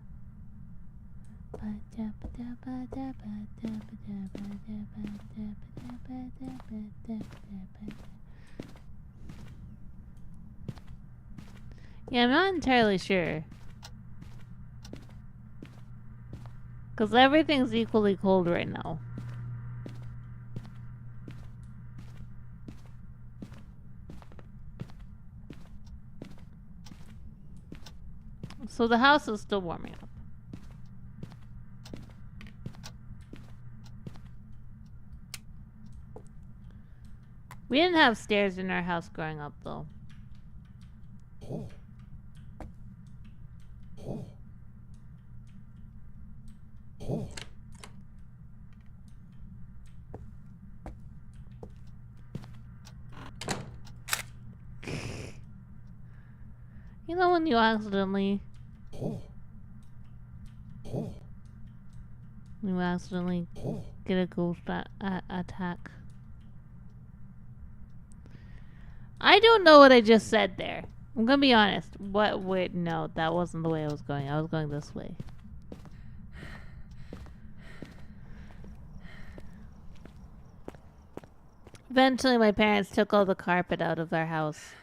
Yeah, I'm not entirely sure. Because everything's equally cold right now. So the house is still warming up. We didn't have stairs in our house growing up, though. You know when you accidentally get a ghost attack? I don't know what I just said there. I'm gonna be honest. Wait, no, that wasn't the way I was going. I was going this way. Eventually, my parents took all the carpet out of our house.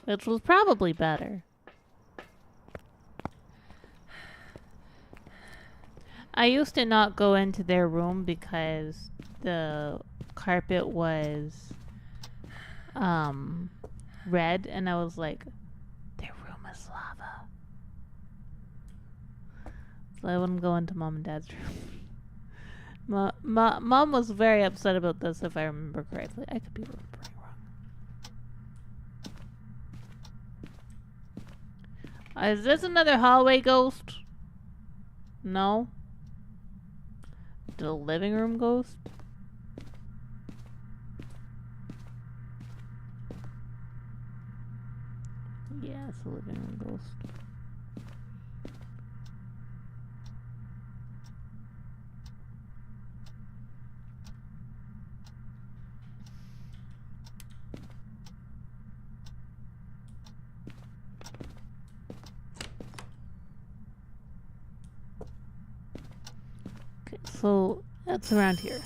Which was probably better. I used to not go into their room because the carpet was red, and I was like, their room is lava. So I wouldn't go into mom and dad's room. Mom was very upset about this, if I remember correctly. I could be remembering wrong. Is this another hallway ghost? No? The living room ghost? Yeah, it's a living room ghost. Okay, so that's around here.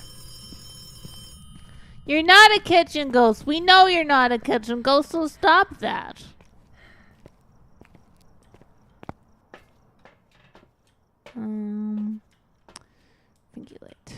You're not a kitchen ghost. We know you're not a kitchen ghost, so stop that. Fingulate.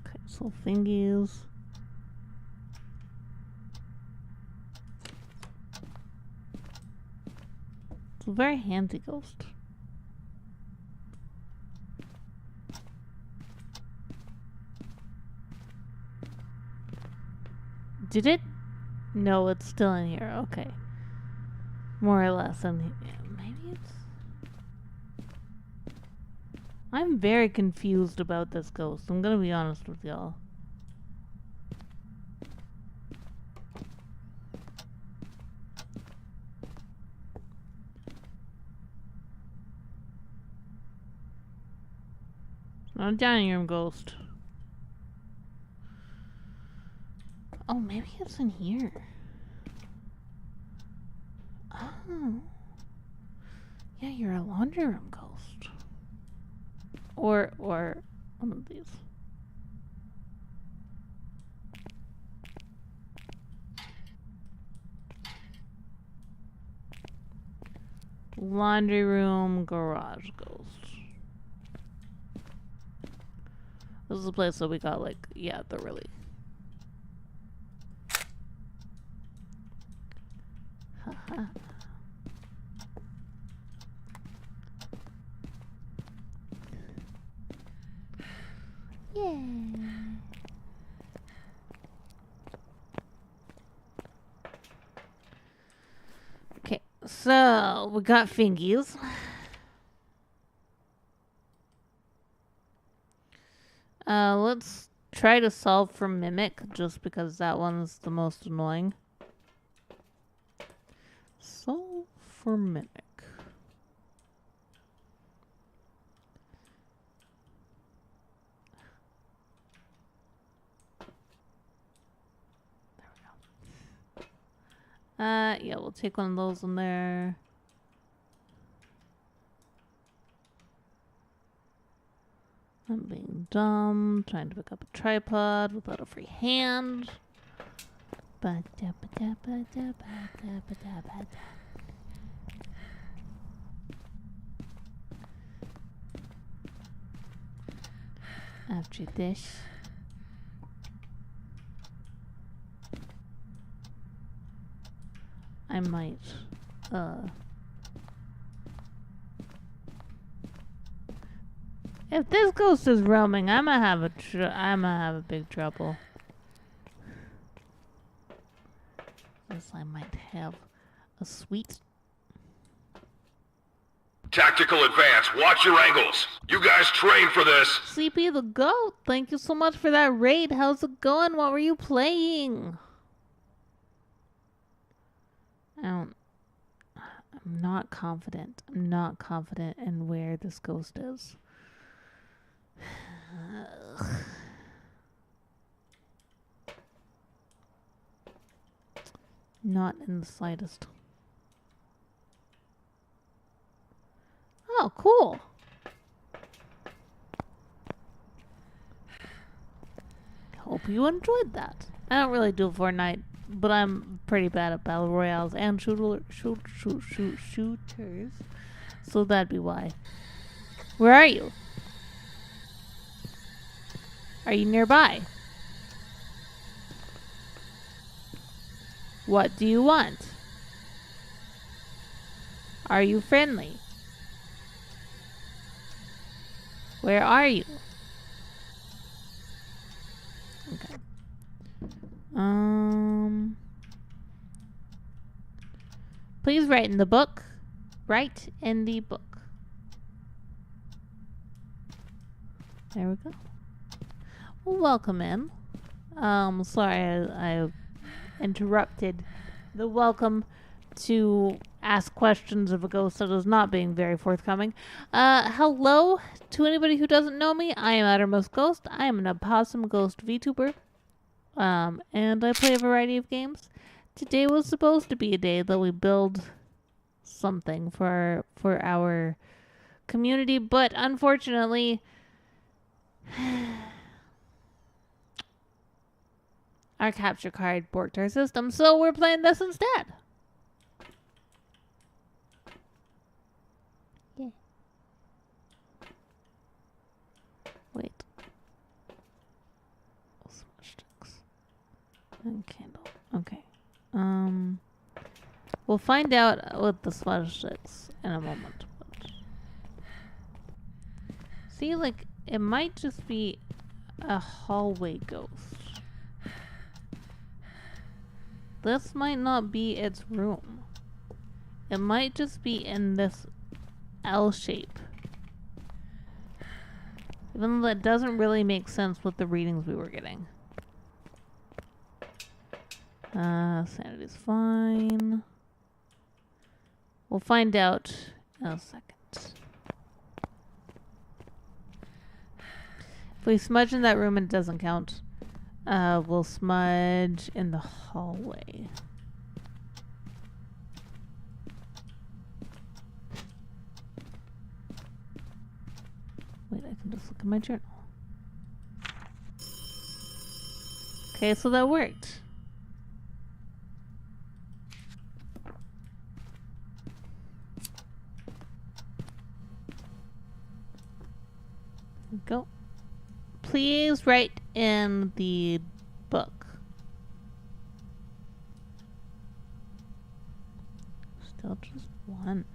Okay, so fingies. It's a very handy ghost. Did it? No, it's still in here. Okay. More or less. Maybe it's... I'm very confused about this ghost. I'm gonna be honest with y'all. Not a dining room ghost. Oh, maybe it's in here. Oh. Yeah, you're a laundry room ghost. Or one of these. Laundry room garage ghost. This is the place that we got, like, yeah, the really... Haha. Yay. Okay, so we got fingies. Let's try to solve for mimic, just because that one's the most annoying. Solve for mimic. There we go. Yeah, we'll take one of those in there. I'm being dumb, trying to pick up a tripod without a free hand. After this, I might, if this ghost is roaming, I'm gonna have a big trouble. Yes, I might have a sweet. Tactical advance, watch your angles. You guys trained for this. Sleepy the Goat, thank you so much for that raid. How's it going? What were you playing? I'm not confident. I'm not confident in where this ghost is. Not in the slightest. Oh, cool. hope you enjoyed that. I don't really do Fortnite, but I'm pretty bad at battle royales and shooters. So that'd be why. Where are you? Are you nearby? What do you want? Are you friendly? Where are you? Okay. Please write in the book. Write in the book. There we go. Well, welcome in. Sorry I interrupted the welcome to ask questions of a ghost that is not being very forthcoming. Hello to anybody who doesn't know me. I am Outermost Ghost. I am an opossum ghost VTuber. And I play a variety of games. Today was supposed to be a day that we build something for our community, but unfortunately our capture card borked our system, so we're playing this instead. Yeah. Wait. Smudge sticks. And candle. Okay. We'll find out with the smudge sticks in a moment. But see, like, it might just be a hallway ghost. This might not be its room. It might just be in this L shape. Even though that doesn't really make sense with the readings we were getting. Sanity's fine. We'll find out in a second. If we smudge in that room and it doesn't count, we'll smudge in the hallway. Wait, I can just look at my journal. Okay, so that worked. Go. Please write in the book. Still just one.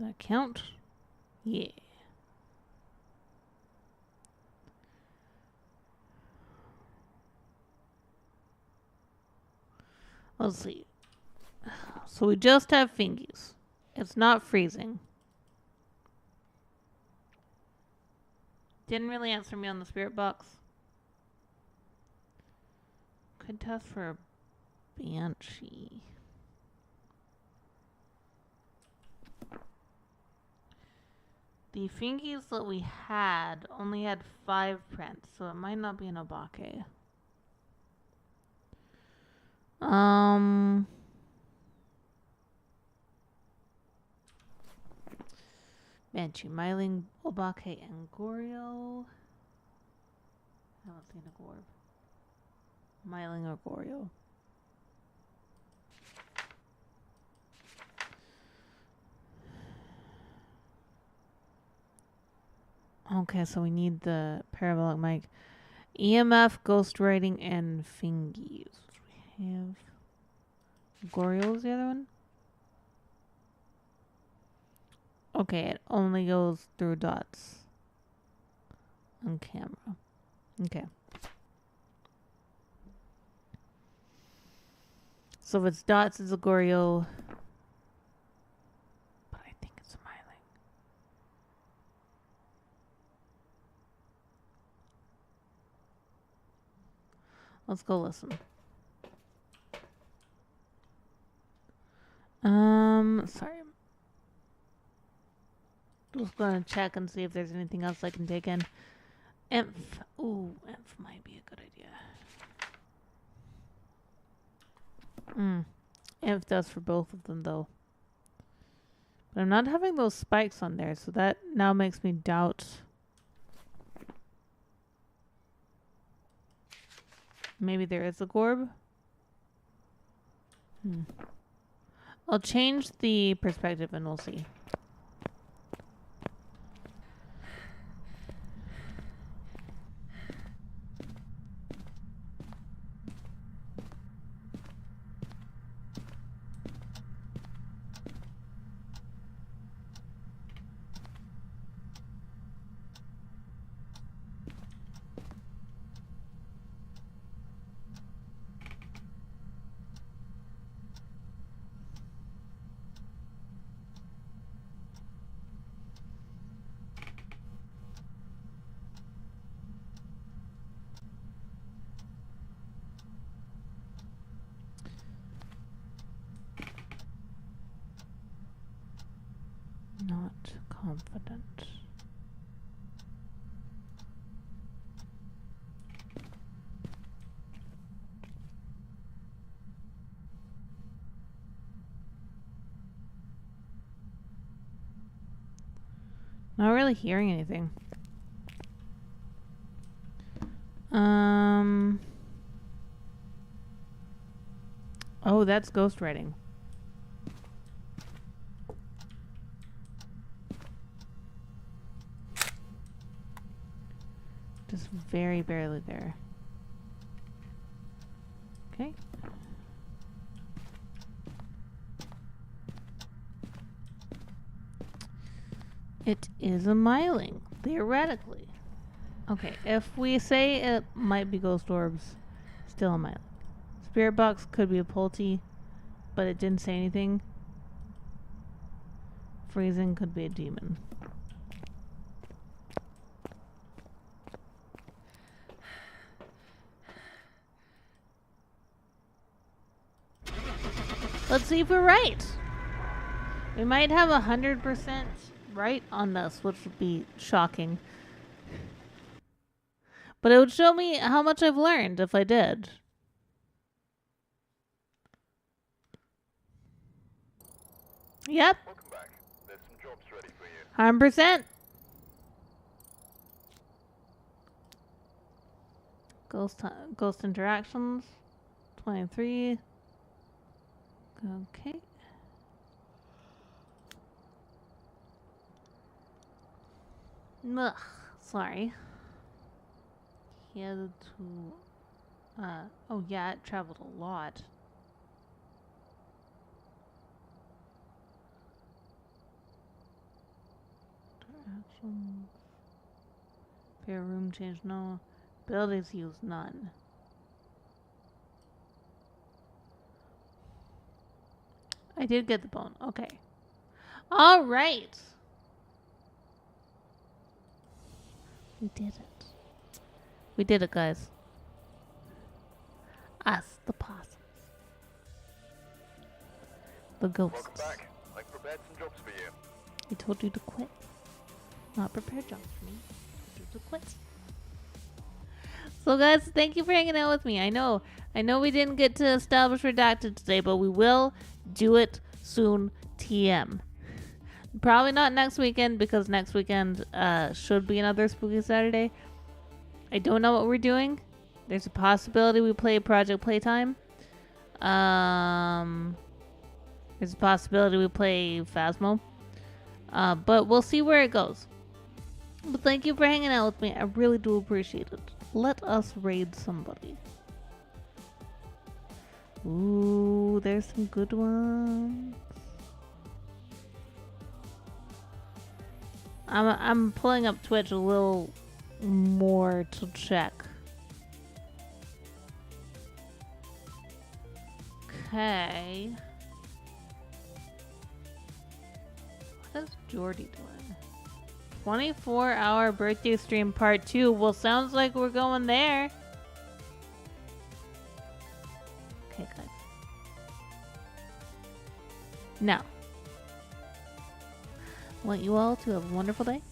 That count? Yeah. Let's see. So we just have fingies. It's not freezing. Didn't really answer me on the spirit box. Could test for a banshee. The fingies that we had only had 5 prints, so it might not be an obake. Banshee, Myling, Obake, and Goryo. I haven't seen a Gorb. Myling or Goryo. Okay, so we need the parabolic mic. EMF, ghostwriting, and fingies. We have Goryo's the other one. Okay, it only goes through dots on camera. Okay. So if it's dots, it's a Goryo. But I think it's a Myling. Let's go listen. Sorry. Just gonna check and see if there's anything else I can take in. Inf. Ooh, inf might be a good idea. Inf does for both of them though. But I'm not having those spikes on there, so that now makes me doubt. Maybe there is a Gorb. I'll change the perspective and we'll see. Not confident. Not really hearing anything. Oh, that's ghostwriting. Just very barely there. Okay. It is a myling, theoretically. Okay, if we say it might be ghost orbs, still a myling. Spirit box could be a Pulte, but it didn't say anything. Freezing could be a demon. Let's see if we're right. We might have 100% right on this, which would be shocking. But it would show me how much I've learned if I did. Yep. Welcome back. There's some jobs ready for you. 100%. Ghost interactions. 23. Okay. Ugh, sorry. He had to... oh yeah, it traveled a lot. Interactions. Fair room change, no. Abilities use none. I did get the bone. Okay. All right. We did it. We did it, guys. Us, the possums. The ghosts. Welcome back. I've prepared some jobs for you. I told you to quit. Not prepared jobs for me. I told you to quit. So guys, thank you for hanging out with me. I know we didn't get to establish Redacted today, but we will do it soon, TM. Probably not next weekend, because next weekend should be another Spooky Saturday. I don't know what we're doing. There's a possibility we play Project Playtime. There's a possibility we play Phasmo. But we'll see where it goes. But thank you for hanging out with me. I really do appreciate it. Let us raid somebody. Ooh, there's some good ones. I'm pulling up Twitch a little more to check. Okay. What is Jordy doing? 24-hour birthday stream part 2. Well, sounds like we're going there. Okay, guys. Now, want you all to have a wonderful day.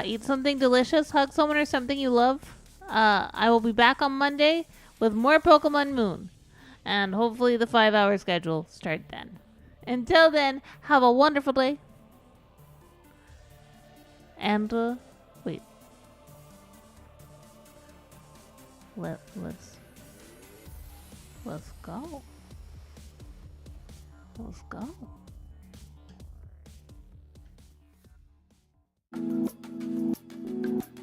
Eat something delicious, hug someone or something you love. I will be back on Monday with more Pokemon Moon. And hopefully the 5-hour schedule start then. Until then, have a wonderful day. And, wait. Let's go. Let's go.